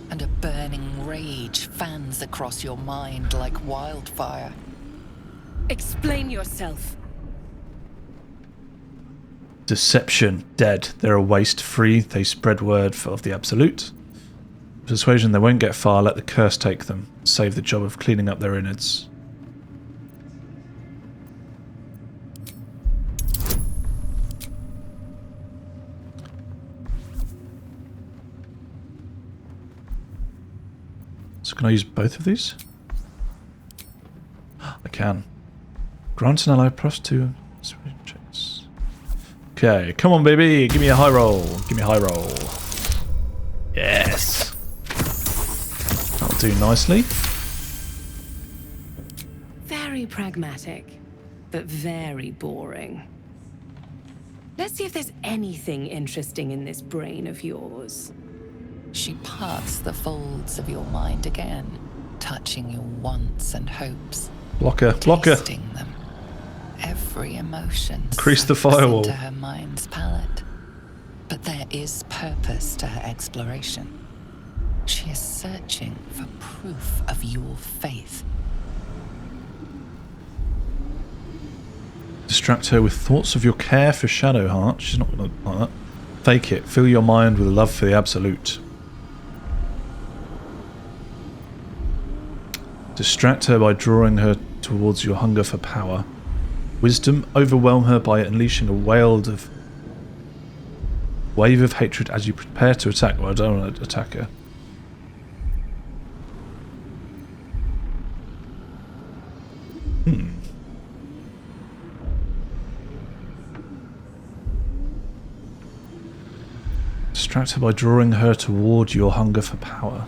and a burning rage fans across your mind like wildfire. Explain yourself. Deception, dead. They're a waste free. They spread word of the Absolute. Persuasion, they won't get far. Let the curse take them. Save the job of cleaning up their innards. So can I use both of these? I can. Grant an ally plus 2 checks. Okay, come on baby, give me a high roll. Give me a high roll. Yes. That'll do nicely. Very pragmatic, but very boring. Let's see if there's anything interesting in this brain of yours. She parts the folds of your mind again, touching your wants and hopes. Blocker, blocker. Tasting them. Every emotion Increase the soaks firewall. into her mind's palette. But there is purpose to her exploration. She is searching for proof of your faith. Distract her with thoughts of your care for Shadowheart. She's not going to like that. Fake it. Fill your mind with love for the Absolute. Distract her by drawing her towards your hunger for power. Wisdom, overwhelm her by unleashing a wave of hatred as you prepare to attack. Well, I don't want to attack her. Distract her by drawing her toward your hunger for power.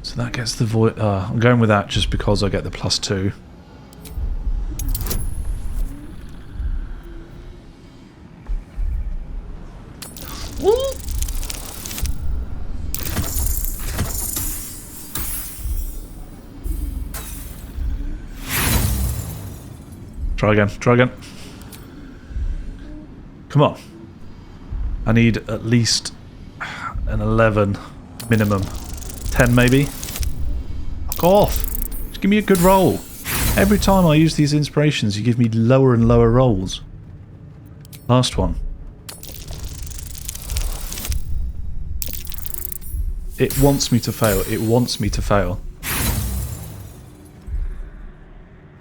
So that gets the void. I'm going with that just because I get the +2. Try again, try again. Come on. I need at least an 11 minimum. 10 maybe? Fuck off. Just give me a good roll. Every time I use these inspirations, you give me lower and lower rolls. Last one. It wants me to fail. It wants me to fail.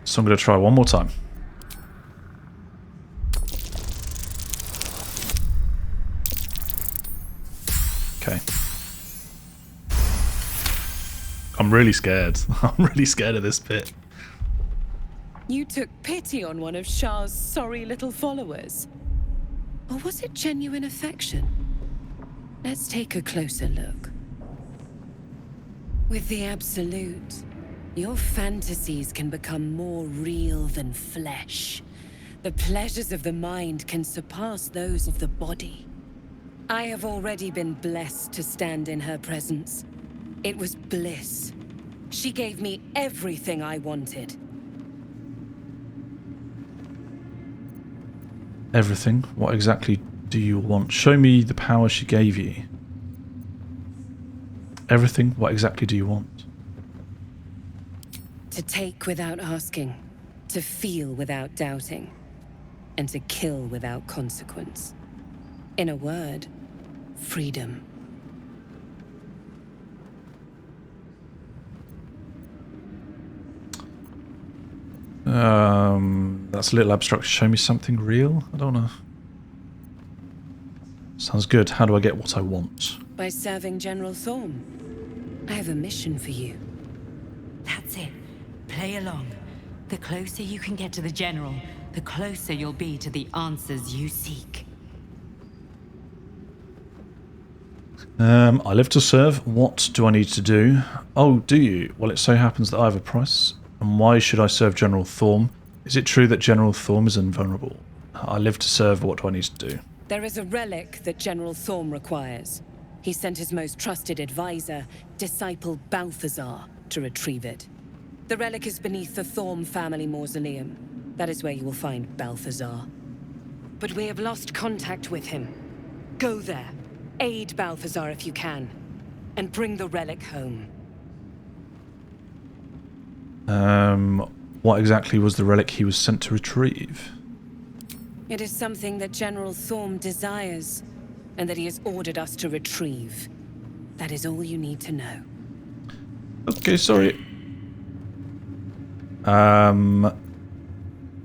So I'm going to try one more time. Okay. I'm really scared. I'm really scared of this bit. You took pity on one of Shar's sorry little followers? Or was it genuine affection? Let's take a closer look. With the Absolute, your fantasies can become more real than flesh. The pleasures of the mind can surpass those of the body. I have already been blessed to stand in her presence. It was bliss. She gave me everything I wanted. Everything? What exactly do you want? Show me the power she gave you. Everything? What exactly do you want? To take without asking, to feel without doubting, and to kill without consequence. In a word, freedom. That's a little abstract. Show me something real? I don't know. Sounds good. How do I get what I want? By serving General Thorm. I have a mission for you. That's it. Play along. The closer you can get to the General, the closer you'll be to the answers you seek. I live to serve. What do I need to do? Oh, do you? Well, it so happens that I have a price. And why should I serve General Thorm? Is it true that General Thorm is invulnerable? I live to serve. What do I need to do? There is a relic that General Thorm requires. He sent his most trusted advisor, disciple Balthazar, to retrieve it. The relic is beneath the Thorm family mausoleum. That is where you will find Balthazar. But we have lost contact with him. Go there. Aid Balthazar if you can. And bring the relic home. What exactly was the relic he was sent to retrieve? It is something that General Thorm desires, and that he has ordered us to retrieve. That is all you need to know. Okay, sorry.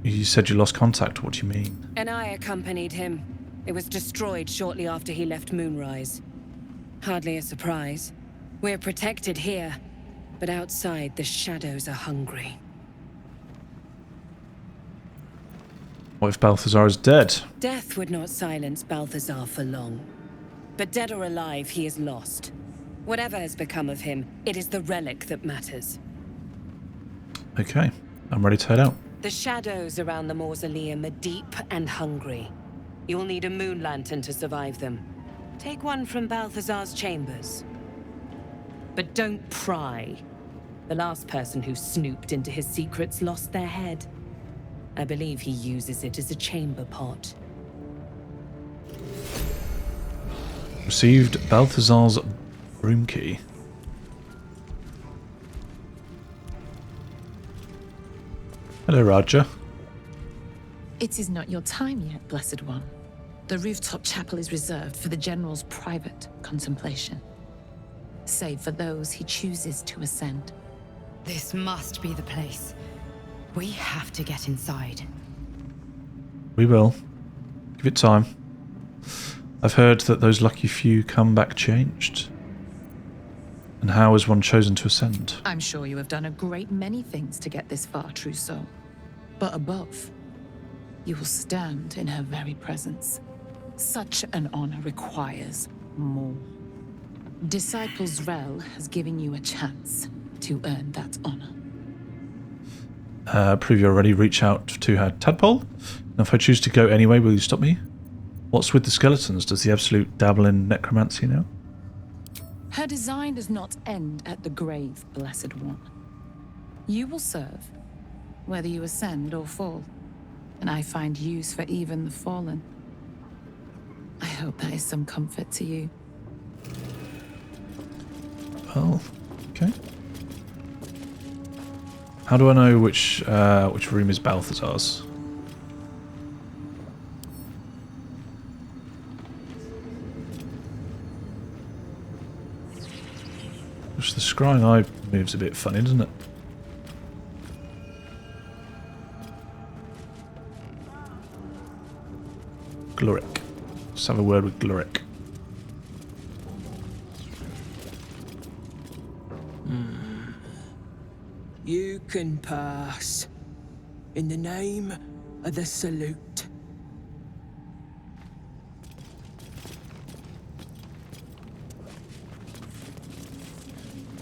You said you lost contact. What do you mean? And I accompanied him. It was destroyed shortly after he left Moonrise. Hardly a surprise. We're protected here, but outside the shadows are hungry. What if Balthazar is dead? Death would not silence Balthazar for long. But dead or alive, he is lost. Whatever has become of him, it is the relic that matters. Okay, I'm ready to head out. The shadows around the mausoleum are deep and hungry. You'll need a moon lantern to survive them. Take one from Balthazar's chambers. But don't pry. The last person who snooped into his secrets lost their head. I believe he uses it as a chamber pot. Received Balthazar's room key. Hello, Raja. It is not your time yet, Blessed One. The rooftop chapel is reserved for the General's private contemplation, save for those he chooses to ascend. This must be the place. We have to get inside. We will. Give it time. I've heard that those lucky few come back changed. And how is one chosen to ascend? I'm sure you have done a great many things to get this far, true soul. But above, you will stand in her very presence. Such an honor requires more. Disciples Rel has given you a chance to earn that honor. Prove you're ready, reach out to her tadpole. And if I choose to go anyway, will you stop me? What's with the skeletons? Does the Absolute dabble in necromancy now? Her design does not end at the grave, Blessed One. You will serve, whether you ascend or fall, and I find use for even the fallen. I hope that is some comfort to you. Well, okay. How do I know which room is Balthazar's? Just the scrying eye moves a bit funny, doesn't it? Gloric. Let's have a word with Gloric. You can pass. In the name of the Salute.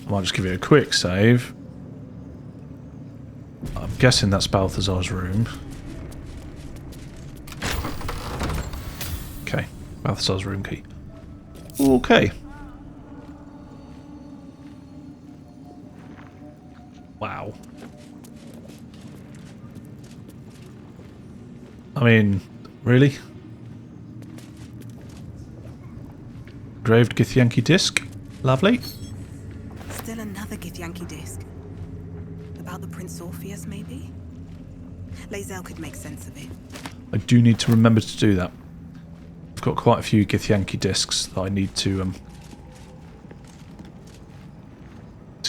I might just give it a quick save. I'm guessing that's Balthazar's room. Okay, Balthazar's room key. Okay. Wow. I mean, really? Engraved githyanki disc? Lovely. Still another githyanki disc. About the Prince Orpheus, maybe? Lae'zel could make sense of it. I do need to remember to do that. I've got quite a few githyanki discs that I need to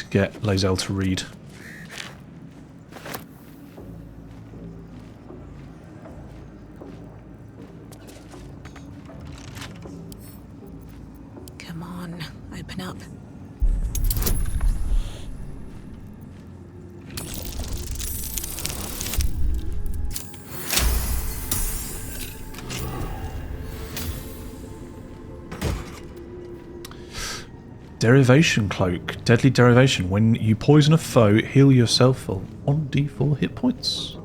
get lae'zel to read. Come on, open up. Derivation Cloak. Deadly derivation. When you poison a foe, heal yourself for 1d4 hit points.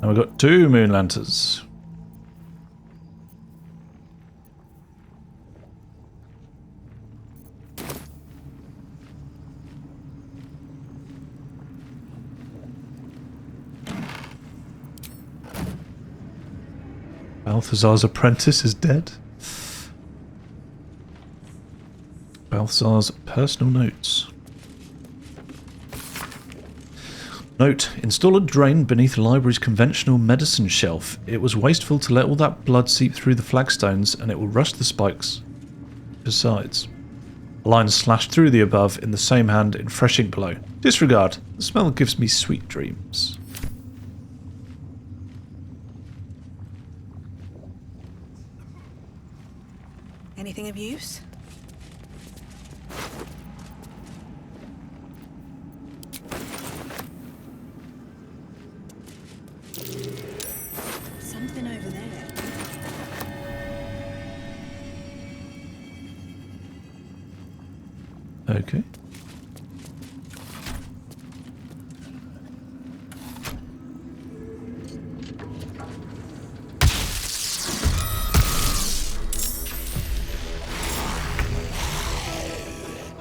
And we've got 2 moon lanterns. Balthazar's apprentice is dead. Balthazar's personal notes. Note, install a drain beneath the library's conventional medicine shelf. It was wasteful to let all that blood seep through the flagstones and it will rust the spikes. Besides, a line slashed through the above in the same hand in fresh ink below. Disregard. The smell gives me sweet dreams. Anything of use? Something over there. Okay.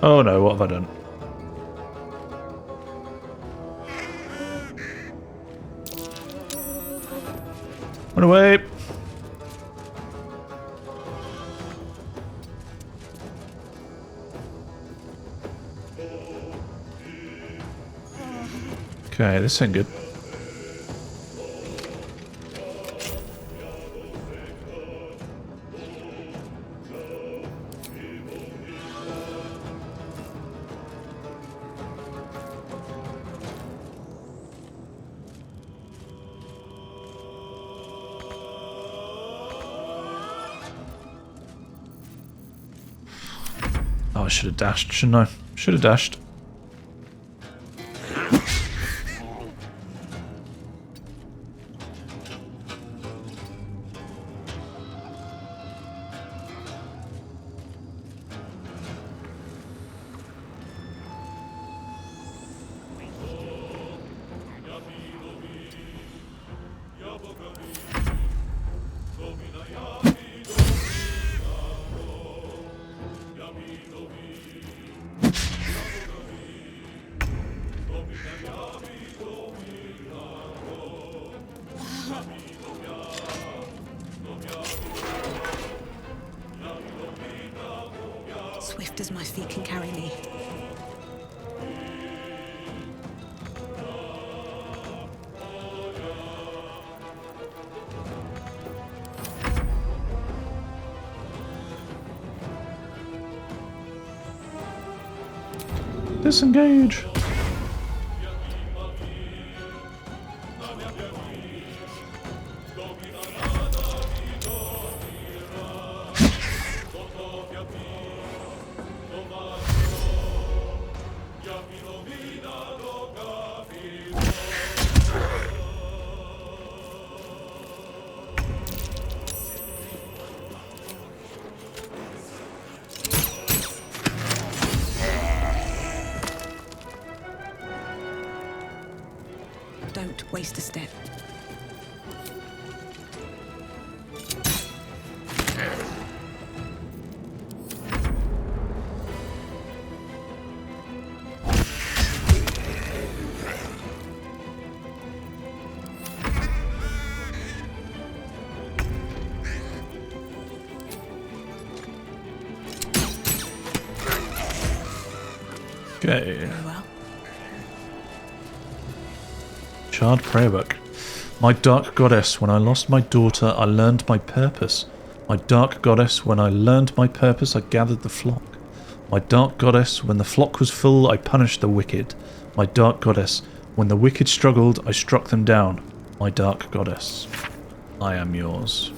Oh no, what have I done? Run away! Okay, this ain't good. I should have dashed, shouldn't I? Should have dashed. Swift as my feet can carry me. Disengage. Don't waste a step. Okay. Shard prayer book. My dark goddess, when I lost my daughter, I learned my purpose. My dark goddess, when I learned my purpose, I gathered the flock. My dark goddess, when the flock was full, I punished the wicked. My dark goddess, when the wicked struggled, I struck them down. My dark goddess, I am yours.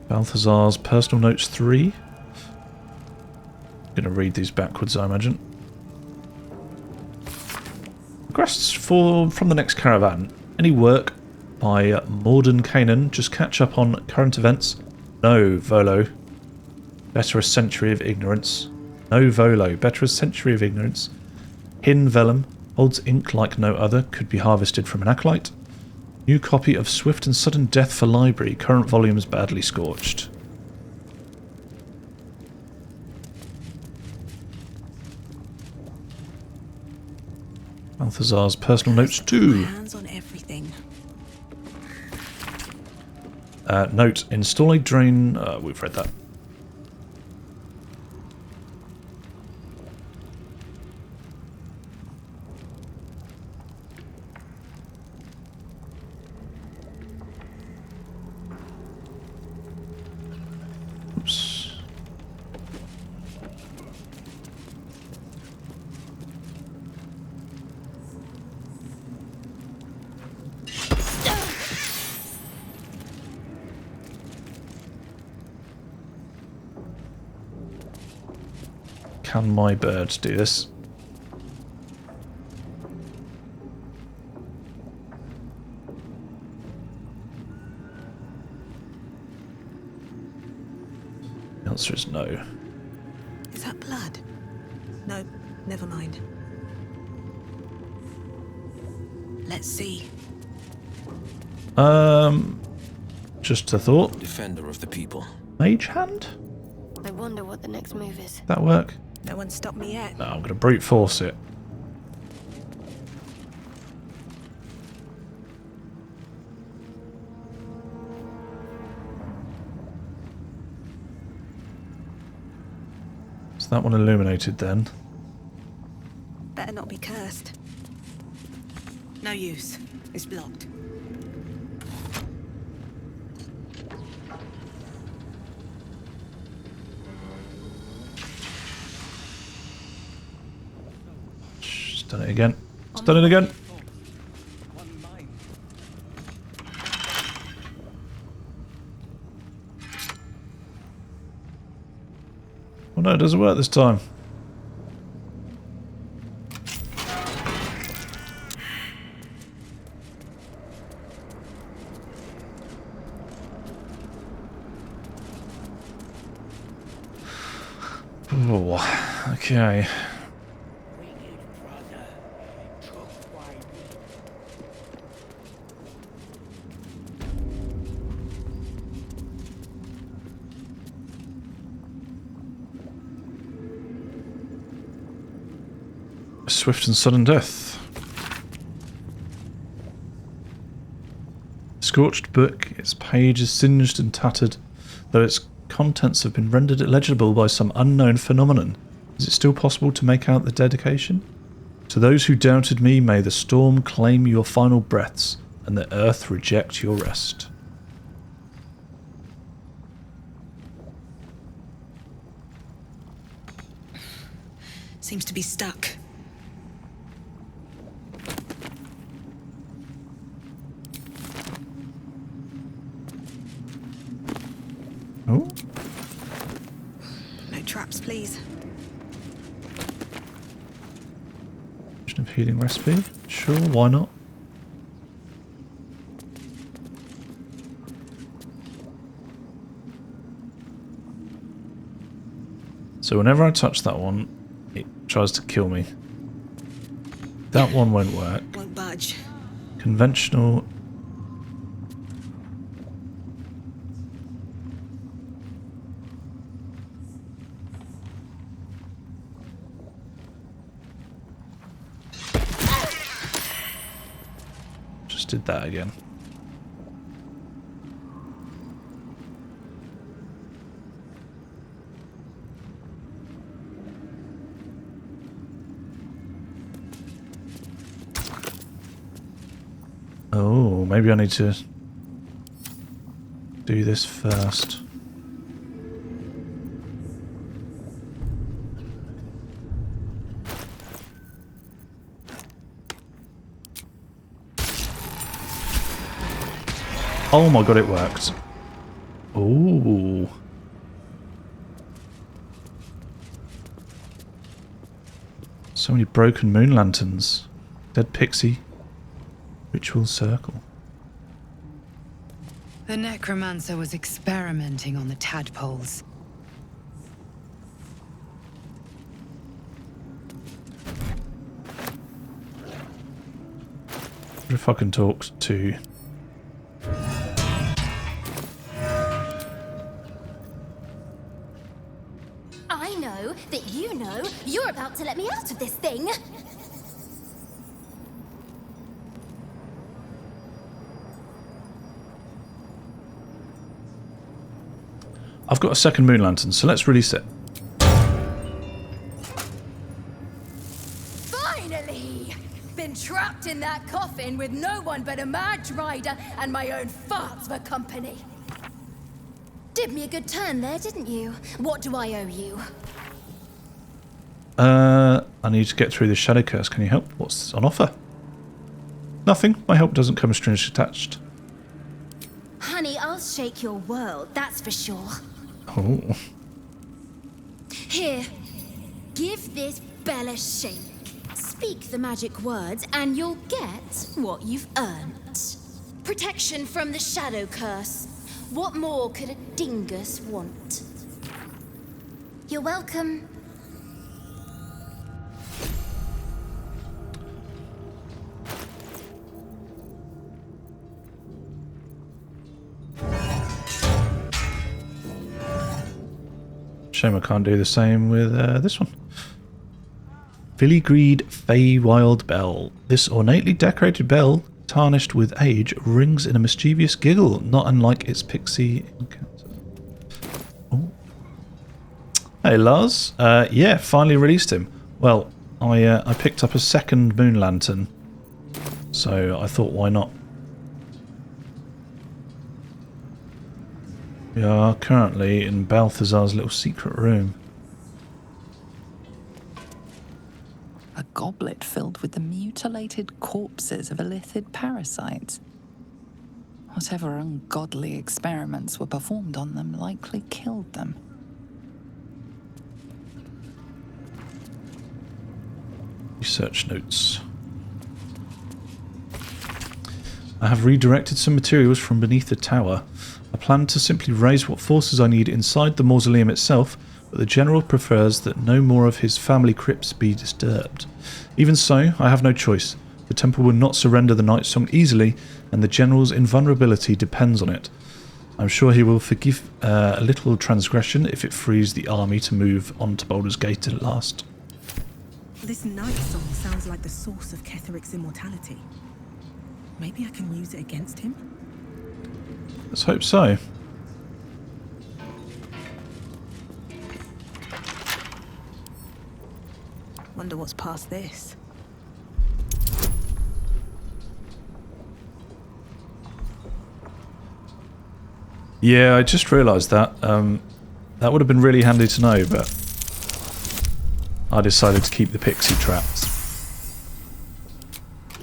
Balthazar's personal notes 3. I'm going to read these backwards, I imagine. Requests from the next caravan. Any work by Morden Kanan? Just catch up on current events? No, Volo. Better a century of ignorance. No, Volo. Better a century of ignorance. Hin Vellum. Holds ink like no other. Could be harvested from an acolyte. New copy of Swift and Sudden Death for Library. Current volumes badly scorched. Balthazar's personal notes 2. Hands on everything. Note, install a drain... we've read that. Oops. Can my birds do this? The answer is no. Is that blood? No, never mind. Let's see. Just a thought. Defender of the people. Mage hand? I wonder what the next move is. That work? No one stopped me yet. No, I'm going to brute force it. Is that one illuminated then? Better not be cursed. No use. It's blocked. Done it again. It's done it again. Oh no, it doesn't work this time. Oh, okay. Swift and sudden death. Scorched book, its page is singed and tattered, though its contents have been rendered illegible by some unknown phenomenon. Is it still possible to make out the dedication? To those who doubted me, may the storm claim your final breaths, and the earth reject your rest. Seems to be stuck. Oh. No traps, please. Of healing recipe? Sure, why not? So whenever I touch that one, it tries to kill me. That one won't work. Won't budge. Conventional. Did that again. Oh, maybe I need to do this first. Oh my god, it worked. Ooh. So many broken moon lanterns. Dead pixie. Ritual circle. The necromancer was experimenting on the tadpoles. What if I can talk to... I know that you know you're about to let me out of this thing. I've got a second moon lantern, so let's release it. Finally! Been trapped in that coffin with no one but a mad rider and my own farts for company. Did me a good turn there, didn't you? What do I owe you? I need to get through the shadow curse. Can you help? What's on offer? Nothing. My help doesn't come strings attached. Honey, I'll shake your world, that's for sure. Oh. Here, give this bell a shake. Speak the magic words and you'll get what you've earned. Protection from the shadow curse. What more could a dingus want? You're welcome. Shame I can't do the same with this one. Filigreed Feywild Bell. This ornately decorated bell, tarnished with age, rings in a mischievous giggle, not unlike its pixie encounter. Oh. Hey Lars, yeah, finally released him. Well, I picked up a second moon lantern, so I thought, why not? We are currently in Balthazar's little secret room. A goblet filled with the mutilated corpses of illithid parasites. Whatever ungodly experiments were performed on them likely killed them. Research notes. I have redirected some materials from beneath the tower. I plan to simply raise what forces I need inside the mausoleum itself, but the general prefers that no more of his family crypts be disturbed. Even so, I have no choice. The temple will not surrender the nightsong easily, and the general's invulnerability depends on it. I'm sure he will forgive a little transgression if it frees the army to move on to Baldur's Gate at last. This nightsong sounds like the source of Ketheric's immortality. Maybe I can use it against him? Let's hope so. Wonder what's past this. Yeah, I just realised that. That would have been really handy to know, but I decided to keep the pixie traps.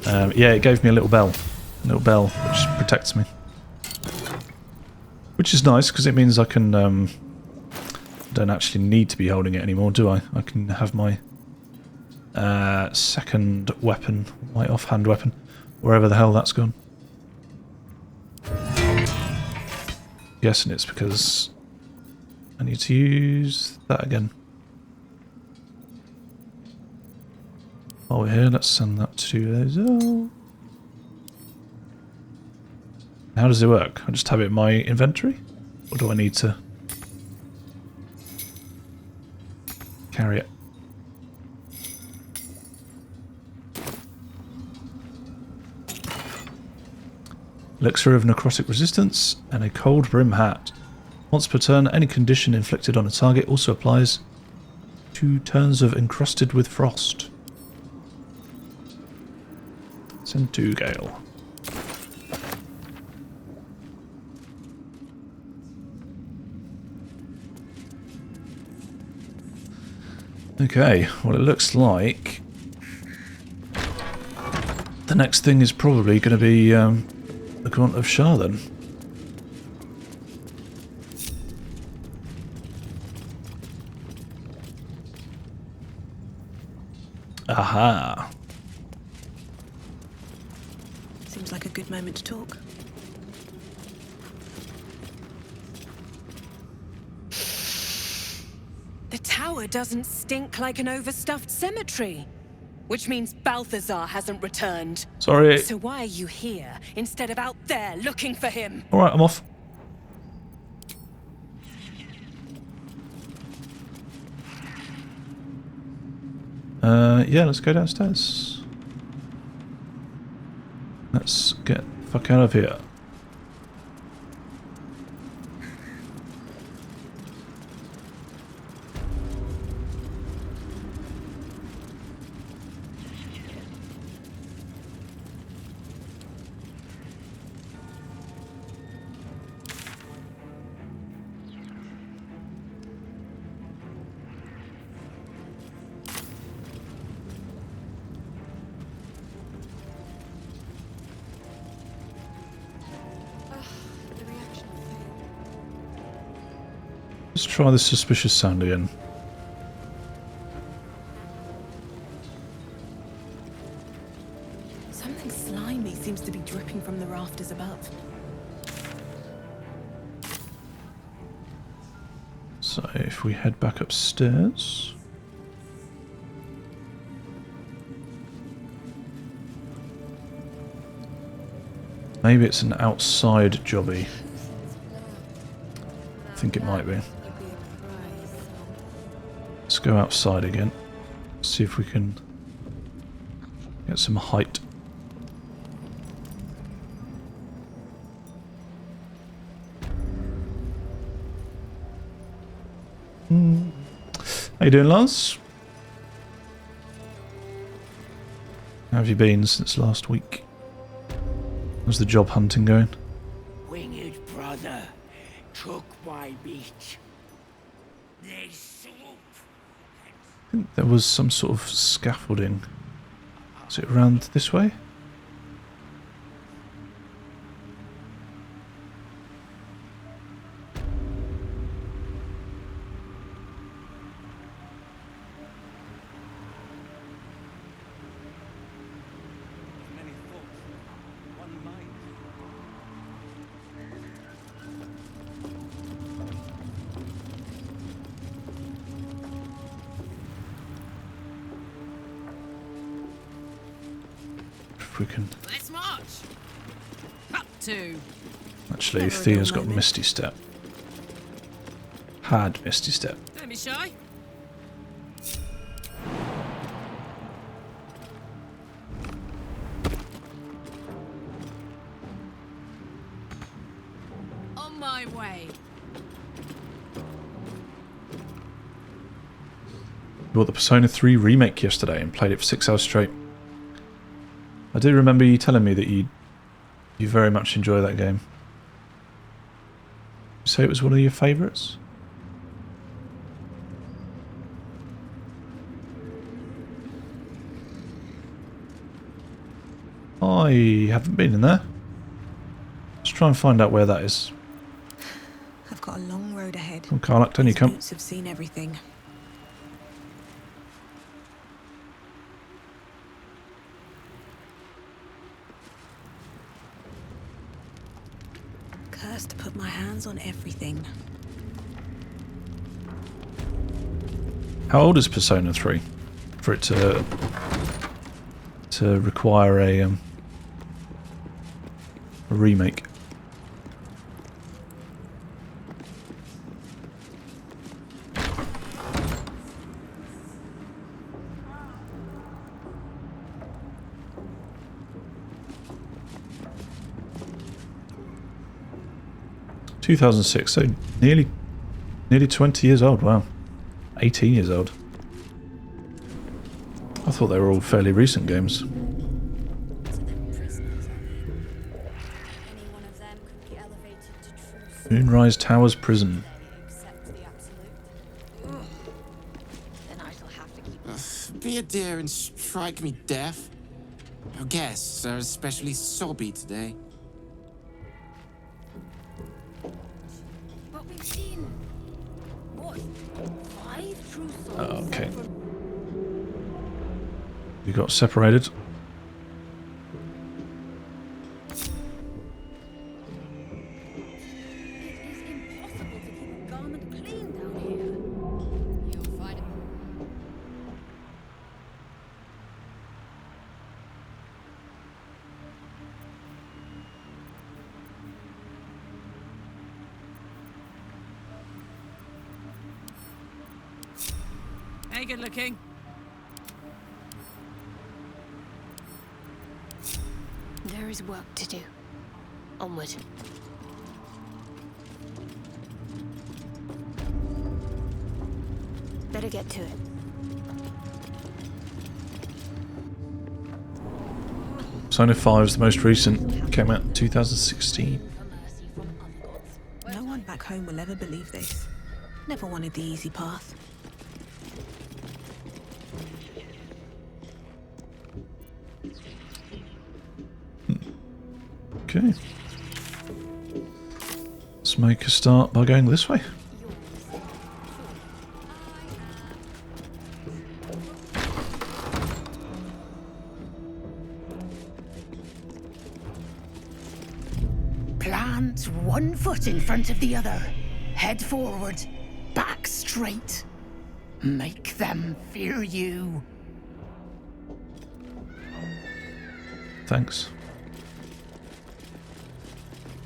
Yeah, it gave me a little bell which protects me. Which is nice, because it means I can... don't actually need to be holding it anymore, do I? I can have my second weapon, my offhand weapon, wherever the hell that's gone. Guessing it's because I need to use that again. While we're here, let's send that to lae'zel. How does it work? I just have it in my inventory? Or do I need to carry it? Elixir of necrotic resistance and a cold brim hat. Once per turn, any condition inflicted on a target also applies 2 turns of encrusted with frost. Send to Gale. Okay, well it looks like the next thing is probably going to be the Gaunt of Shar then. Aha! Seems like a good moment to talk. The tower doesn't stink like an overstuffed cemetery. Which means Balthazar hasn't returned. Sorry. So why are you here instead of out there looking for him? Alright, I'm off. Yeah, let's go downstairs. Let's get the fuck out of here. Let's try this suspicious sound again. Something slimy seems to be dripping from the rafters above. So if we head back upstairs... Maybe it's an outside jobby. I think it might be. Let's go outside again. See if we can get some height. How you doing, Lance? How have you been since last week? How's the job hunting going? Winged brother took my meat. They swoop. I think there was some sort of scaffolding Is it around this way? If we can. Let's march. Up to. Actually, Thea's got Misty Step. Had Misty Step. Don't be shy. On my way. Bought the Persona 3 remake yesterday and played it for 6 hours straight. I do remember you telling me that you very much enjoy that game. You say it was one of your favourites? I haven't been in there. Let's try and find out where that is. I've got a long road ahead. Oh, Karlach, don't you come? Boots have seen everything. Cursed to put my hands on everything. How old is Persona 3 for it to require a remake? (2006), so nearly 20 years old. Wow, 18 years old. I thought they were all fairly recent games. Moonrise Towers Prison. Be a dear and strike me deaf. Our guests are especially sobby today. But we've seen what? 5 true souls. Oh, okay. We got separated. Hey, good looking. There is work to do. Onward. Better get to it. Persona 5 is the most recent. Came out in 2016. No one back home will ever believe this. Never wanted the easy path. Okay. Let's make a start by going this way. Plant one foot in front of the other. Head forward. Back straight. Make them fear you. Thanks.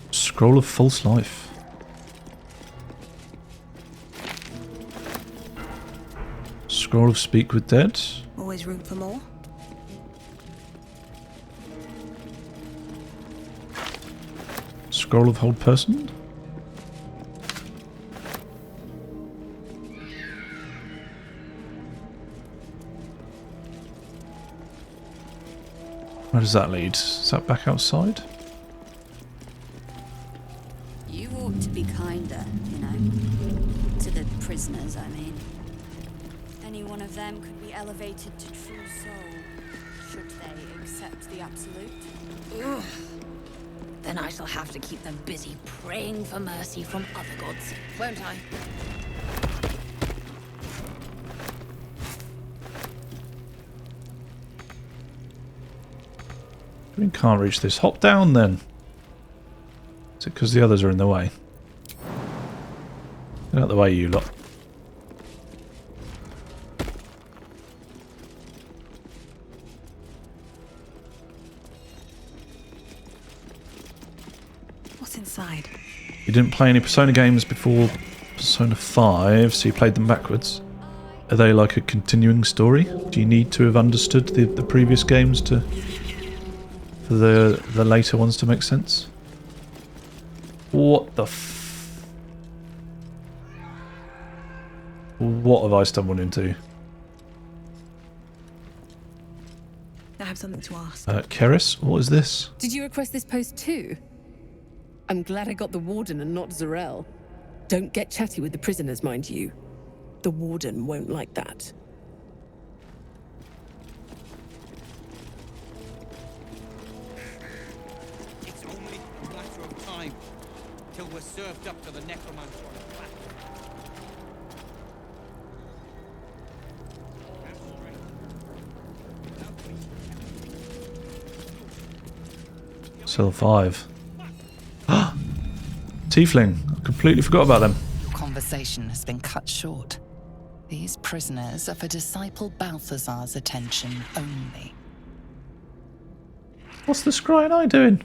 Scroll of False Life. Scroll of Speak with Dead. Always room for more. Scroll of Hold Person. Where does that lead? Is that back outside? You ought to be kinder, you know. To the prisoners, I mean. Any one of them could be elevated to true soul. Should they accept the absolute? Ugh. Then I shall have to keep them busy praying for mercy from other gods, won't I? We can't reach this. Hop down then. Is it because the others are in the way? Get out of the way, you lot. What's inside? You didn't play any Persona games before Persona 5, so you played them backwards. Are they like a continuing story? Do you need to have understood the previous games for the later ones to make sense? What the What have I stumbled into? I have something to ask. Keris, what is this? Did you request this post too? I'm glad I got the Warden and not Zarel. Don't get chatty with the prisoners, mind you. The Warden won't like that. It's only a matter of time till we're served up to the necromancer. Cell 5. Tiefling. I completely forgot about them. Your conversation has been cut short. These prisoners are for disciple Balthazar's attention only. What's the scrying eye doing?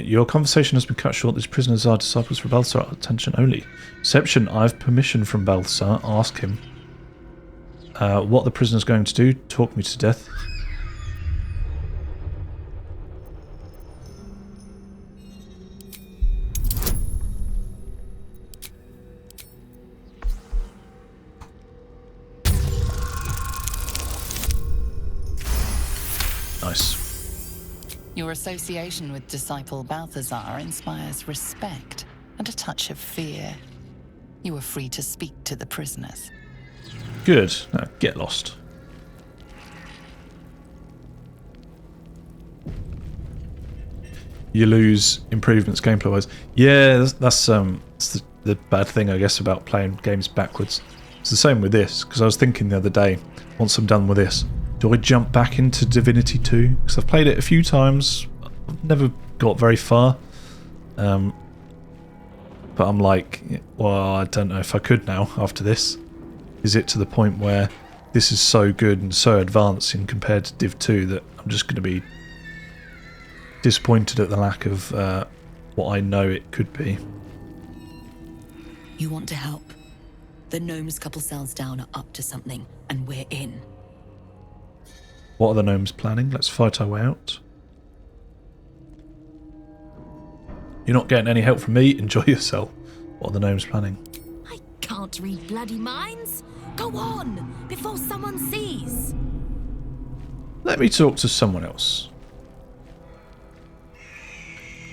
Your conversation has been cut short. These prisoners are disciples for Balthazar attention only. Reception. I have permission from Balthazar. Ask him. What the prisoner's going to do? Talk me to death. Nice. Your association with disciple Balthazar inspires respect and a touch of fear. You are free to speak to the prisoners. Good. Now get lost. You lose improvements gameplay-wise. Yeah, that's the bad thing, I guess, about playing games backwards. It's the same with this, because I was thinking the other day, once I'm done with this, do I jump back into Divinity 2? Because I've played it a few times. I've never got very far. But I'm like, well, I don't know if I could now after this. Is it to the point where this is so good and so advanced in compared to Div 2 that I'm just going to be disappointed at the lack of what I know it could be? You want to help? The gnomes couple cells down are up to something, and we're in. What are the gnomes planning? Let's fight our way out. You're not getting any help from me. Enjoy yourself. What are the gnomes planning? I can't read bloody minds. Go on, before someone sees. Let me talk to someone else.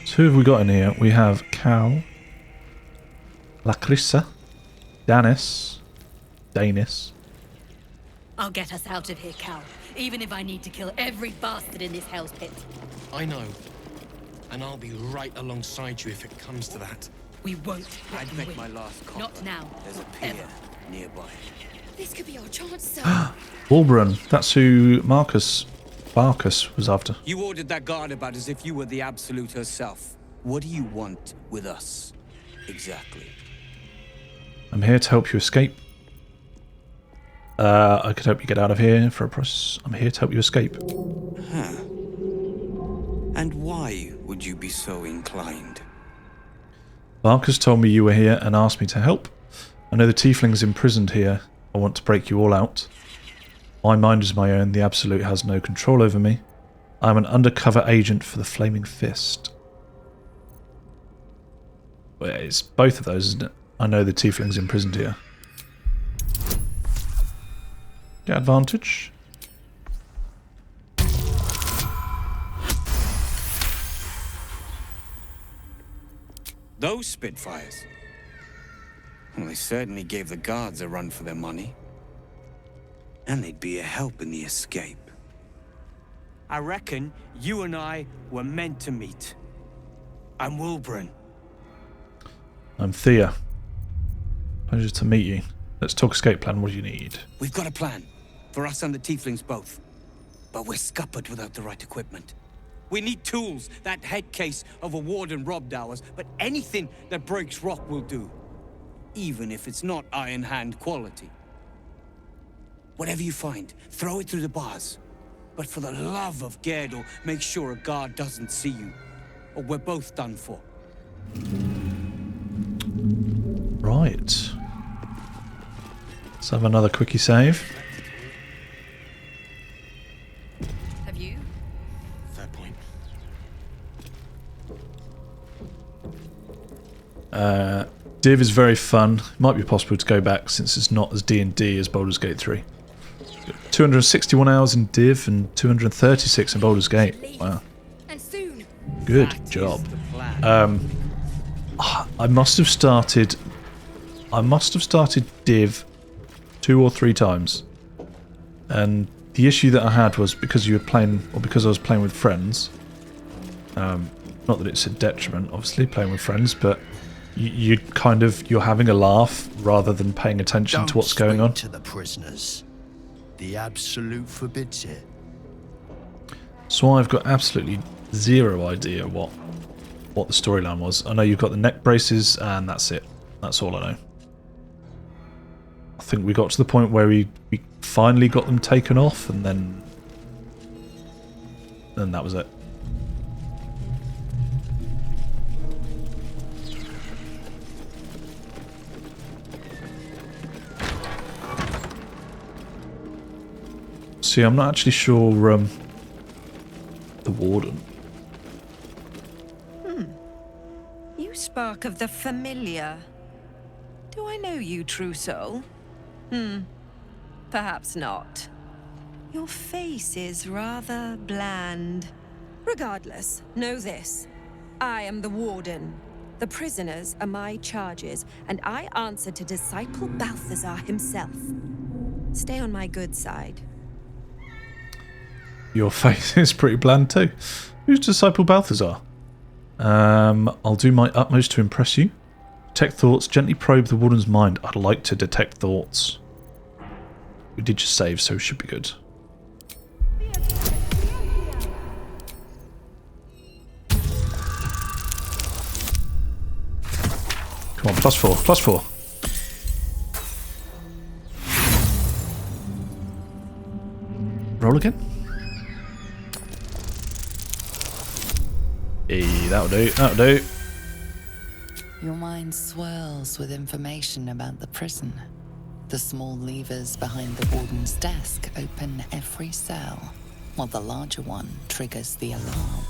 So who have we got in here? We have Cal, Lacrissa, Danis. I'll get us out of here, Cal. Even if I need to kill every bastard in this hell's pit. I know. And I'll be right alongside you if it comes to that. We won't. I'd make my last call. Not now. There's a pier nearby. This could be our chance, sir. Walbrun. That's who Barkus was after. You ordered that guard about as if you were the Absolute herself. What do you want with us, exactly? I'm here to help you escape. I could help you get out of here for a price. I'm here to help you escape. Huh. And why would you be so inclined? Barkus told me you were here and asked me to help. I know the tiefling's imprisoned here. I want to break you all out. My mind is my own. The Absolute has no control over me. I'm an undercover agent for the Flaming Fist. Well, it's both of those, isn't it? I know the tiefling's imprisoned here. Get advantage. Those Spitfires? Well, they certainly gave the guards a run for their money. And they'd be a help in the escape. I reckon you and I were meant to meet. I'm Wilburn. I'm Thea. Pleasure to meet you. Let's talk escape plan. What do you need? We've got a plan. For us and the tieflings both. But we're scuppered without the right equipment. We need tools. That head case of a warden robbed ours, but anything that breaks rock will do. Even if it's not Iron Hand quality. Whatever you find, throw it through the bars. But for the love of Gerdo, make sure a guard doesn't see you. Or we're both done for. Right. Let's have another quickie save. Have you? Fair point. Div is very fun. It might be possible to go back since it's not as D&D as Baldur's Gate 3. 261 hours in Div and 236 in Baldur's Gate. Wow. Good job. I must have started Div 2 or 3 times. And the issue that I had was because you were playing, or because I was playing with friends. Not that it's a detriment, obviously, playing with friends, but you're having a laugh rather than paying attention to what's going on. To the prisoners. The Absolute forbids it. So I've got absolutely zero idea what the storyline was. I know you've got the neck braces and that's it. That's all I know. I think we got to the point where we finally got them taken off and then that was it. See, I'm not actually sure the warden. You spark of the familiar. Do I know you, true soul? Perhaps not. Your face is rather bland. Regardless, know this. I am the warden. The prisoners are my charges, and I answer to disciple Balthazar himself. Stay on my good side. Your face is pretty bland too. Who's Disciple Balthazar? I'll do my utmost to impress you. Detect thoughts, gently probe the warden's mind. I'd like to detect thoughts. We did just save, so it should be good. Come on, +4, +4. Roll again. Hey, that'll do, that'll do. Your mind swirls with information about the prison. The small levers behind the warden's desk open every cell, while the larger one triggers the alarm.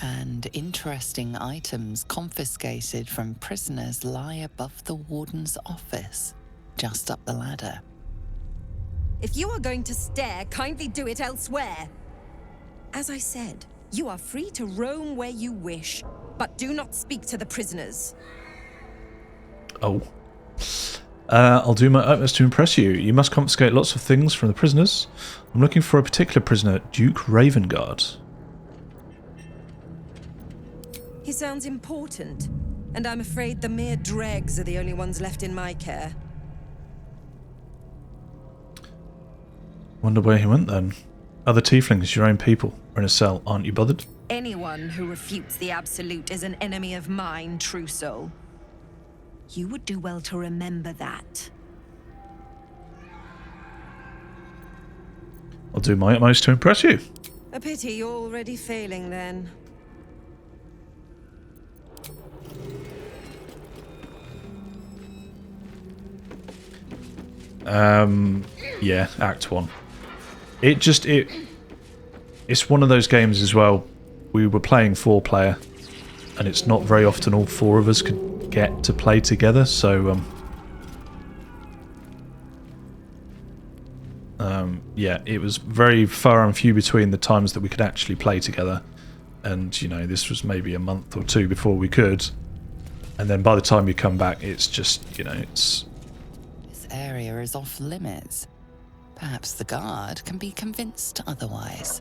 And interesting items confiscated from prisoners lie above the warden's office, just up the ladder. If you are going to stare, kindly do it elsewhere. As I said, you are free to roam where you wish, but do not speak to the prisoners. Oh. I'll do my utmost to impress you. You must confiscate lots of things from the prisoners. I'm looking for a particular prisoner, Duke Ravengard. He sounds important, and I'm afraid the mere dregs are the only ones left in my care. Wonder where he went then. Other tieflings, your own people, are in a cell. Aren't you bothered? Anyone who refutes the Absolute is an enemy of mine, true soul. You would do well to remember that. I'll do my utmost to impress you. A pity you're already failing then. Yeah, Act 1. It's one of those games as well. We were playing 4-player, and it's not very often all 4 of us could get to play together, so yeah, it was very far and few between the times that we could actually play together. And, you know, this was maybe a month or 2 before we could. And then by the time you come back, it's just, you know, it's... This area is off limits. Perhaps the guard can be convinced otherwise.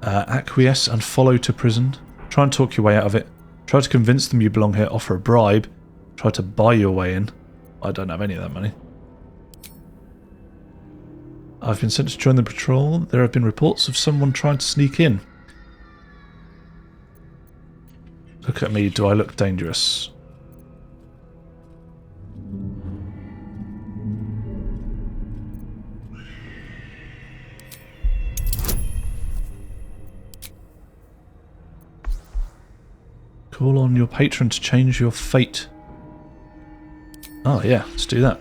Acquiesce and follow to prison. Try and talk your way out of it. Try to convince them you belong here. Offer a bribe. Try to buy your way in. I don't have any of that money. I've been sent to join the patrol. There have been reports of someone trying to sneak in. Look at me. Do I look dangerous? Call on your patron to change your fate. Oh yeah, let's do that.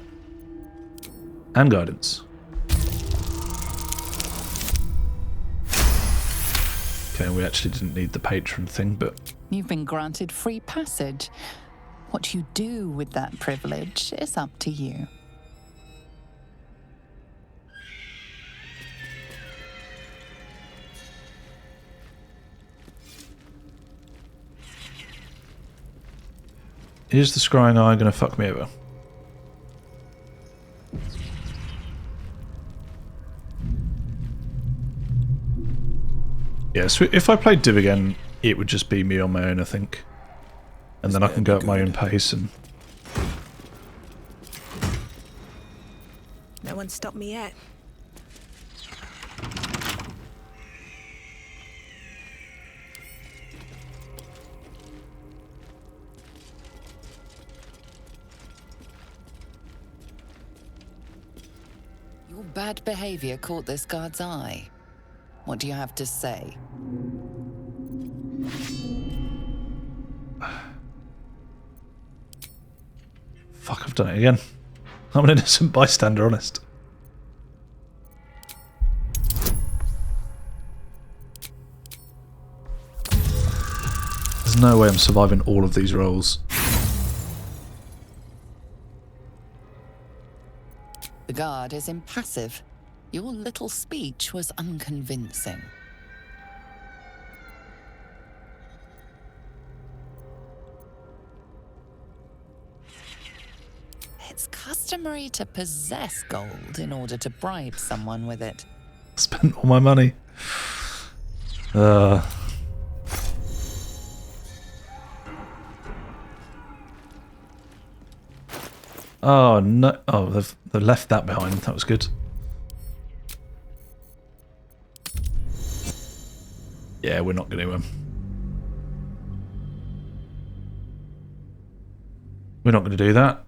And guidance. Okay, we actually didn't need the patron thing, but... You've been granted free passage. What you do with that privilege is up to you. Is the scrying eye going to fuck me over? Yeah, so if I played Div again, it would just be me on my own, I think. And then I can go at my own pace and... No one stopped me yet. Your bad behavior caught this guard's eye. What do you have to say? Fuck, I've done it again. I'm an innocent bystander, honest. There's no way I'm surviving all of these rolls. The guard is impassive. Your little speech was unconvincing. It's customary to possess gold in order to bribe someone with it. Spent all my money. Oh no! Oh, they've left that behind. That was good. Yeah, we're not going to. We're not going to do that.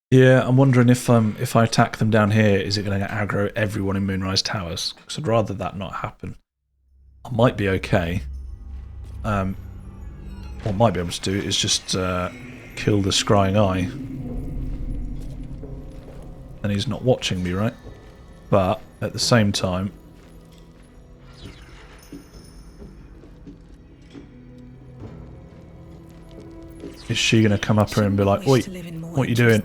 Yeah, I'm wondering if I attack them down here, is it going to aggro everyone in Moonrise Towers? Because I'd rather that not happen. I might be okay. What I might be able to do is just kill the scrying eye. And he's not watching me, right? But at the same time... Is she going to come up here and be like, "Oi, what are you doing?"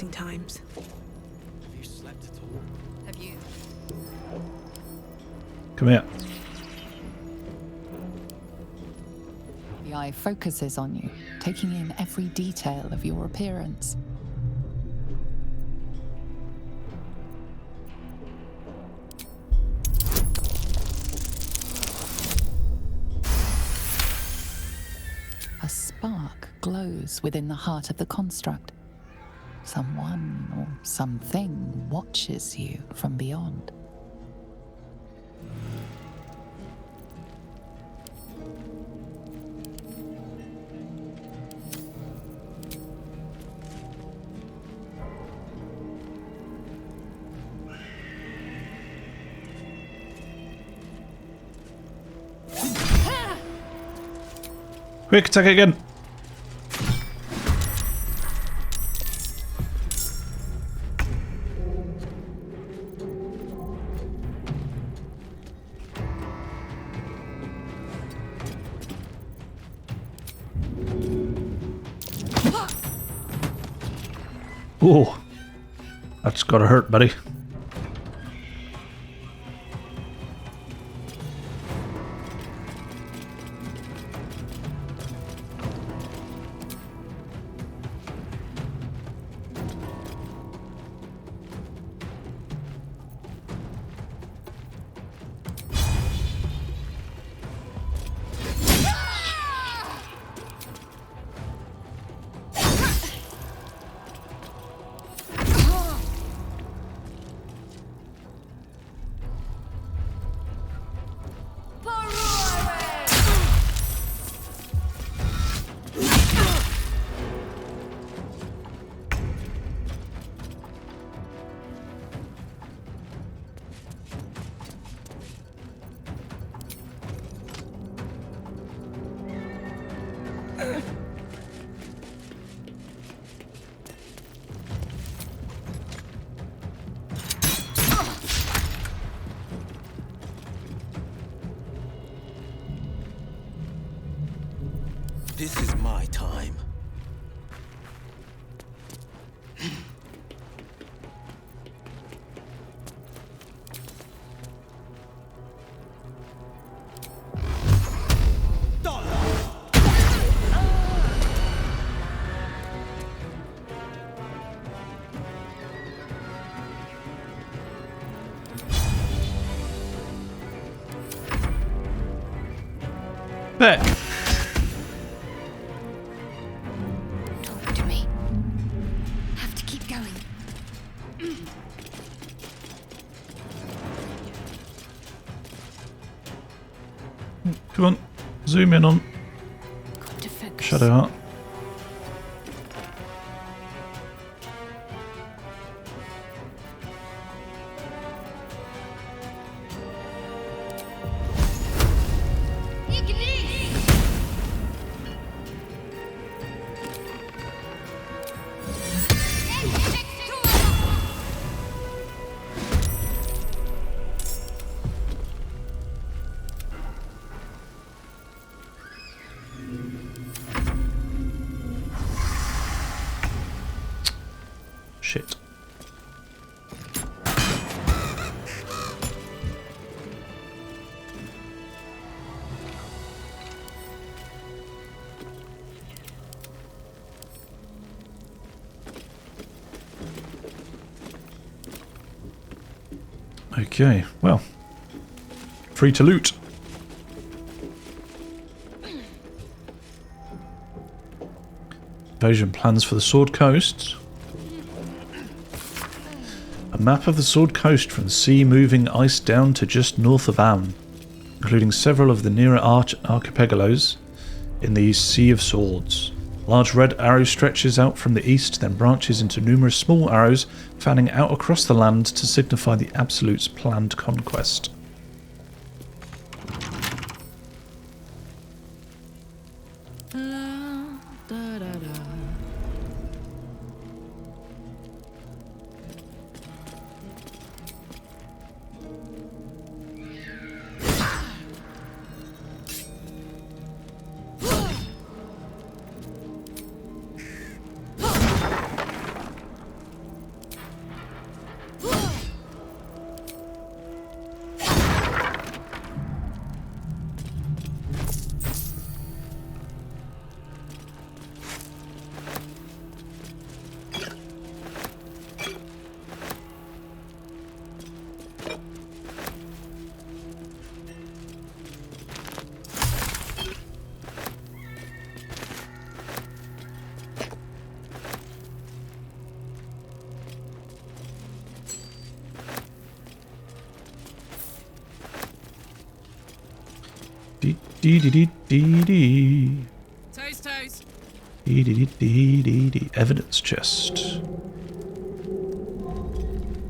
Come here. The eye focuses on you, taking in every detail of your appearance. A spark glows within the heart of the construct. Someone or something watches you from beyond. Quick, attack it again. Oh, that's gotta hurt, buddy. This is my time. Beck. Talk to me. Have to keep going. Come on, zoom in on Shadowheart. Shit. Okay, well, free to loot. Invasion plans for the Sword Coast. A map of the Sword Coast from the sea moving ice down to just north of Am, including several of the nearer archipelagos in the Sea of Swords. A large red arrow stretches out from the east, then branches into numerous small arrows, fanning out across the land to signify the Absolute's planned conquest. Toast. Evidence chest.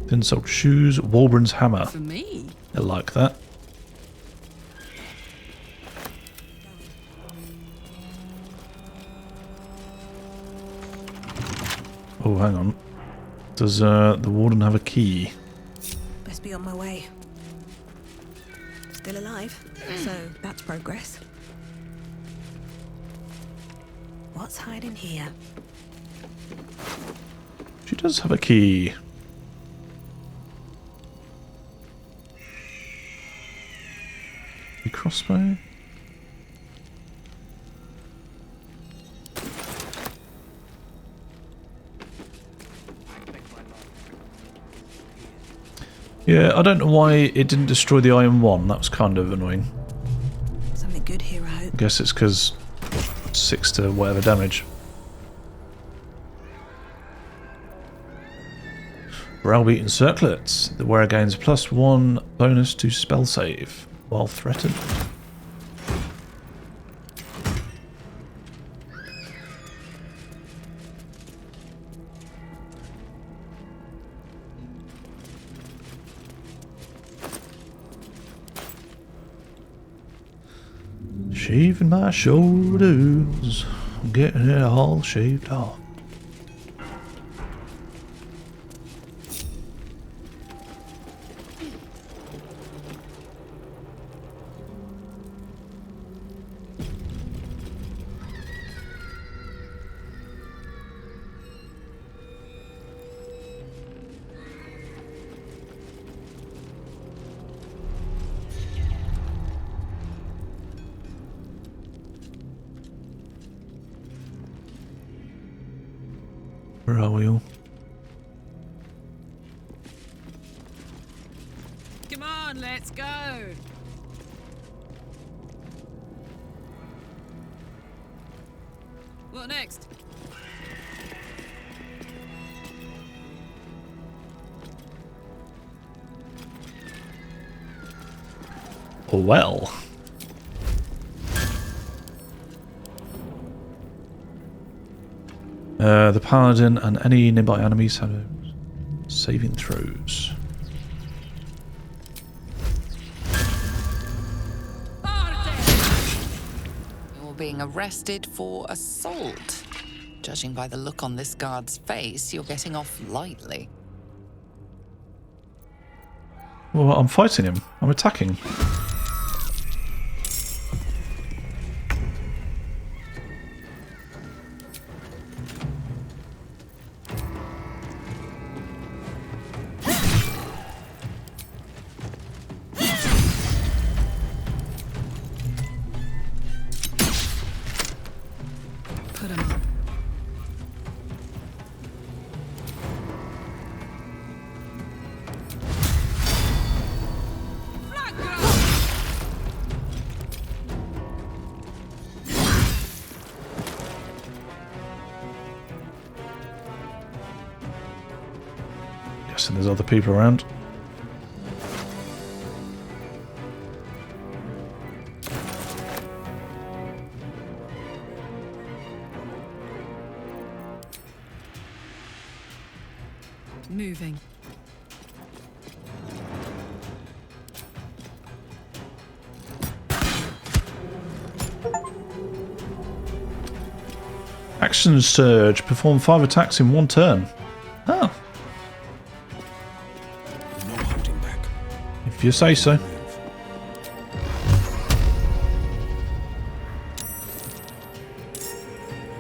Thin-soled shoes. Walburn's hammer. For me. I like that. Oh, hang on. Does the warden have a key? Best be on my way. Still alive, so that's progress. What's hiding here? She does have a key. A crossbow. Yeah, I don't know why it didn't destroy the Iron One. That was kind of annoying. Something good here, I hope. I guess it's because 6 to whatever damage. Browbeaten circlets. The wearer gains +1 bonus to spell save while threatened. Shaving my shoulders, getting it all shaved off. oil. Come on, let's go. What next? Well. The paladin and any nearby enemies have saving throws. You're being arrested for assault. Judging by the look on this guard's face, you're getting off lightly. Well, I'm fighting him. I'm attacking. And there's other people around. Moving. Action surge. Perform 5 attacks in 1 turn. Oh. If you say so.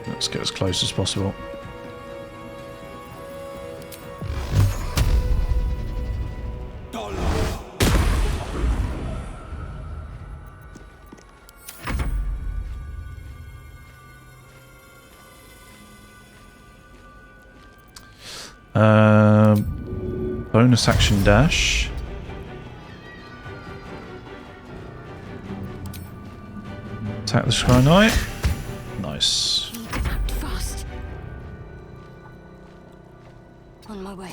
Let's get as close as possible. Bonus action dash. Attack the Scry Knight. Nice. Act fast. On my way.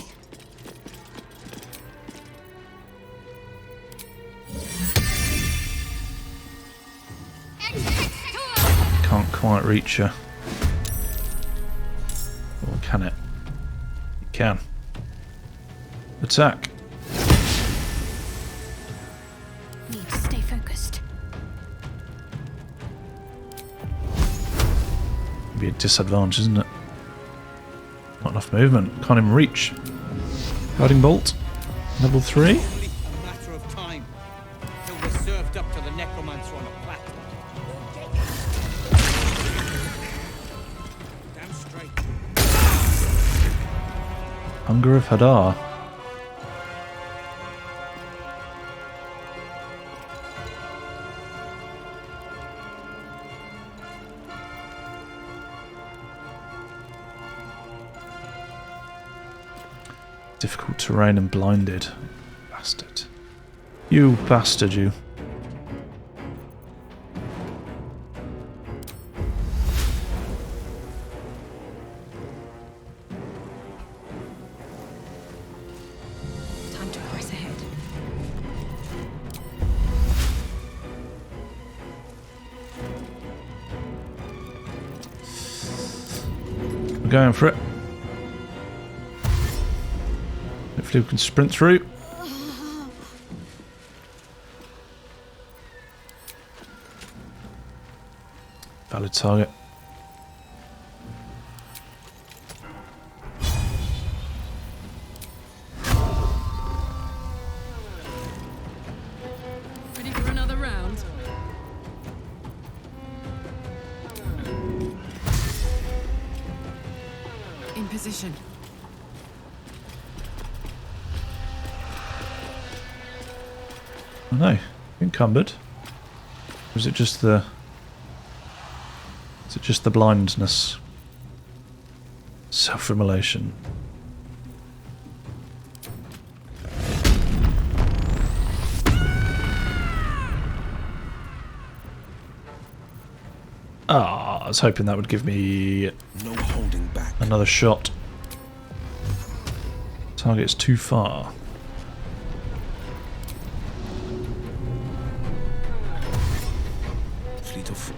Can't quite reach her. Or can it? You can. Attack. Need to stay focused. Be a disadvantage, isn't it? Not enough movement. Can't even reach. Guiding bolt. Level 3. Only a matter of time till we're served up to the necromancer on a platter. Damn straight. Hunger of Hadar. Difficult terrain and blinded. Bastard. You bastard, you. Time to press ahead. We're going for it. Hopefully we can sprint through. Valid target. Ready for another round? In position. Oh no, encumbered. Or is it just the... Is it just the blindness? Self-immolation. Ah, I was hoping that would give me no holding back. Another shot. Target's too far. Fleet of foot.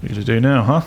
What are you gonna do now, huh?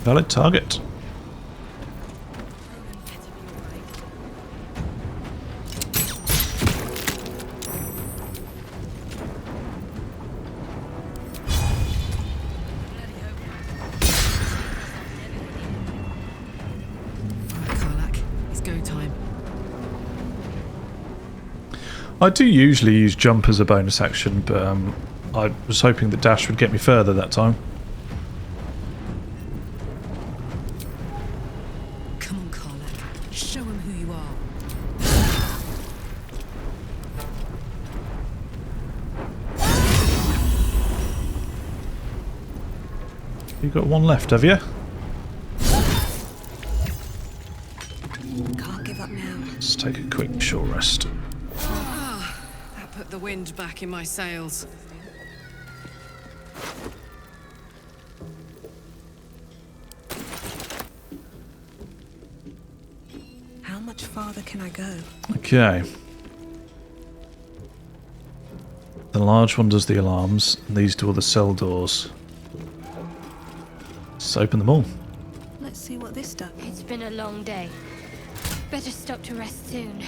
Valid target. Karlach, it's go time. I do usually use jump as a bonus action, but I was hoping that dash would get me further that time. You've got one left, have you? Can't give up now. Let's take a quick short rest. That put the wind back in my sails. How much farther can I go? Okay. The large one does the alarms, and these do all the cell doors. Let's open them all. Let's see what this does. It's been a long day. Better stop to rest soon.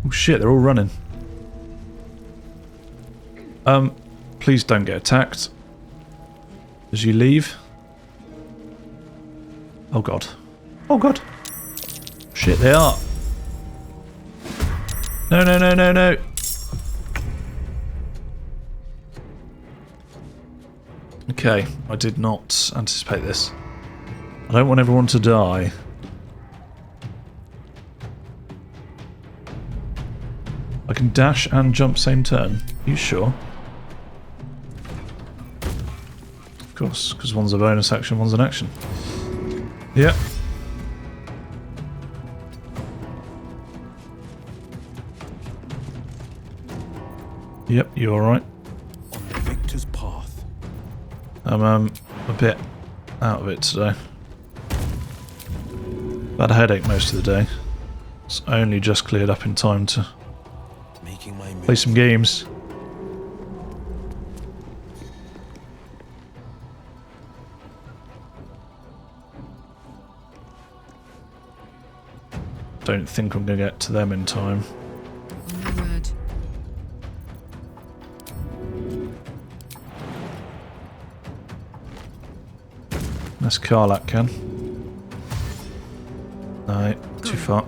Oh shit, they're all running. Please don't get attacked as you leave. Oh god. Oh god. Shit, they are. No, no, no, no, no. Okay, I did not anticipate this. I don't want everyone to die. I can dash and jump same turn. Are you sure? Of course, because one's a bonus action, one's an action. Yep. Yep, you alright? On the victor's path. I'm a bit out of it today. Had a headache most of the day. It's only just cleared up in time to play some games. Don't think I'm going to get to them in time. On my word. That's Karlach can. No, too far.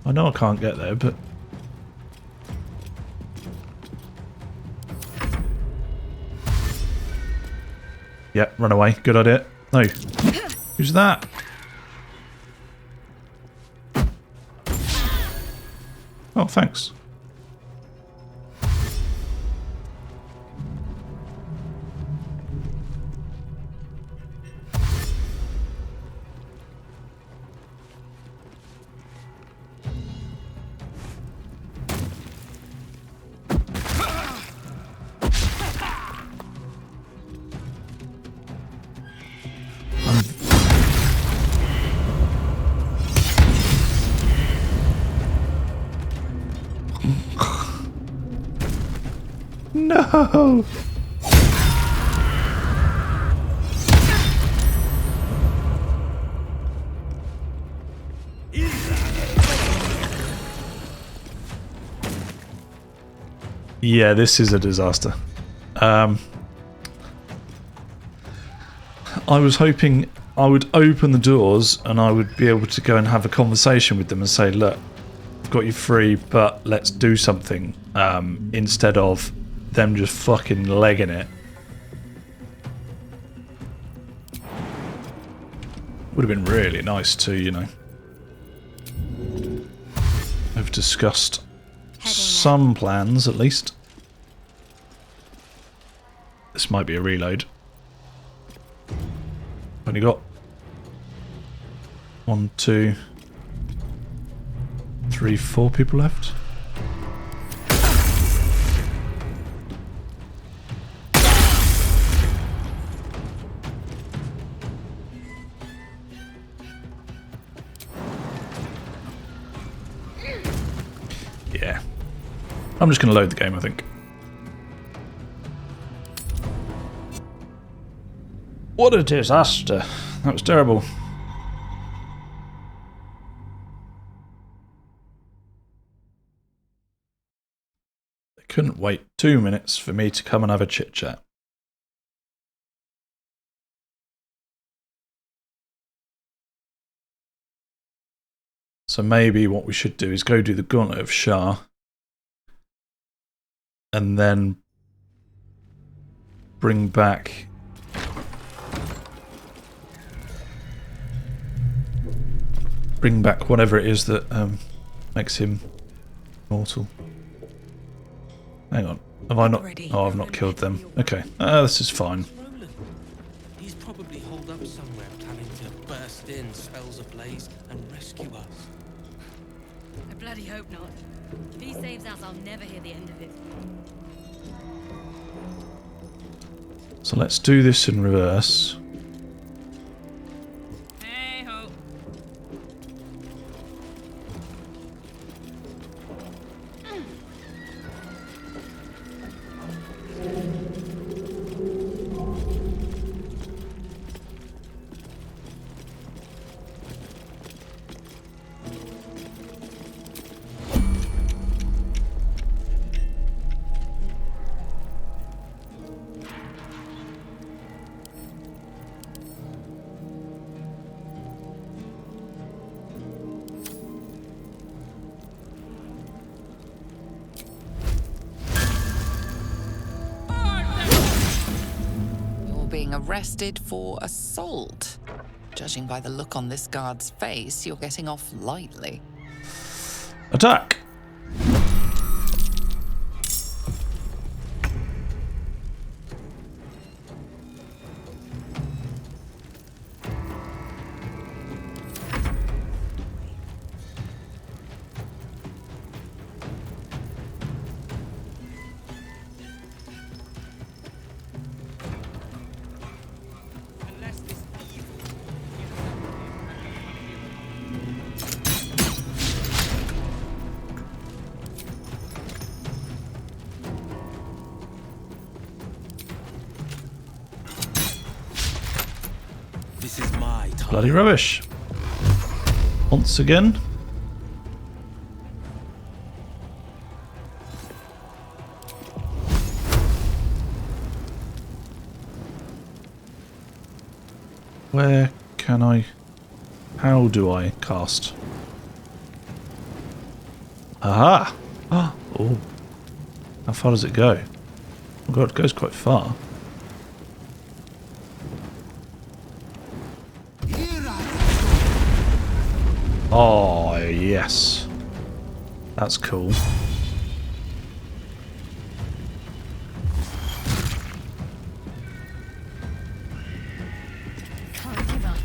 I know I can't get there, but... Yeah, run away. Good idea. No. Who's that? Oh, thanks. No! Yeah, this is a disaster. I was hoping I would open the doors and I would be able to go and have a conversation with them and say, look, I've got you free, but let's do something, instead of them just fucking legging it. Would have been really nice to, you know, have discussed some plans at least. This might be a reload. Only got 1, 2, 3, 4 people left. Yeah. I'm just going to load the game, I think. What a disaster. That was terrible. They couldn't wait 2 minutes for me to come and have a chit chat. So maybe what we should do is go do the Gauntlet of Shar. And then bring back whatever it is that makes him mortal. Hang on. Have I not? Oh, I've not killed them. Okay. This is fine. He's probably holed up somewhere, planning to burst in, spells ablaze, and rescue us. I bloody hope not. If he saves us, I'll never hear the end of it. So let's do this in reverse. Hey-ho. Arrested for assault. Judging by the look on this guard's face, you're getting off lightly. Attack! Bloody rubbish. Once again. Where can I... How do I cast? Aha! Oh. How far does it go? Oh god, it goes quite far. Oh, yes. That's cool. Can't give up.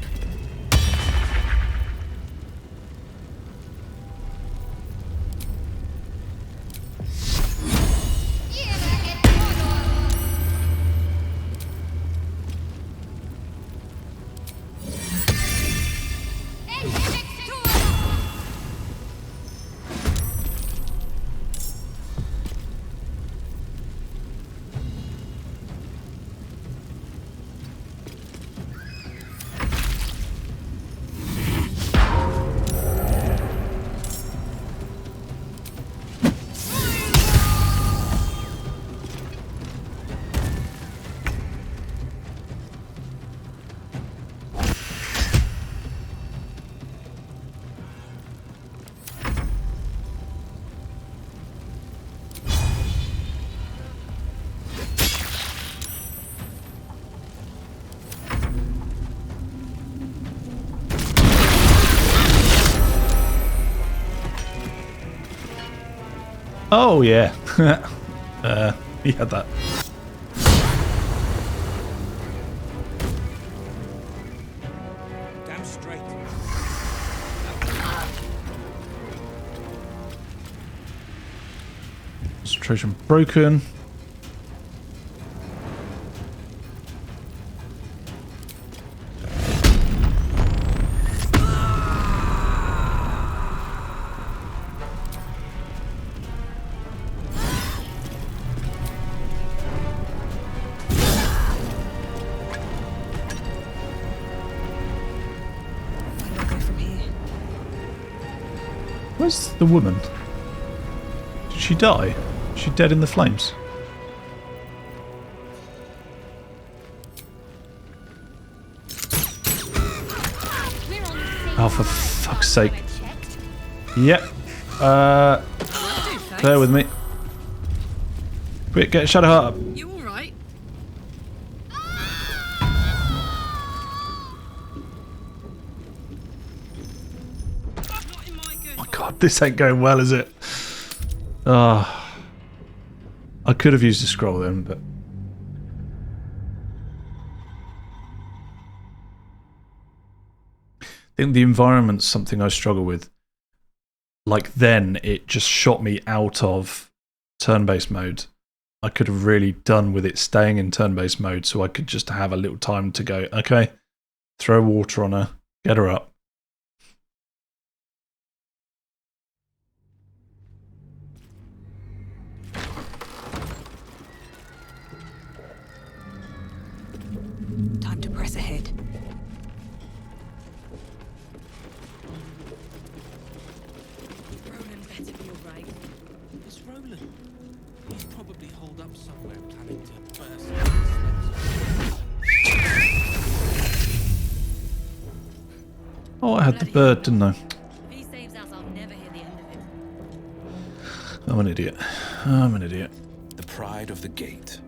Oh, yeah. He had that. Damn straight. Concentration broken. Where's the woman? Did she die? Is she dead in the flames? Oh, for fuck's sake. Yep. Bear with me. Quick, get Shadowheart up. You alright? Oh god, this ain't going well, is it? Ah, I could have used a scroll then, but... I think the environment's something I struggle with. Like then, it just shot me out of turn-based mode. I could have really done with it staying in turn-based mode so I could just have a little time to go, okay, throw water on her, get her up. Time to press ahead. Roland better be alright. It's Roland. He's probably holed up somewhere planning to burst into Oh, I had the bird, didn't I? If he saves us, I'll never hear the end of it. I'm an idiot. I'm an idiot. The pride of the gate.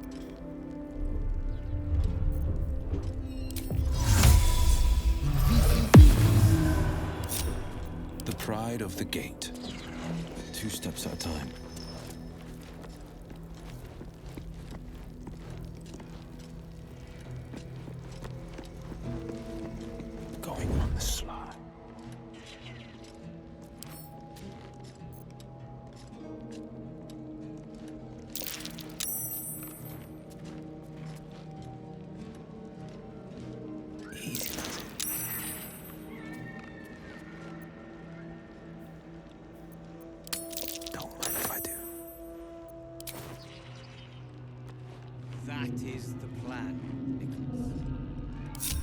The pride of the gate. 2 steps at a time. Going on the sly. Easy, that's it. Don't mind if I do. That is the plan, Nicholas.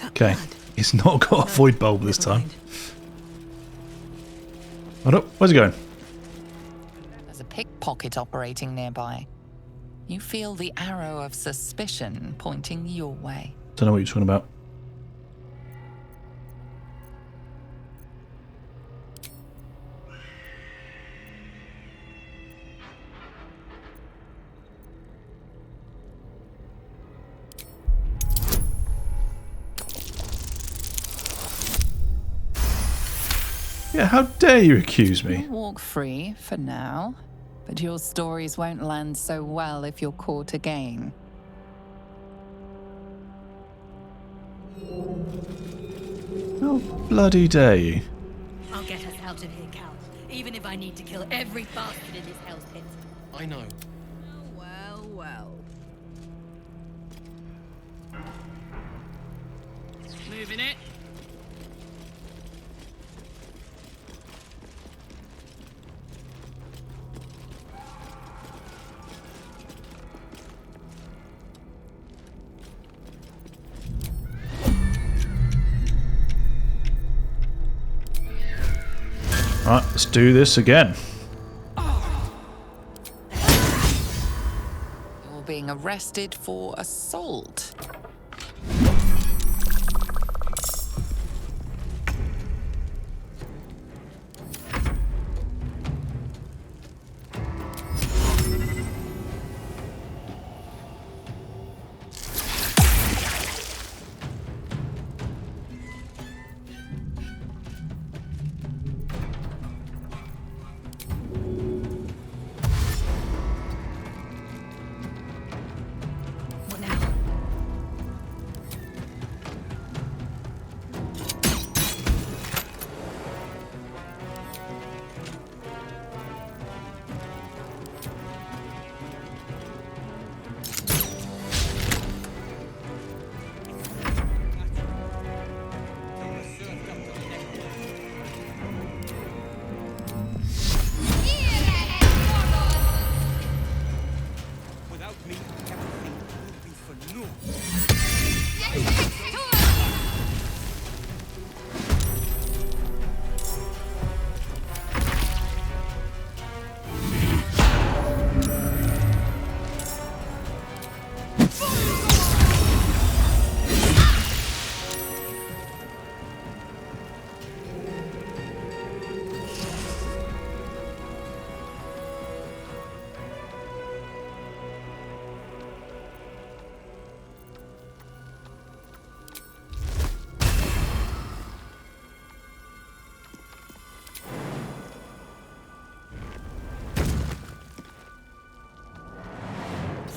Okay, it's not got a void bulb this time. Hold up, where's it going? There's a pickpocket operating nearby. You feel the arrow of suspicion pointing your way. Don't know what you're talking about. Yeah, how dare you accuse me? You'll walk free for now, but your stories won't land so well if you're caught again. How bloody dare you? I'll get us out of here, Cal. Even if I need to kill every bastard in this hell's pit. I know. Well, well. Moving it. Right, let's do this again. You're being arrested for assault.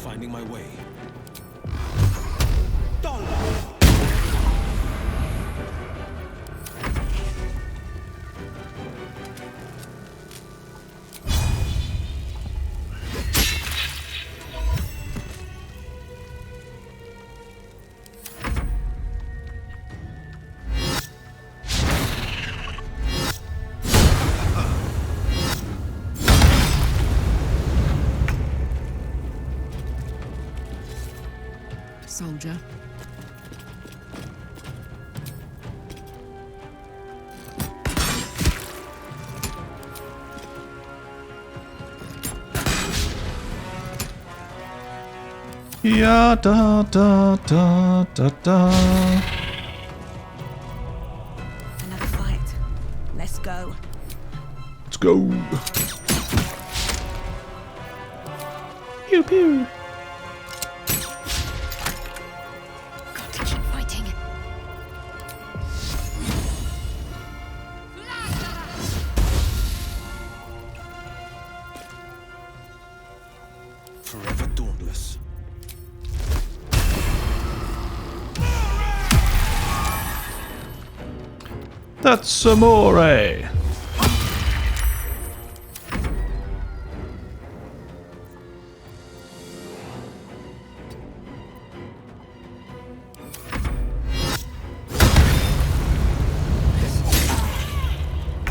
Finding my way. Soldier. Ya da da da da da. Another fight. Let's go. Let's go. Pew pew. Got to keep fighting. Forever dauntless. That's amore.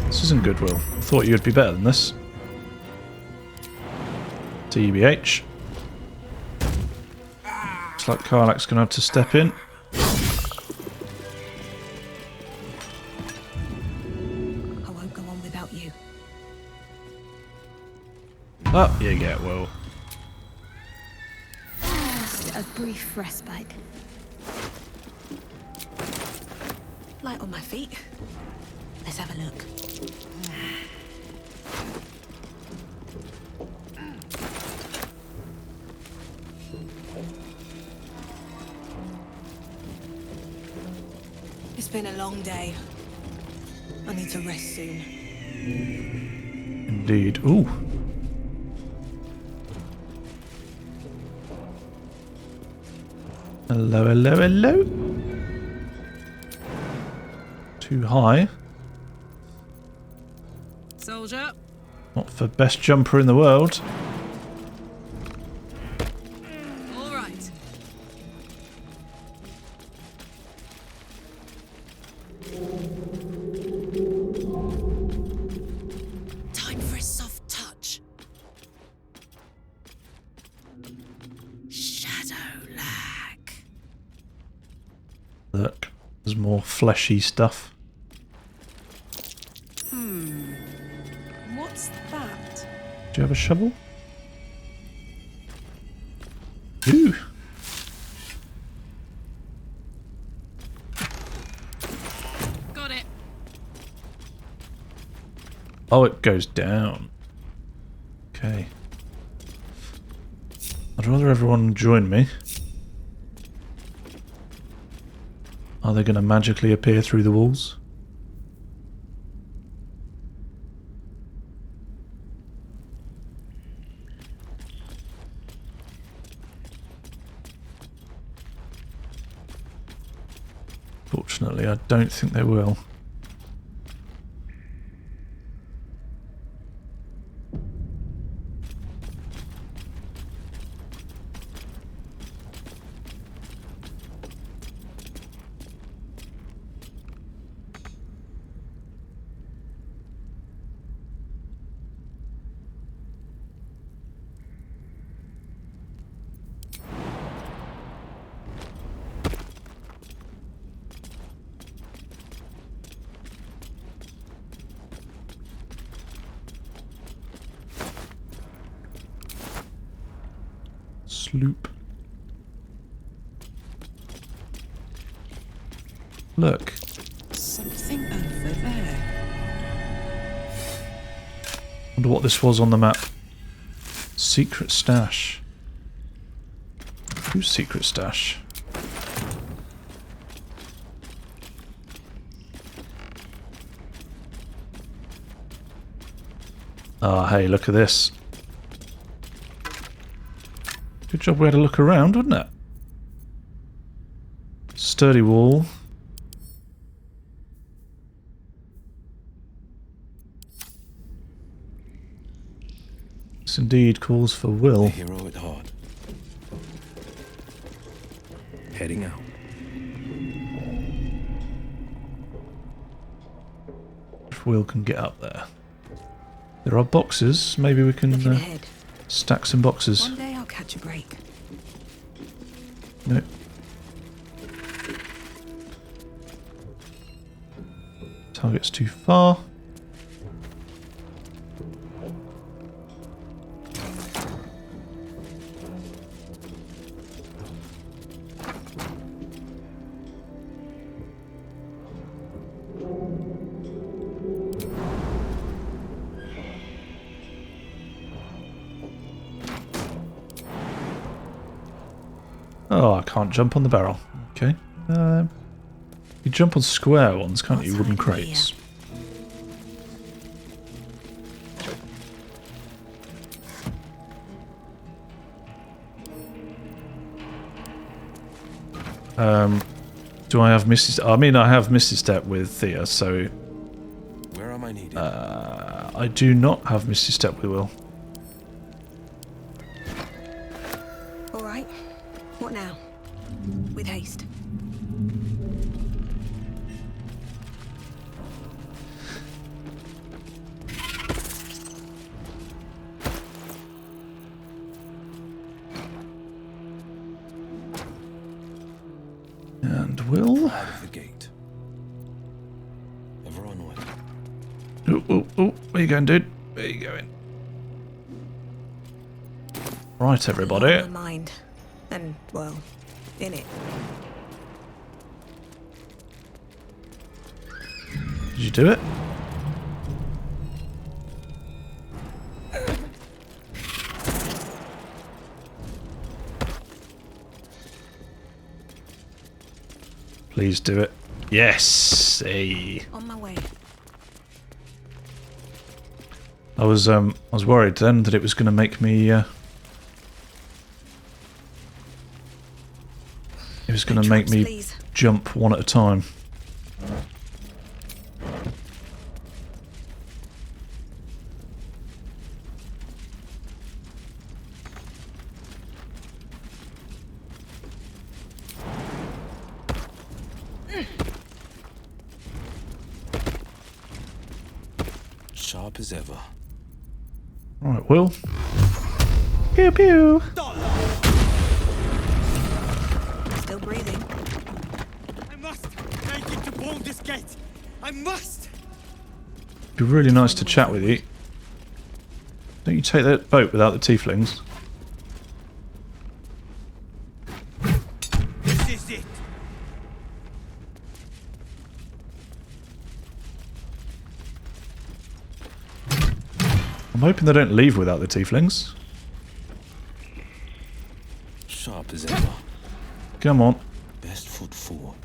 This isn't good, Will. I thought you'd be better than this. TBH. Looks like Karlach's going to have to step in. I won't go on without you. Up you get, Will. Just a brief respite. Light on my feet. Let's have a look. It's been a long day. I need to rest soon. Indeed. Ooh. Hello, hello, hello. Too high. Soldier. Not for best jumper in the world. All right. Time for a soft touch. Look, there's more fleshy stuff. What's that? Do you have a shovel? Ooh. Got it. Oh, it goes down. Okay. I'd rather everyone join me. Are they going to magically appear through the walls? Fortunately, I don't think they will. Sloop. Look. Something over there. Wonder what this was on the map. Secret stash. Whose secret stash? Ah, hey, look at this. Good job we had a look around, wasn't it? Sturdy wall. This indeed calls for Wyll. A hero at heart. Heading out. If Wyll can get up there. There are boxes. Maybe we can stack some boxes. One day I'll catch a break. Nope. Target's too far. Oh, I can't jump on the barrel. Okay. You jump on square ones, can't you? Wooden crates. Do I have Misty Step? I mean, I have Misty Step with Thea, so... Where am I needed? I do not have Misty Step with Wyll. Alright. What now? With haste. And Wyll. Out of the gate. Ever onward. Oh, where you going, dude? Where you going? Right, everybody. My mind. And, well, in it. Did you do it? Please do it. Yes! Hey. On my way. I was worried then that it was going to make me it was going to make me please. Jump one at a time. Sharp as ever. Alright, Wyll. Pew pew! Still breathing. I must make it to Baldur's Gate. I must. It'd be really nice to chat with you. Don't you take that boat without the tieflings? This is it. I'm hoping they don't leave without the tieflings. Sharp as ever. Come on. Best foot forward.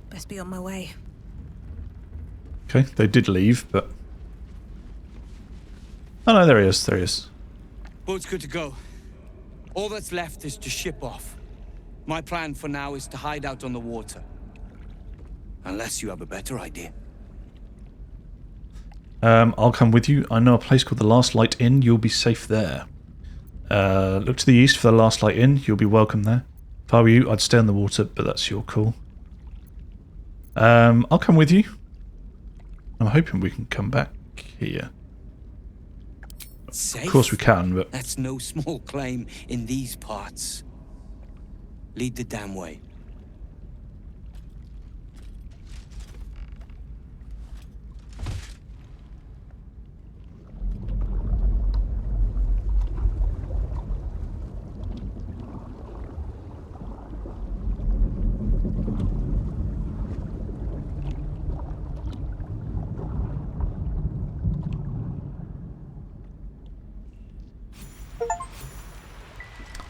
Best be on my way. Okay, they did leave, but... Oh no, there he is, there he is. Boat's good to go. All that's left is to ship off. My plan for now is to hide out on the water. Unless you have a better idea. I'll come with you. I know a place called the Last Light Inn. You'll be safe there. Look to the east for the Last Light Inn. You'll be welcome there. If I were you, I'd stay on the water, but that's your call. I'll come with you. I'm hoping we can come back here. Safe? Of course we can, but... That's no small claim in these parts. Lead the damn way.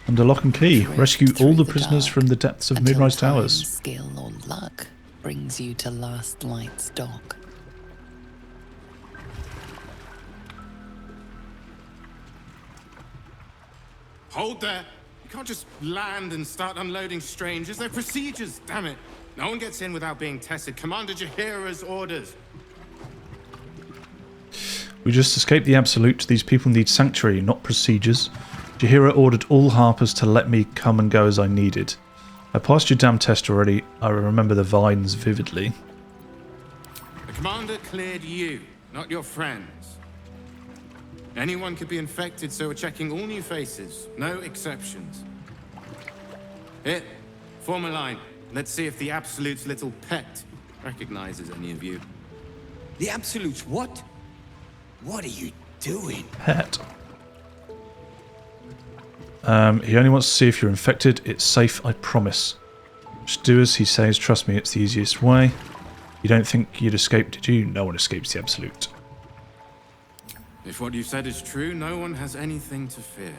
Under lock and key, rescue all the prisoners from the depths of Moonrise Towers. Skill or luck brings you to Last Light's dock. Hold there. You can't just land and start unloading strangers. They're procedures, damn it. No one gets in without being tested. Commander Jaheira's orders. We just escaped the Absolute. These people need sanctuary, not procedures. Jaheira ordered all Harpers to let me come and go as I needed. I passed your damn test already. I remember the vines vividly. The commander cleared you, not your friends. Anyone could be infected, so we're checking all new faces. No exceptions. Here, form a line. Let's see if the Absolute's little pet recognizes any of you. The Absolute's what? What are you doing? Pet. He only wants to see if you're infected. It's safe, I promise. Just do as he says. Trust me, it's the easiest way. You don't think you'd escape, did you? No one escapes the Absolute. If what you've said is true, no one has anything to fear.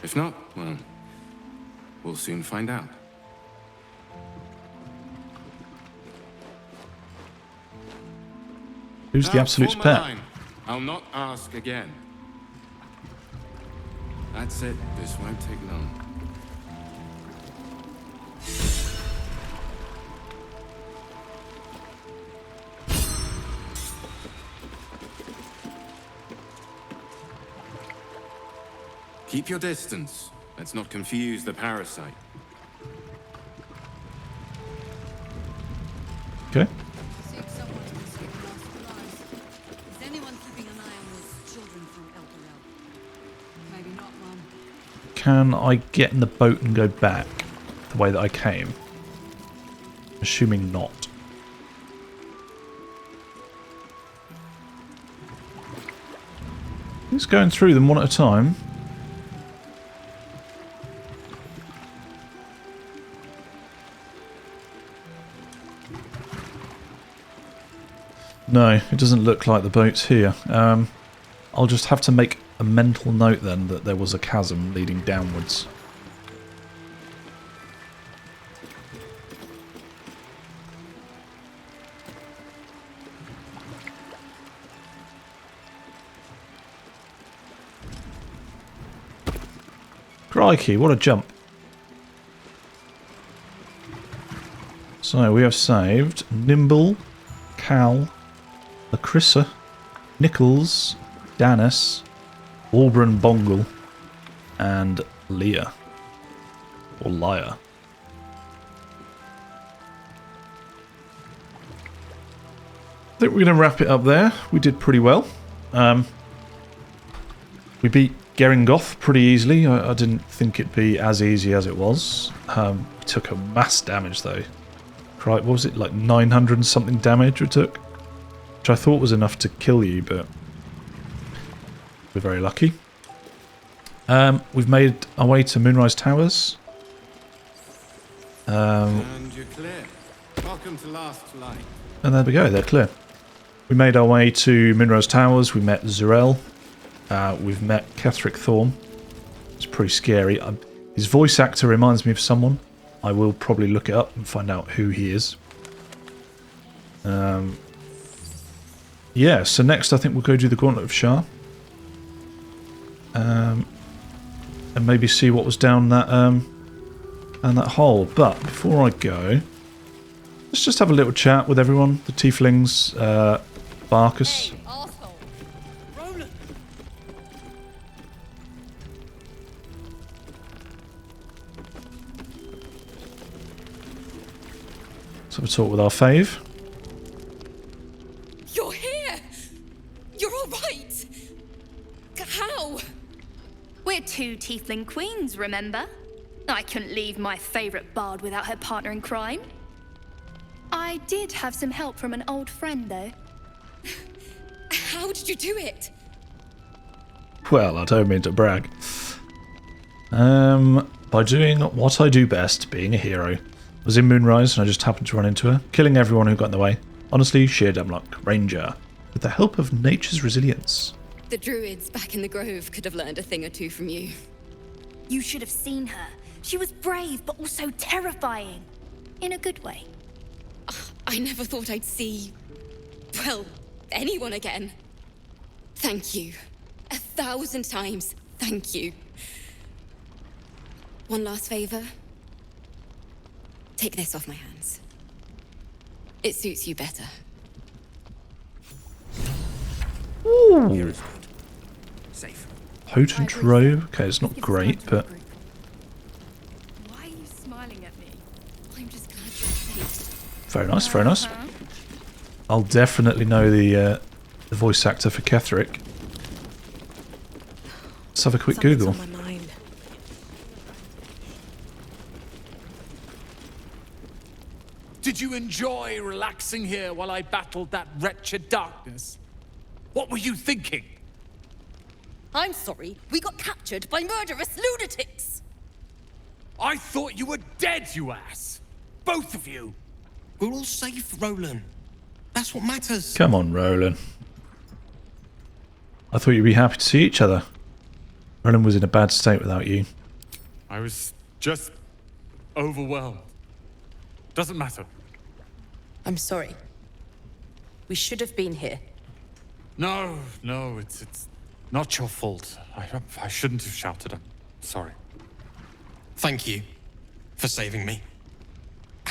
If not, well, we'll soon find out. Who's the Absolute's form a pet? line. I'll not ask again. That's it. This won't take long. Keep your distance. Let's not confuse the parasite. Okay. Can I get in the boat and go back the way that I came? Assuming not. Who's going through them one at a time? No, it doesn't look like the boat's here. I'll just have to make a mental note then that there was a chasm leading downwards. Crikey, what a jump. So we have saved Nimble, Cal, Lacrissa, Nichols, Danis, Auburn Bongle, and Leah. Or Liar. I think we're going to wrap it up there. We did pretty well. We beat Gerringothe pretty easily. I didn't think it'd be as easy as it was. Took a mass damage though. Right, what was it, like 900 and something damage we took? Which I thought was enough to kill you, but we're very lucky. We've made our way to Moonrise Towers. And you're clear. Welcome to Last Light. And there we go, they're clear. We made our way to Moonrise Towers. We met Zurel. We've met Ketheric Thorm. It's pretty scary. His voice actor reminds me of someone. I will probably look it up and find out who he is. Yeah, so next I think we'll go do the Gauntlet of Shar. And maybe see what was down that hole. But before I go, let's just have a little chat with everyone. The tieflings, Barkus. Let's have a talk with our fave. You're here! You're all right! How? We're two tiefling queens, remember? I couldn't leave my favourite bard without her partner in crime. I did have some help from an old friend, though. How did you do it? Well, I don't mean to brag. By doing what I do best, being a hero. I was in Moonrise and I just happened to run into her, killing everyone who got in the way. Honestly, sheer dumb luck. Ranger. With the help of nature's resilience. The druids back in the grove could have learned a thing or two from you. You should have seen her. She was brave, but also terrifying. In a good way. I never thought I'd see... well, anyone again. Thank you. 1,000 times, thank you. One last favor. Take this off my hands. It suits you better. Ooh. Here is good. Safe. Potent robe. Okay, it's not great, but... Why are you smiling at me? I'm just glad you're safe. Very nice, very nice. I'll definitely know the voice actor for Ketheric. Let's have a quick Google. Did you enjoy relaxing here while I battled that wretched darkness? What were you thinking? I'm sorry, we got captured by murderous lunatics! I thought you were dead, you ass! Both of you! We're all safe, Roland. That's what matters. Come on, Roland. I thought you'd be happy to see each other. Roland was in a bad state without you. I was just overwhelmed. Doesn't matter. I'm sorry. We should have been here. No, it's not your fault. I shouldn't have shouted. I'm sorry. Thank you for saving me.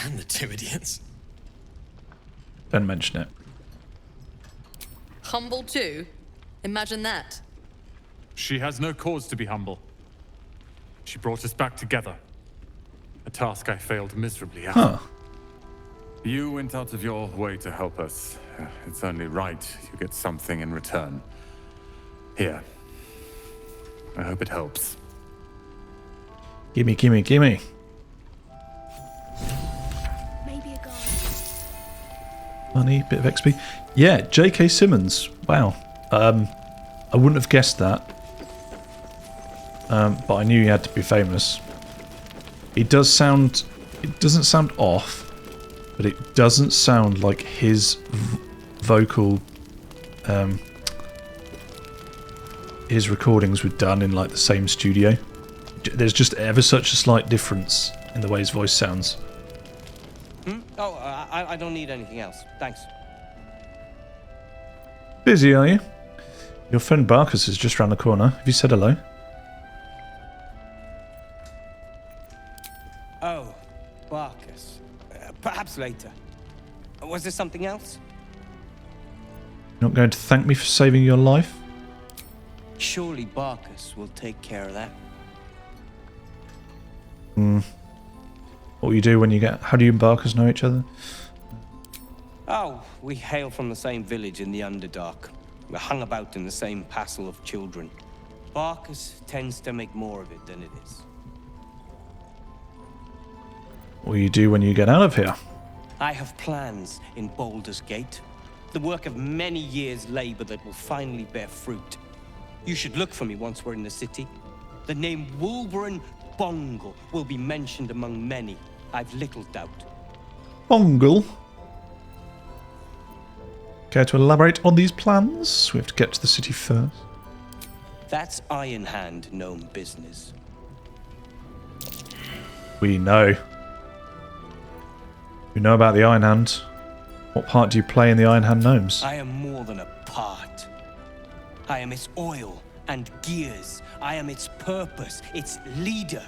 And the two idiots. Don't mention it. Humble too? Imagine that. She has no cause to be humble. She brought us back together. A task I failed miserably at. Huh. You went out of your way to help us. It's only right you get something in return. Here. I hope it helps. Gimme, gimme, gimme. Maybe a guy. Money, bit of XP. Yeah, J.K. Simmons. Wow. I wouldn't have guessed that. But I knew he had to be famous. It does sound... It doesn't sound off. But it doesn't sound like his vocal... his recordings were done in like the same studio. There's just ever such a slight difference in the way his voice sounds. Oh, I don't need anything else. Thanks. Busy, are you? Your friend Barkus is just round the corner. Have you said hello? Oh, Barkus. Perhaps later. Was there something else? You're not going to thank me for saving your life? Surely Barkus will take care of that. What will you do when you get... How do you and Barkus know each other? Oh, we hail from the same village in the Underdark. We're hung about in the same passel of children. Barkus tends to make more of it than it is. What will you do when you get out of here? I have plans in Baldur's Gate. The work of many years' labor that will finally bear fruit. You should look for me once we're in the city. The name Wolverine Bongle will be mentioned among many. I've little doubt. Bongle? Care to elaborate on these plans? We have to get to the city first. That's Iron Hand gnome business. We know. We know about the Iron Hand. What part do you play in the Iron Hand gnomes? I am more than a part. I am its oil and gears. I am its purpose, its leader.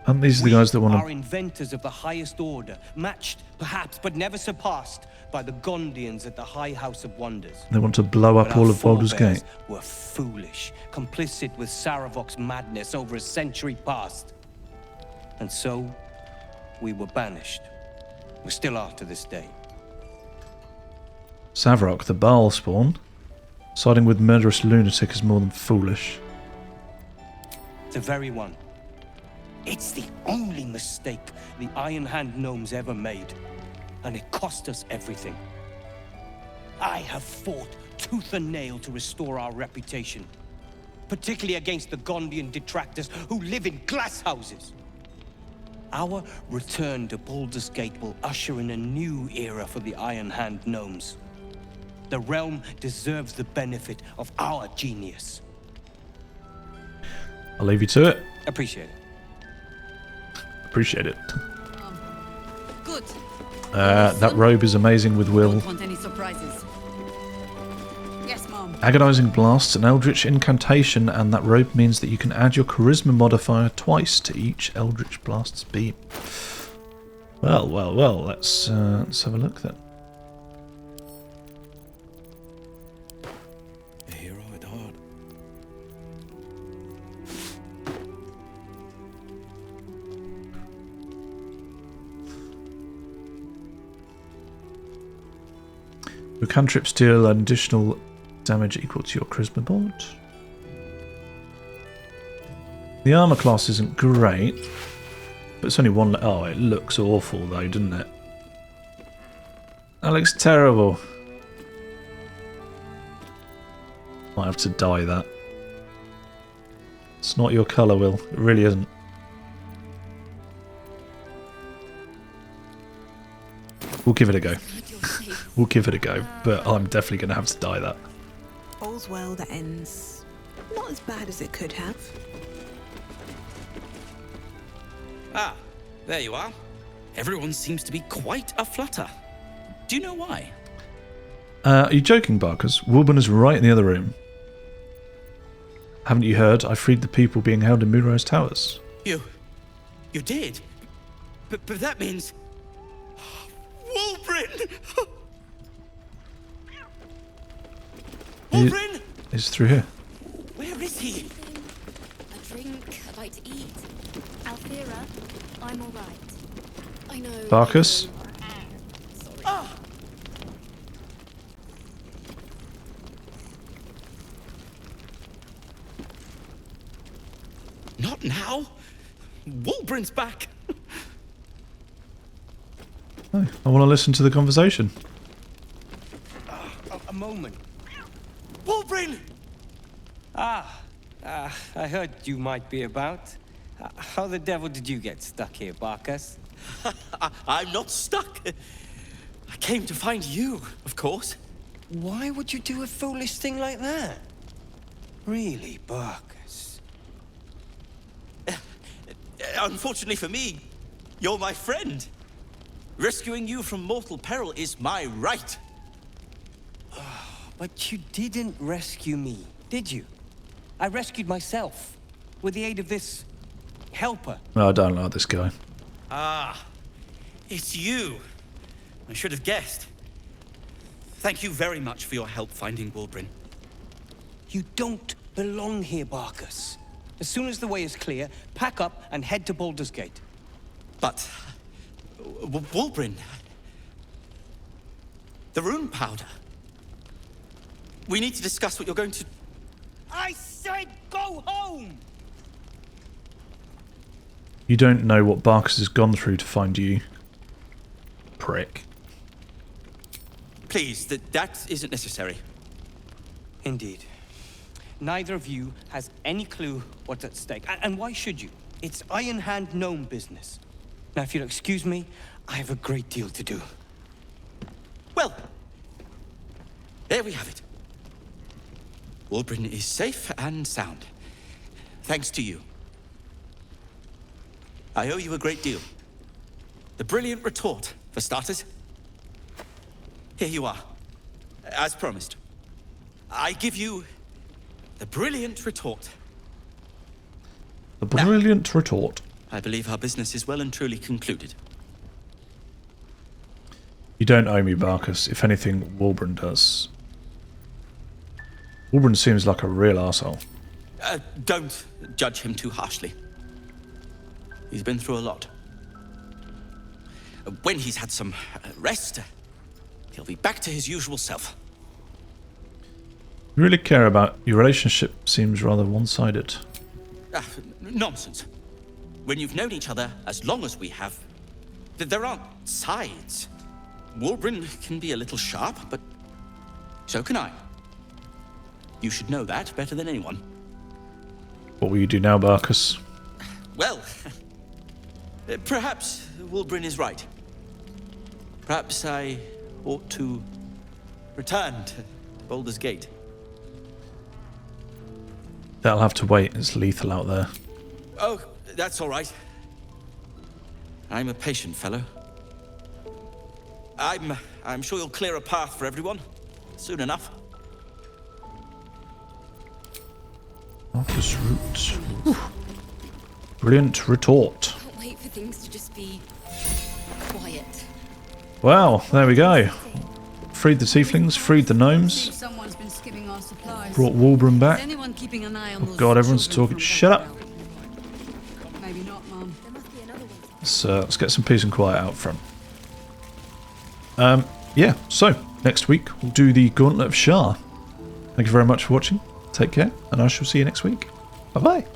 Aren't these the guys that want We are to... inventors of the highest order, matched, perhaps, but never surpassed by the Gondians at the High House of Wonders. They want to blow up But all our of Baldur's forebears Gate. were foolish, complicit with Saravok's madness over a century past. And so, we were banished. We still are to this day. Savarok, the Baal spawn. Siding with murderous lunatic is more than foolish. The very one. It's the only mistake the Iron Hand gnomes ever made, and it cost us everything. I have fought tooth and nail to restore our reputation, particularly against the Gondian detractors who live in glass houses. Our return to Baldur's Gate will usher in a new era for the Iron Hand gnomes. The realm deserves the benefit of our genius. I'll leave you to it. Appreciate it. Appreciate it. Good. That robe is amazing with Wyll. Don't want any surprises. Yes, Mom. Agonizing Blast's an eldritch incantation, and that robe means that you can add your charisma modifier twice to each eldritch blast's beam. Well, let's have a look then. A hero at heart. Your cantrips deal an additional damage equal to your charisma mod. The armor class isn't great, but it's only one. Oh, it looks awful though, doesn't it? That looks terrible. Might have to dye that. It's not your colour, Wyll. It really isn't. We'll give it a go. We'll give it a go, but I'm definitely going to have to dye that. All's well that ends not as bad as it could have. Ah, there you are. Everyone seems to be quite a flutter. Do you know why? Are you joking, Barkers? Wilburn is right in the other room. Haven't you heard? I freed the people being held in Moonrise Towers. You did? But that means... Wulbren! Wulbren! He's through here. Where is he? A drink, a bite to eat. Althera, I'm all right. I know. Barkus? Ah! Not now. Wulbren's back. Oh, I want to listen to the conversation. A moment. Wulbren! I heard you might be about. How the devil did you get stuck here, Barkus? I'm not stuck. I came to find you, of course. Why would you do a foolish thing like that? Really, Barkus? Unfortunately for me, you're my friend. Rescuing you from mortal peril is my right. But you didn't rescue me, did you? I rescued myself with the aid of this helper. No, I don't like this guy. Ah, it's you. I should have guessed. Thank you very much for your help finding Wulbren. You don't belong here, Barkus. As soon as the way is clear, pack up and head to Baldur's Gate. But... Wulbren... The rune powder... We need to discuss what you're going to... I said go home! You don't know what Barkus has gone through to find you. Prick. Please, that isn't necessary. Indeed. Neither of you has any clue what's at stake. And why should you? It's Iron Hand gnome business. Now, if you'll excuse me, I have a great deal to do. Well, there we have it. Wulbren is safe and sound. Thanks to you. I owe you a great deal. The brilliant retort, for starters. Here you are. As promised. I give you the brilliant retort. The brilliant retort. I believe our business is well and truly concluded. You don't owe me, Barkus. If anything, Wulbren does. Wulbren seems like a real arsehole. Don't judge him too harshly. He's been through a lot. When he's had some rest, he'll be back to his usual self. You really care about your relationship seems rather one-sided. Nonsense. when you've known each other as long as we have, there aren't sides. Wulbren can be a little sharp, but so can I. You should know that better than anyone. What will you do now, Barkus? Well, perhaps Wulbren is right. Perhaps I ought to return to Baldur's Gate. That'll have to wait. It's lethal out there. Oh, that's all right. I'm a patient fellow. I'm sure you'll clear a path for everyone soon enough. Marcus Root. Whew. Brilliant retort. Can't wait for things to just be quiet. Wow, there we go. Freed the tieflings, freed the gnomes. Someone's been skimming our supplies. Brought Wulbren back. Is anyone keeping an eye on Oh those god, everyone's children talking. from Shut up! Maybe not, Mum. Let's get some peace and quiet out front. Yeah, so next week we'll do the Gauntlet of Shar. Thank you very much for watching. Take care, and I shall see you next week. Bye bye.